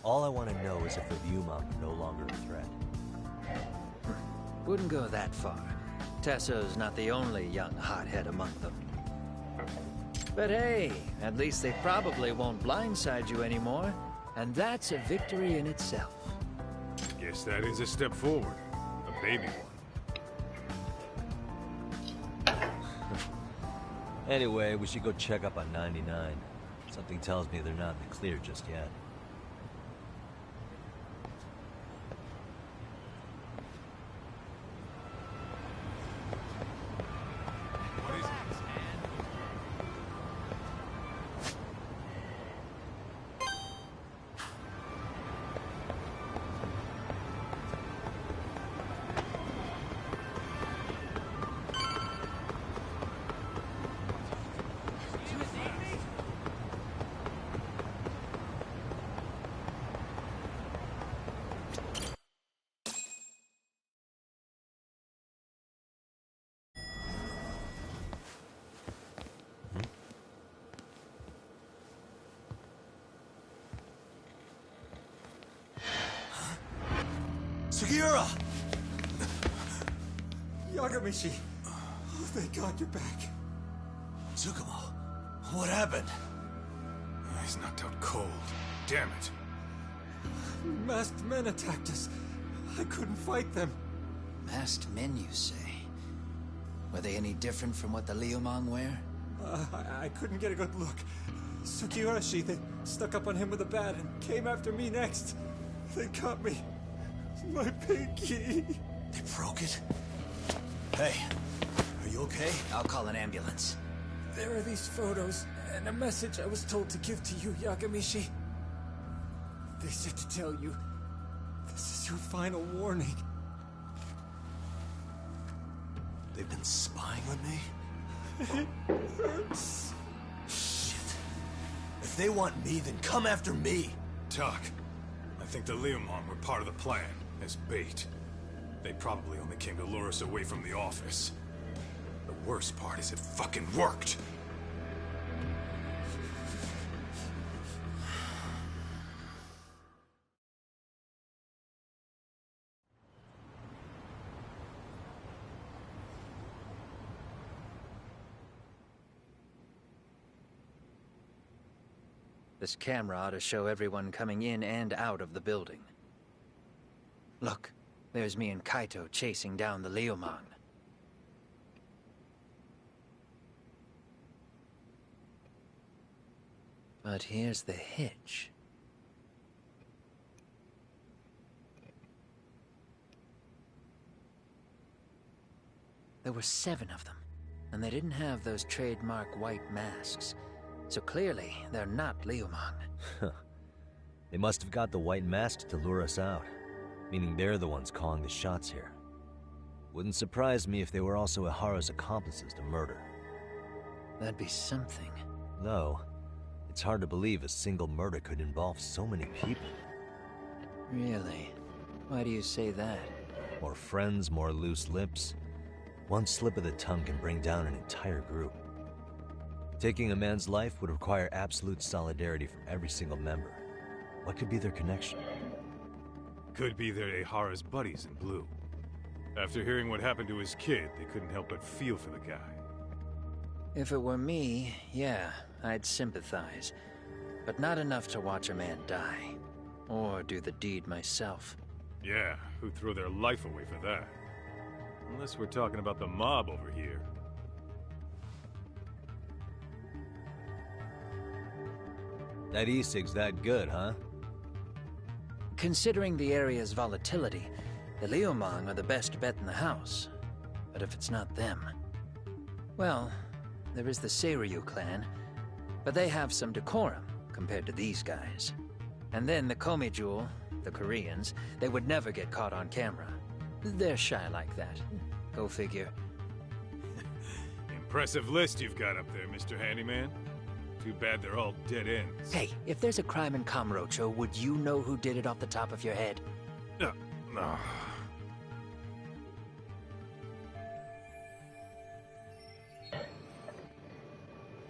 All I want to know is if the Ryumon are no longer a threat. Wouldn't go that far. Tesso's not the only young hothead among them. But hey, at least they probably won't blindside you anymore, and that's a victory in itself. Guess that is a step forward. A baby one. Anyway, we should go check up on 99. Something tells me they're not in the clear just yet. Sugiura! Yagamishi! Oh, thank God you're back. Tsukumo, what happened? He's knocked out cold. Damn it. Masked men attacked us. I couldn't fight them. Masked men, you say? Were they any different from what the Ryumon wear? I couldn't get a good look. Sugiura, they stuck up on him with a bat and came after me next. They got me. My pinky. They broke it? Hey, are you okay? I'll call an ambulance. There are these photos and a message I was told to give to you, Yagamishi. They said to tell you, this is your final warning. They've been spying on me? It hurts. Shit. If they want me, then come after me. Tuck, I think the Ryumon were part of the plan, as bait. They probably only came to lure us away from the office. The worst part is it fucking worked! This camera ought to show everyone coming in and out of the building. Look, there's me and Kaito chasing down the Ryumon. But here's the hitch. There were 7 of them, and they didn't have those trademark white masks. So clearly, they're not Liumang. They must have got the white masks to lure us out, meaning they're the ones calling the shots here. Wouldn't surprise me if they were also Ihara's accomplices to murder. That'd be something. Though, it's hard to believe a single murder could involve so many people. Really? Why do you say that? More friends, more loose lips. One slip of the tongue can bring down an entire group. Taking a man's life would require absolute solidarity from every single member. What could be their connection? Could be they're Ihara's buddies in blue. After hearing what happened to his kid, they couldn't help but feel for the guy. If it were me, yeah, I'd sympathize. But not enough to watch a man die. Or do the deed myself. Yeah, who'd throw their life away for that? Unless we're talking about the mob over here. That e-cig's that good, huh? Considering the area's volatility, the Liumang are the best bet in the house. But if it's not them... Well, there is the Seiryu clan, but they have some decorum compared to these guys. And then the Komijul, the Koreans, they would never get caught on camera. They're shy like that. Go figure. Impressive list you've got up there, Mr. Handyman. Too bad they're all dead ends. Hey, if there's a crime in Kamurocho, would you know who did it off the top of your head? No.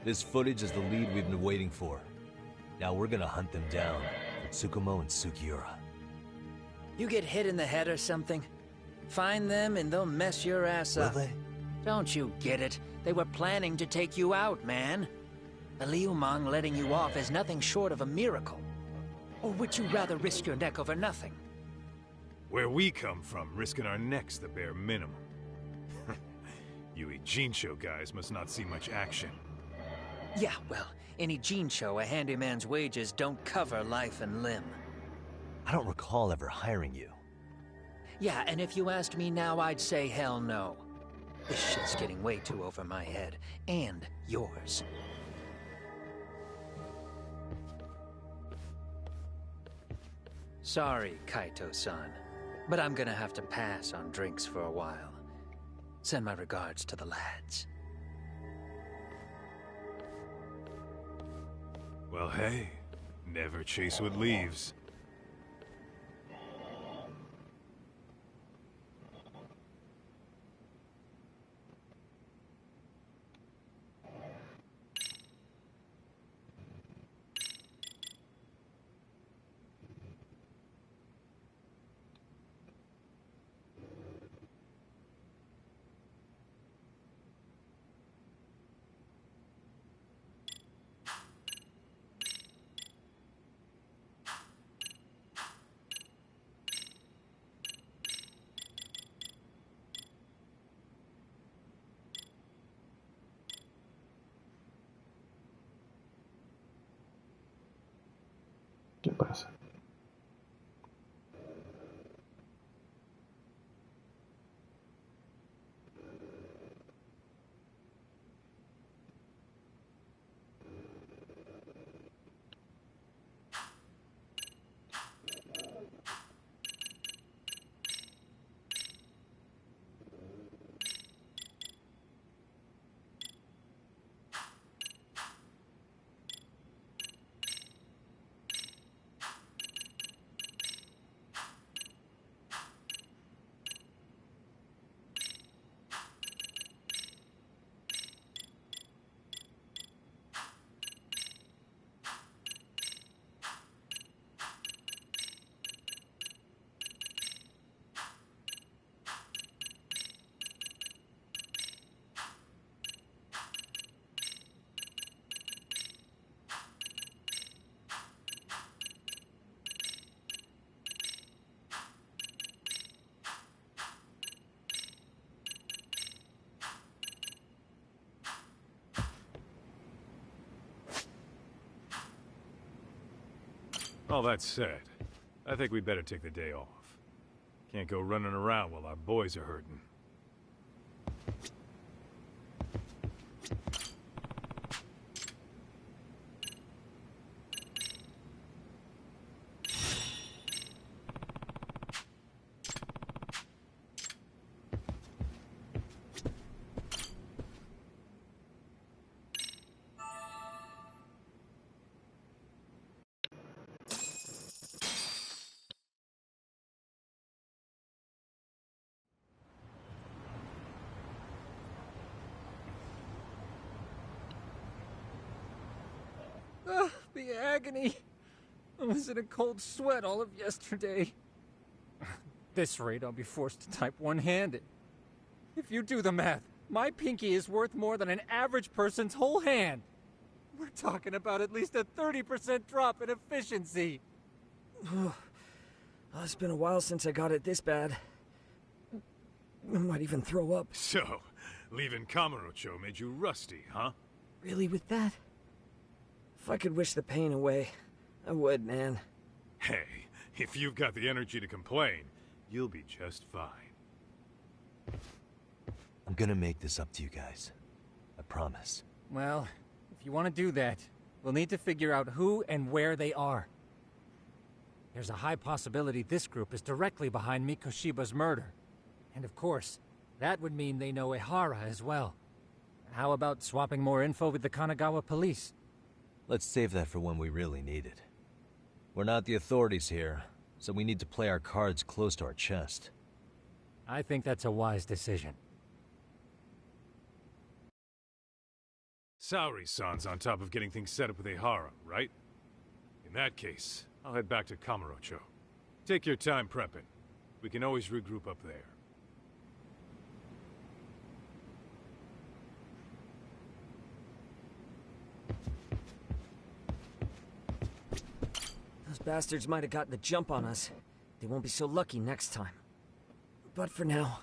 This footage is the lead we've been waiting for. Now we're gonna hunt them down for Tsukumo and Sugiura. You get hit in the head or something? Find them and they'll mess your ass up. Will they? Don't you get it? They were planning to take you out, man. The Liumang letting you off is nothing short of a miracle. Or would you rather risk your neck over nothing? Where we come from, risking our necks the bare minimum. You Ijincho guys must not see much action. Yeah, well, in Ijincho, a handyman's wages don't cover life and limb. I don't recall ever hiring you. Yeah, and if you asked me now, I'd say hell no. This shit's getting way too over my head. And yours. Sorry, Kaito-san, but I'm gonna have to pass on drinks for a while. Send my regards to the lads. Well, hey, never chase what leaves. All that said, I think we better take the day off. Can't go running around while our boys are hurting. The agony. I was in a cold sweat all of yesterday. At this rate, I'll be forced to type one-handed. If you do the math, my pinky is worth more than an average person's whole hand. We're talking about at least a 30% drop in efficiency. It's been a while since I got it this bad. I might even throw up. So, leaving Kamurocho made you rusty, huh? Really, with that? If I could wish the pain away, I would, man. Hey, if you've got the energy to complain, you'll be just fine. I'm gonna make this up to you guys. I promise. Well, if you want to do that, we'll need to figure out who and where they are. There's a high possibility this group is directly behind Mikoshiba's murder. And of course, that would mean they know Ehara as well. How about swapping more info with the Kanagawa police? Let's save that for when we really need it. We're not the authorities here, so we need to play our cards close to our chest. I think that's a wise decision. Saori-san's on top of getting things set up with Ehara, right? In that case, I'll head back to Kamurocho. Take your time prepping. We can always regroup up there. Those bastards might have gotten the jump on us. They won't be so lucky next time. But for now...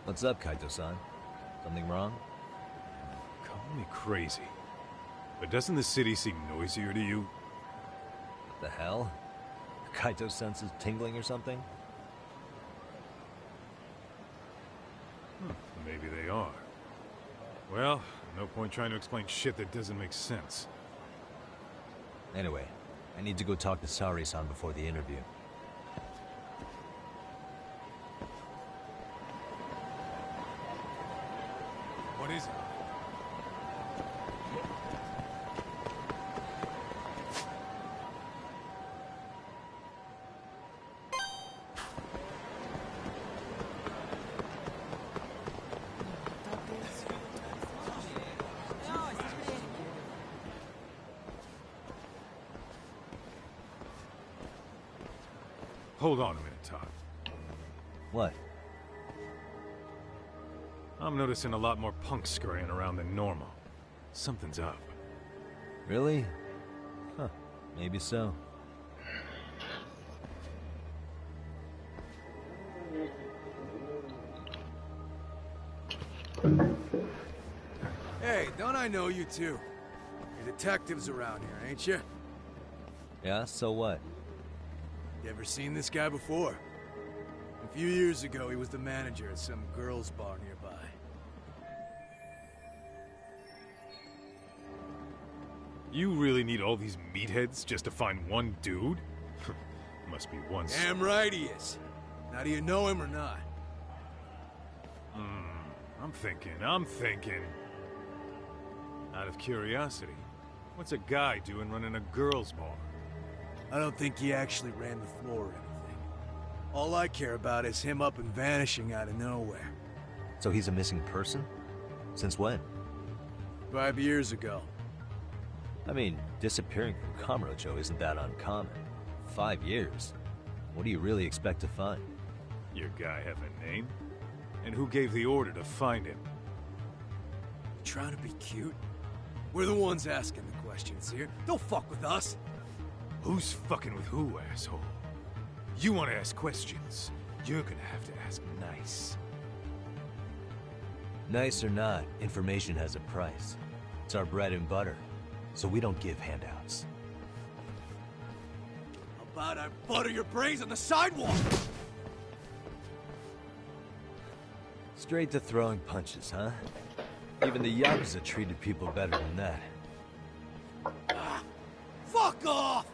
What's up, Kaito-san? Something wrong? Call me crazy, but doesn't the city seem noisier to you? What the hell? Kaito's senses tingling or something? Maybe they are. Well, no point trying to explain shit that doesn't make sense. Anyway, I need to go talk to Saori-san before the interview. What is it? Hold on a minute, Todd. What? I'm noticing a lot more punks scurrying around than normal. Something's up. Really? Huh. Maybe so. I know you too. You're detectives around here, ain't you? Yeah, so what? You ever seen this guy before? A few years ago, he was the manager at some girls' bar nearby. You really need all these meatheads just to find one dude? Must be one... Damn right he is. Now, do you know him or not? I'm thinking. Out of curiosity, what's a guy doing running a girls' bar? I don't think he actually ran the floor or anything. All I care about is him up and vanishing out of nowhere. So he's a missing person? Since when? 5 years ago. I mean, disappearing from Kamurocho isn't that uncommon. 5 years? What do you really expect to find? Your guy have a name? And who gave the order to find him? You trying to be cute? We're the ones asking the questions here. Don't fuck with us. Who's fucking with who, asshole? You want to ask questions, you're gonna have to ask nice. Nice or not, information has a price. It's our bread and butter, so we don't give handouts. How about I butter your brains on the sidewalk? Straight to throwing punches, huh? Even the Yakuza treated people better than that. Fuck off!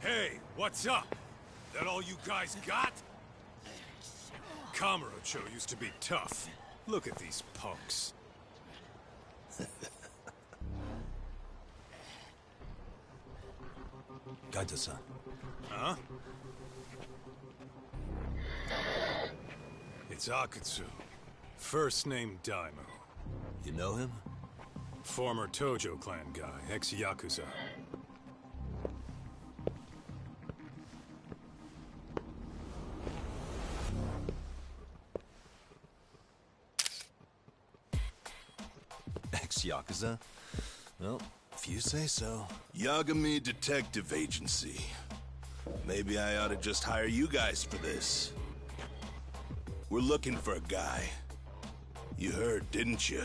Hey, what's up? That all you guys got? Kamurocho used to be tough. Look at these punks. Gaito-san. Huh? It's Akatsu. First name Daimyo. You know him? Former Tojo clan guy, ex-Yakuza. Ex-Yakuza? Well, if you say so. Yagami Detective Agency. Maybe I ought to just hire you guys for this. We're looking for a guy. You heard, didn't you?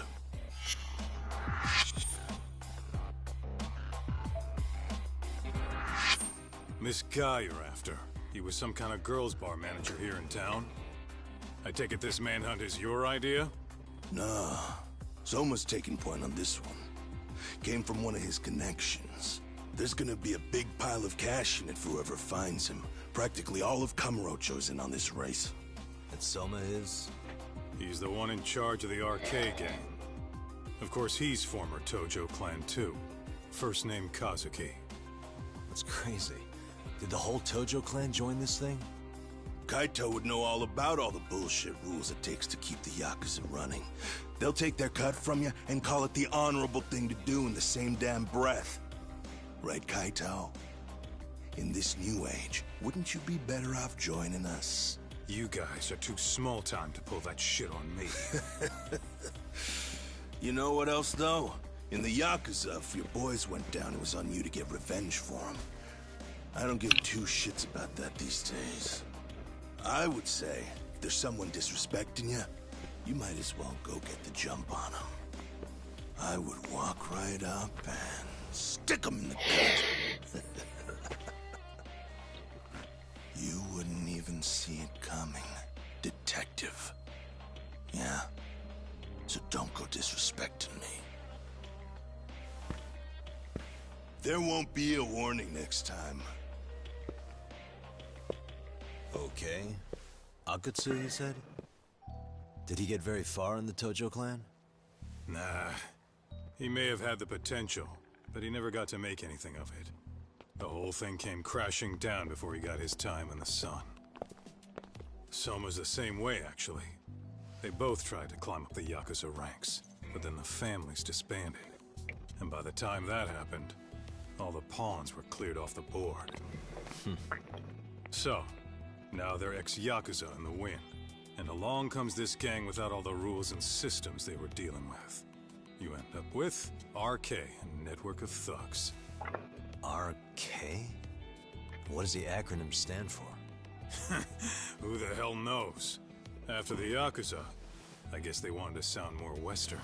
This guy you're after, he was some kind of girls' bar manager here in town? I take it this manhunt is your idea? Nah. Soma's taking point on this one. Came from one of his connections. There's gonna be a big pile of cash in it for whoever finds him. Practically all of Kamurocho's in on this race. And Soma is? He's the one in charge of the arcade gang. Of course, he's former Tojo clan too. First name Kazuki. That's crazy. Did the whole Tojo clan join this thing? Kaito would know all about all the bullshit rules it takes to keep the Yakuza running. They'll take their cut from you and call it the honorable thing to do in the same damn breath. Right, Kaito? In this new age, wouldn't you be better off joining us? You guys are too small time to pull that shit on me. You know what else, though? In the Yakuza, if your boys went down, it was on you to get revenge for them. I don't give two shits about that these days. I would say, if there's someone disrespecting you, you might as well go get the jump on them. I would walk right up and stick them in the gut. You wouldn't even see it coming, detective. Yeah? So don't go disrespecting me. There won't be a warning next time. Okay. Akatsu, you said? Did he get very far in the Tojo clan? Nah. He may have had the potential, but he never got to make anything of it. The whole thing came crashing down before he got his time in the sun. Soma's the same way, actually. They both tried to climb up the Yakuza ranks, but then the families disbanded. And by the time that happened, all the pawns were cleared off the board. So, now they're ex-Yakuza in the wind. And along comes this gang without all the rules and systems they were dealing with. You end up with RK, a network of thugs. RK? What does the acronym stand for? Who the hell knows? After the Yakuza, I guess they wanted to sound more Western.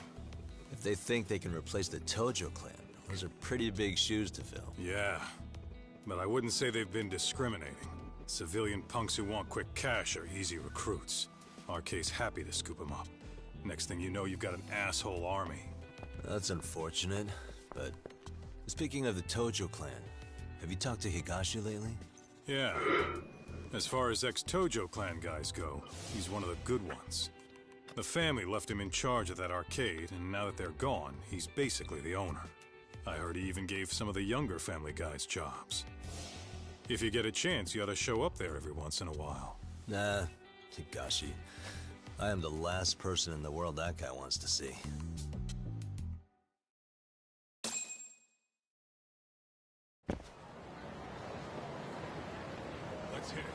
If they think they can replace the Tojo clan, those are pretty big shoes to fill. Yeah, but I wouldn't say they've been discriminating. Civilian punks who want quick cash are easy recruits. RK's happy to scoop them up. Next thing you know, you've got an asshole army. That's unfortunate, but speaking of the Tojo clan, have you talked to Higashi lately? Yeah. As far as ex-Tojo clan guys go, he's one of the good ones. The family left him in charge of that arcade, and now that they're gone, he's basically the owner. I heard he even gave some of the younger family guys jobs. If you get a chance, you ought to show up there every once in a while. Nah, Higashi. I am the last person in the world that guy wants to see. Let's hit it.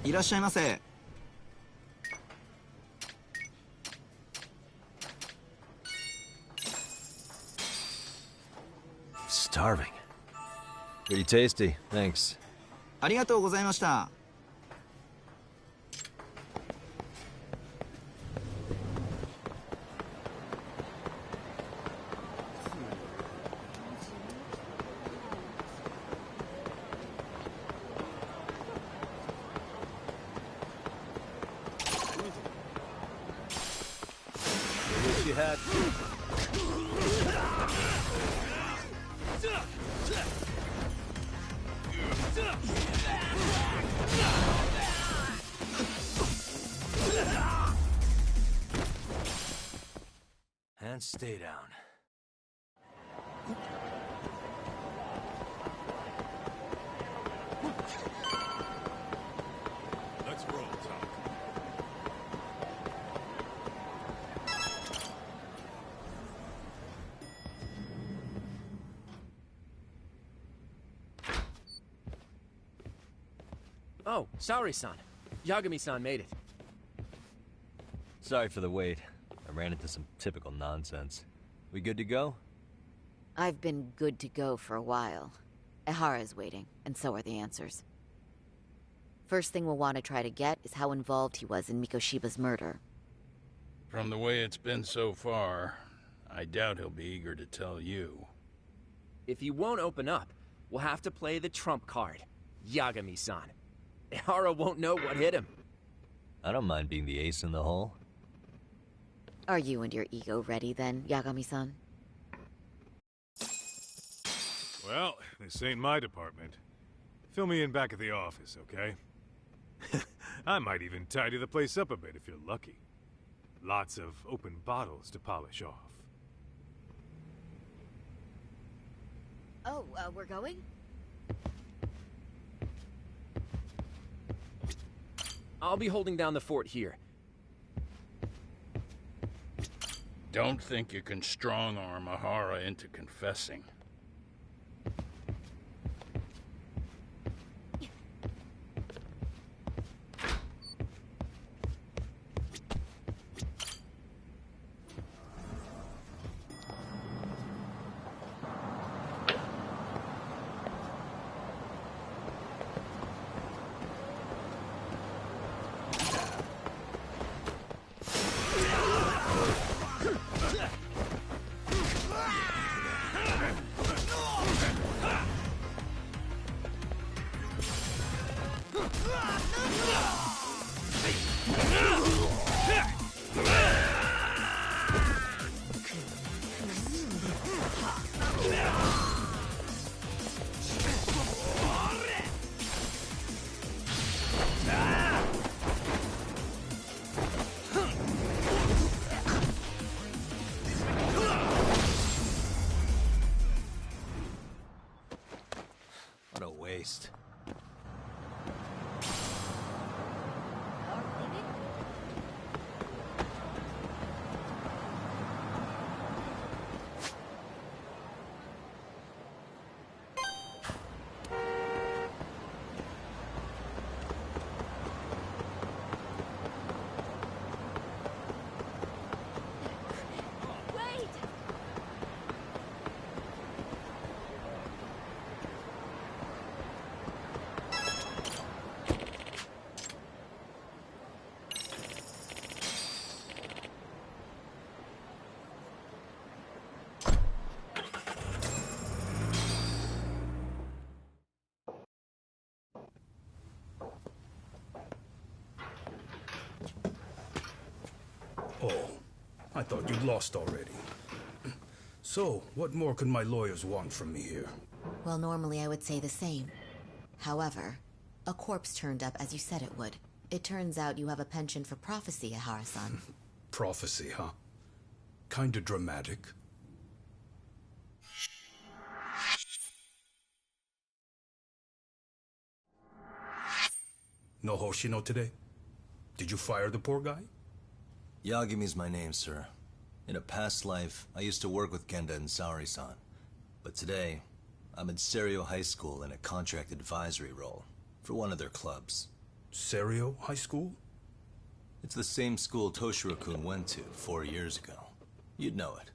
いらっしゃいませ。Starving. Pretty tasty, thanks. ありがとうございました。hat. And stay down. Let's roll, Tom. Oh, Saori-san. Yagami-san made it. Sorry for the wait. I ran into some typical nonsense. We good to go? I've been good to go for a while. Ehara's waiting, and so are the answers. First thing we'll want to try to get is how involved he was in Mikoshiba's murder. From the way it's been so far, I doubt he'll be eager to tell you. If he won't open up, we'll have to play the trump card. Yagami-san. Ehara won't know what hit him. I don't mind being the ace in the hole. Are you and your ego ready then, Yagami-san? Well, this ain't my department. Fill me in back at the office, okay? I might even tidy the place up a bit if you're lucky. Lots of open bottles to polish off. Oh, we're going? I'll be holding down the fort here. Don't think you can strong-arm Ehara into confessing. What a waste. Oh, I thought you'd lost already. So, what more could my lawyers want from me here? Well, normally I would say the same. However, a corpse turned up as you said it would. It turns out you have a penchant for prophecy, Ehara-san. Prophecy, huh? Kinda dramatic. No Hoshino today? Did you fire the poor guy? Yagami's my name, sir. In a past life, I used to work with Genda and Saori-san. But today, I'm at Serio High School in a contract advisory role for one of their clubs. Serio High School? It's the same school Toshiro-kun went to 4 years ago. You'd know it.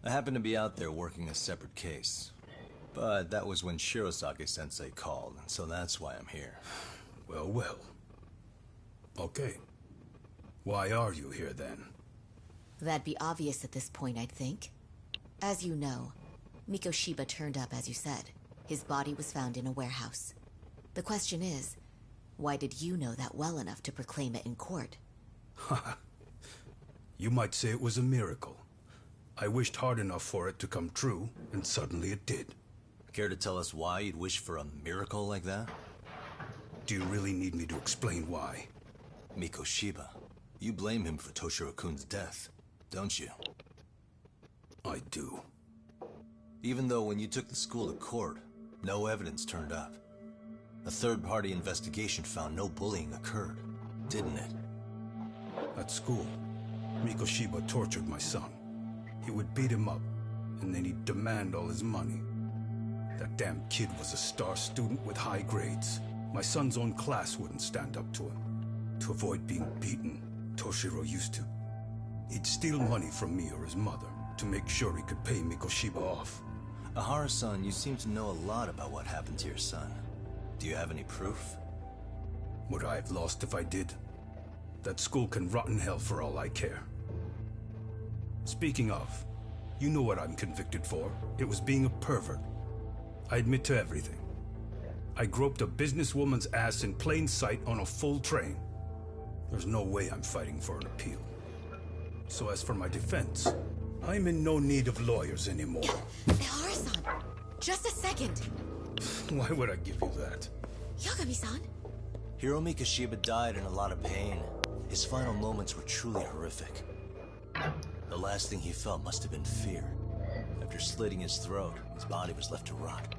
I happened to be out there working a separate case. But that was when Shirosake-sensei called, so that's why I'm here. Well, well. Okay. Why are you here then? That'd be obvious at this point, I'd think. As you know, Mikoshiba turned up as you said. His body was found in a warehouse. The question is, why did you know that well enough to proclaim it in court? You might say it was a miracle. I wished hard enough for it to come true, and suddenly it did. Care to tell us why you'd wish for a miracle like that? Do you really need me to explain why? Mikoshiba. You blame him for Toshiro-kun's death, don't you? I do. Even though when you took the school to court, no evidence turned up. A third-party investigation found no bullying occurred, didn't it? At school, Mikoshiba tortured my son. He would beat him up, and then he'd demand all his money. That damn kid was a star student with high grades. My son's own class wouldn't stand up to him. To avoid being beaten, Toshiro used to. He'd steal money from me or his mother to make sure he could pay Mikoshiba off. Ahara-san, you seem to know a lot about what happened to your son. Do you have any proof? Would I have lost if I did? That school can rot in hell for all I care. Speaking of, you know what I'm convicted for. It was being a pervert. I admit to everything. I groped a businesswoman's ass in plain sight on a full train. There's no way I'm fighting for an appeal. So as for my defense, I'm in no need of lawyers anymore. Ehara-san, just a second. Why would I give you that? Yagami-san? Hiro Mikoshiba died in a lot of pain. His final moments were truly horrific. The last thing he felt must have been fear. After slitting his throat, his body was left to rot.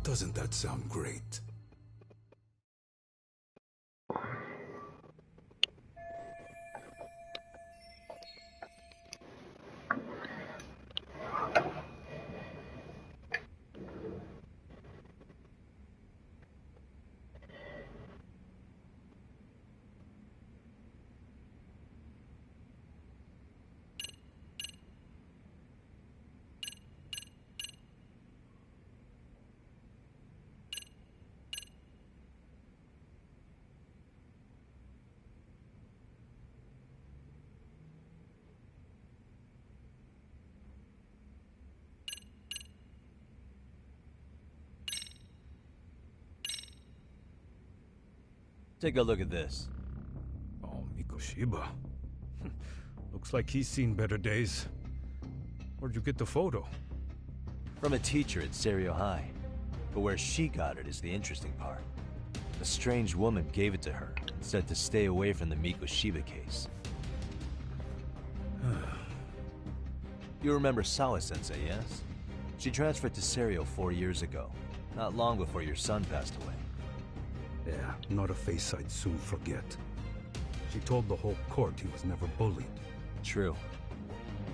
Doesn't that sound great? Take a look at this. Oh, Mikoshiba. Looks like he's seen better days. Where'd you get the photo? From a teacher at Serio High. But where she got it is the interesting part. A strange woman gave it to her and said to stay away from the Mikoshiba case. You remember Sawa-sensei, yes? She transferred to Serio 4 years ago, not long before your son passed away. Yeah, not a face I'd soon forget. She told the whole court he was never bullied. True.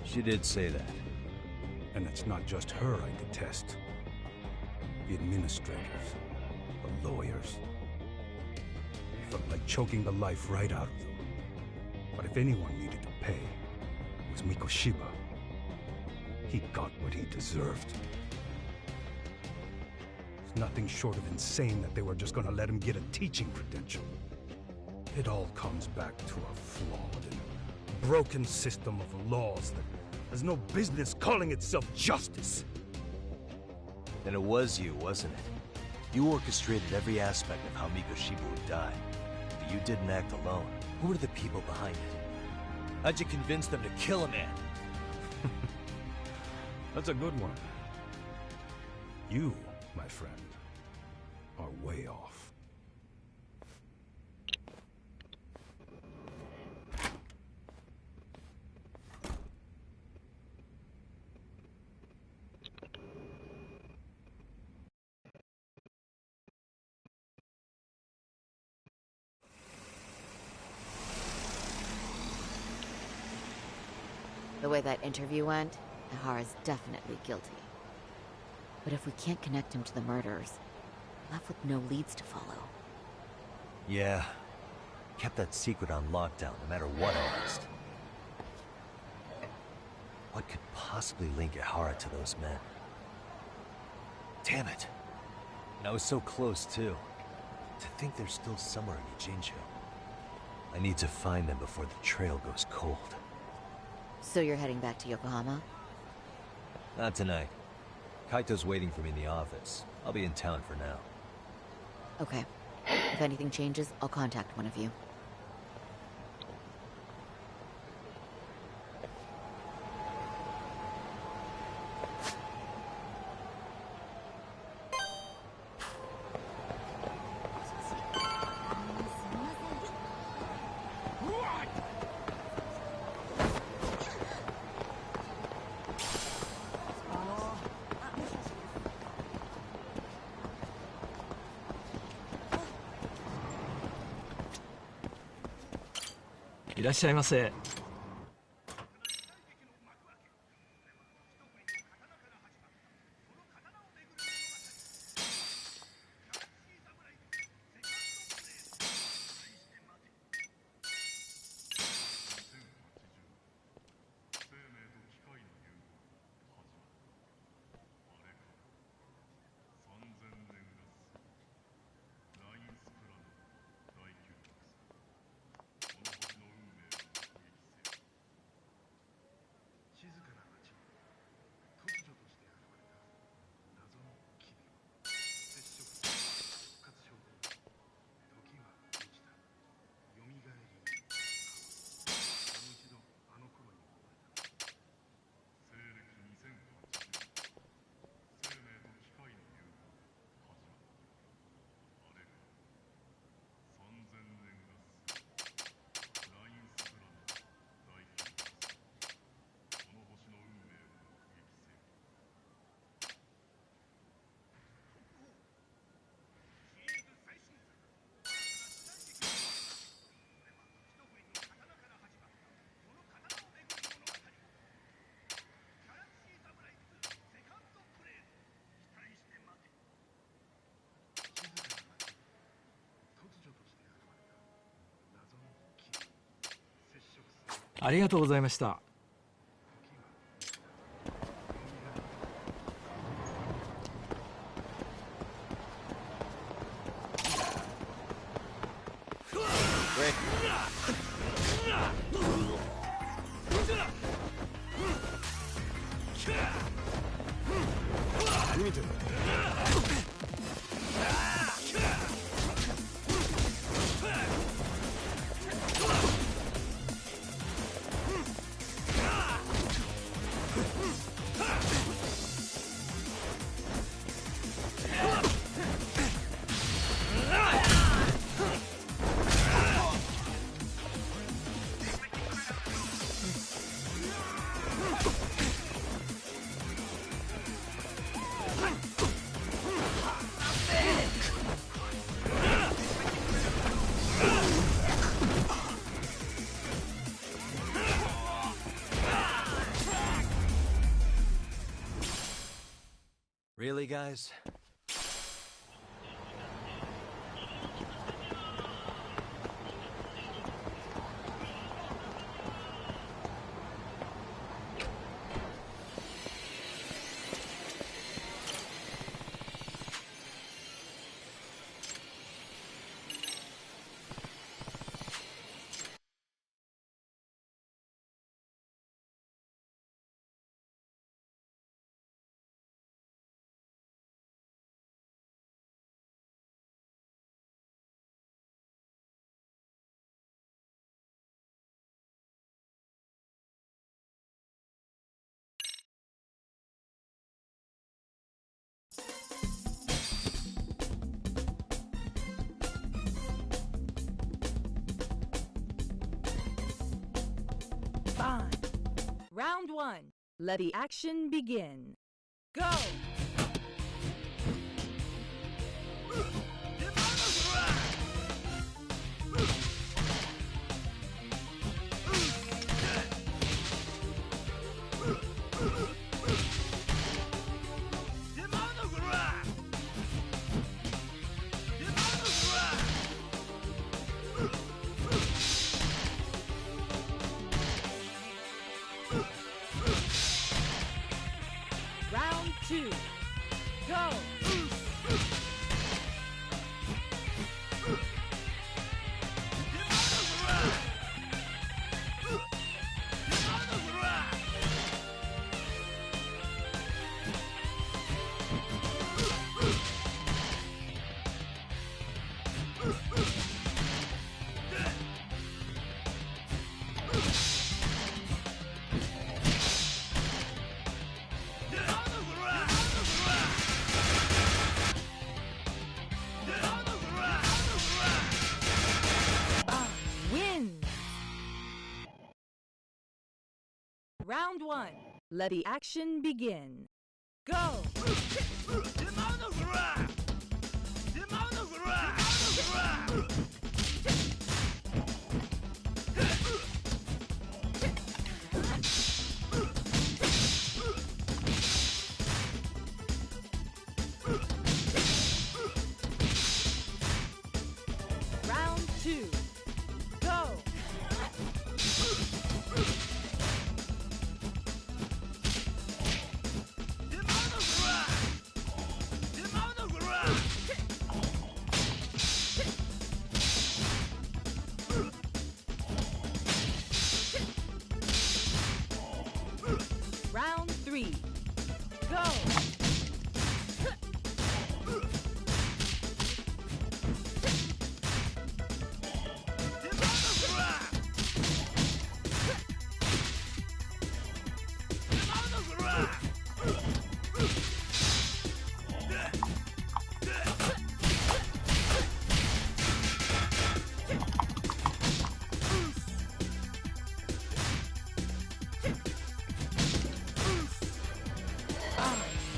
She did say that. And it's not just her I detest. The administrators, the lawyers. It felt like choking the life right out of them. But if anyone needed to pay, it was Mikoshiba. He got what he deserved. It's nothing short of insane that they were just gonna let him get a teaching credential. It all comes back to a flawed and broken system of laws that has no business calling itself justice. Then it was you, wasn't it? You orchestrated every aspect of how Mikoshiba would die. But you didn't act alone. Who were the people behind it? How'd you convince them to kill a man? That's a good one. You, my friend, are way off. The way that interview went, Ihara's definitely guilty. But if we can't connect him to the murderers, we're left with no leads to follow. Yeah. Kept that secret on lockdown, no matter what I asked. What could possibly link Ihara to those men? Damn it. And I was so close, too. To think they're still somewhere in Ijincho. I need to find them before the trail goes cold. So you're heading back to Yokohama? Not tonight. Kaito's waiting for me in the office. I'll be in town for now. Okay. If anything changes, I'll contact one of you. いらっしゃいませ。ありがとうございました。何見てんだ。Really, guys? Fine. Round one. Let the action begin. Go! Round two. Go! Win! Round one. Let the action begin. Go! 2. Go! Round 3. Go!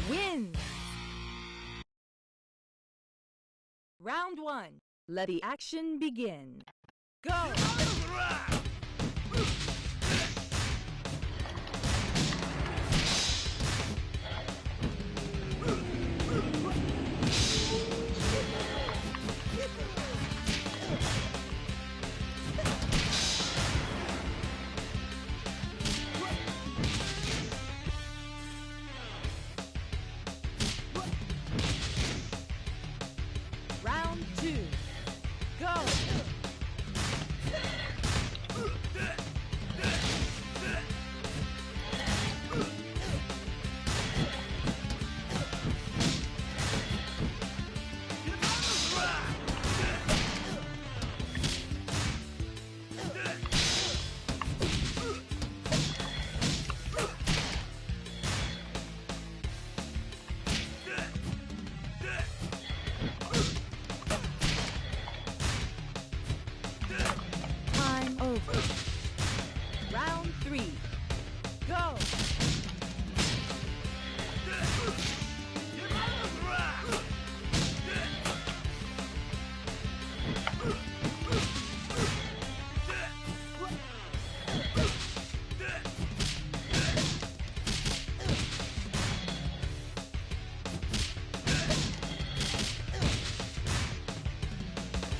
Win! Round 1. Let the action begin. Go! Round 2. Go! Time over. Round 3. Go!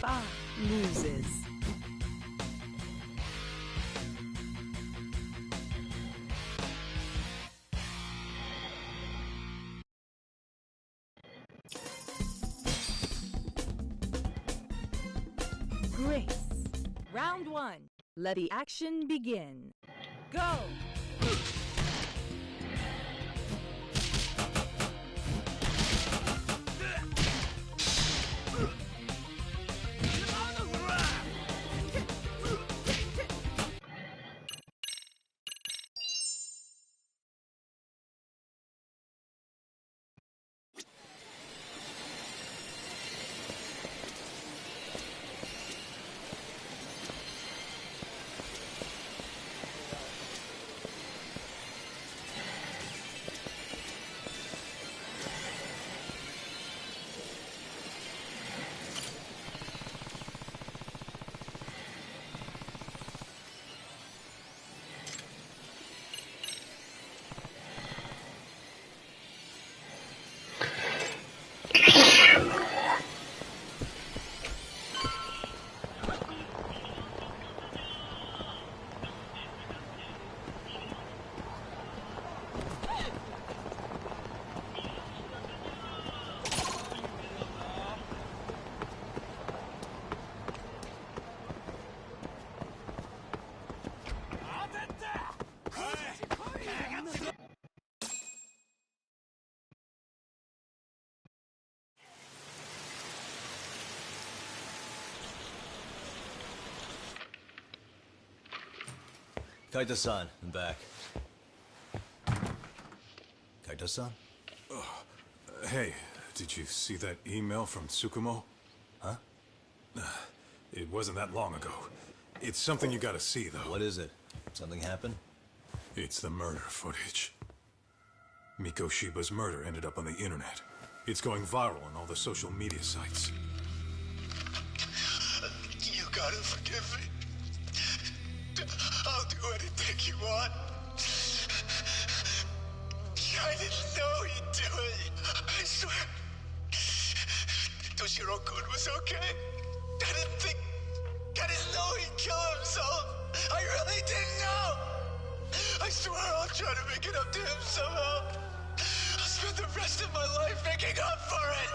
Ba loses. Grace. Round 1. Let the action begin. Go! Kaito-san, I'm back. Kaito-san? Hey, did you see that email from Tsukumo? Huh? It wasn't that long ago. It's something you gotta see, though. What is it? Something happened? It's the murder footage. Mikoshiba's murder ended up on the internet. It's going viral on all the social media sites. You gotta forgive me. I'll do anything you want. I didn't know he'd do it. I swear. Toshiro-kun was okay. I didn't think... know he'd kill himself. I really didn't know. I swear I'll try to make it up to him somehow. I'll spend the rest of my life making up for it.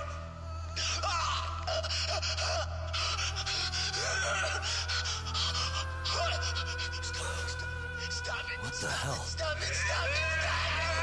Stop it. What the hell? Stop it, stop it, stop it!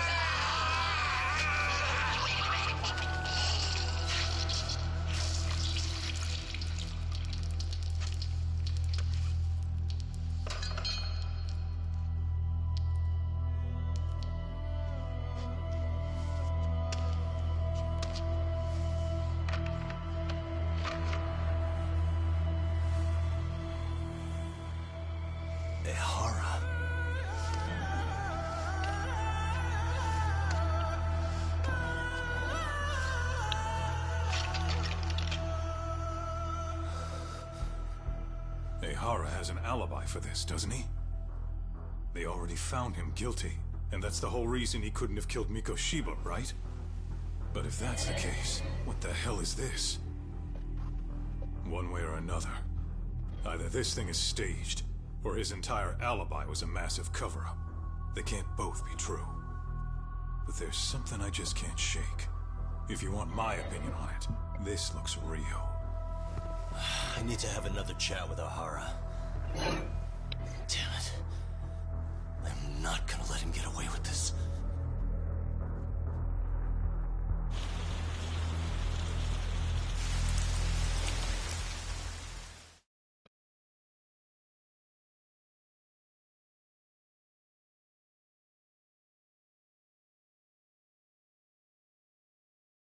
Ehara has an alibi for this, doesn't he? They already found him guilty, and that's the whole reason he couldn't have killed Mikoshiba, right? But if that's the case, what the hell is this? One way or another, either this thing is staged, or his entire alibi was a massive cover-up. They can't both be true. But there's something I just can't shake. If you want my opinion on it, this looks real. I need to have another chat with Ehara.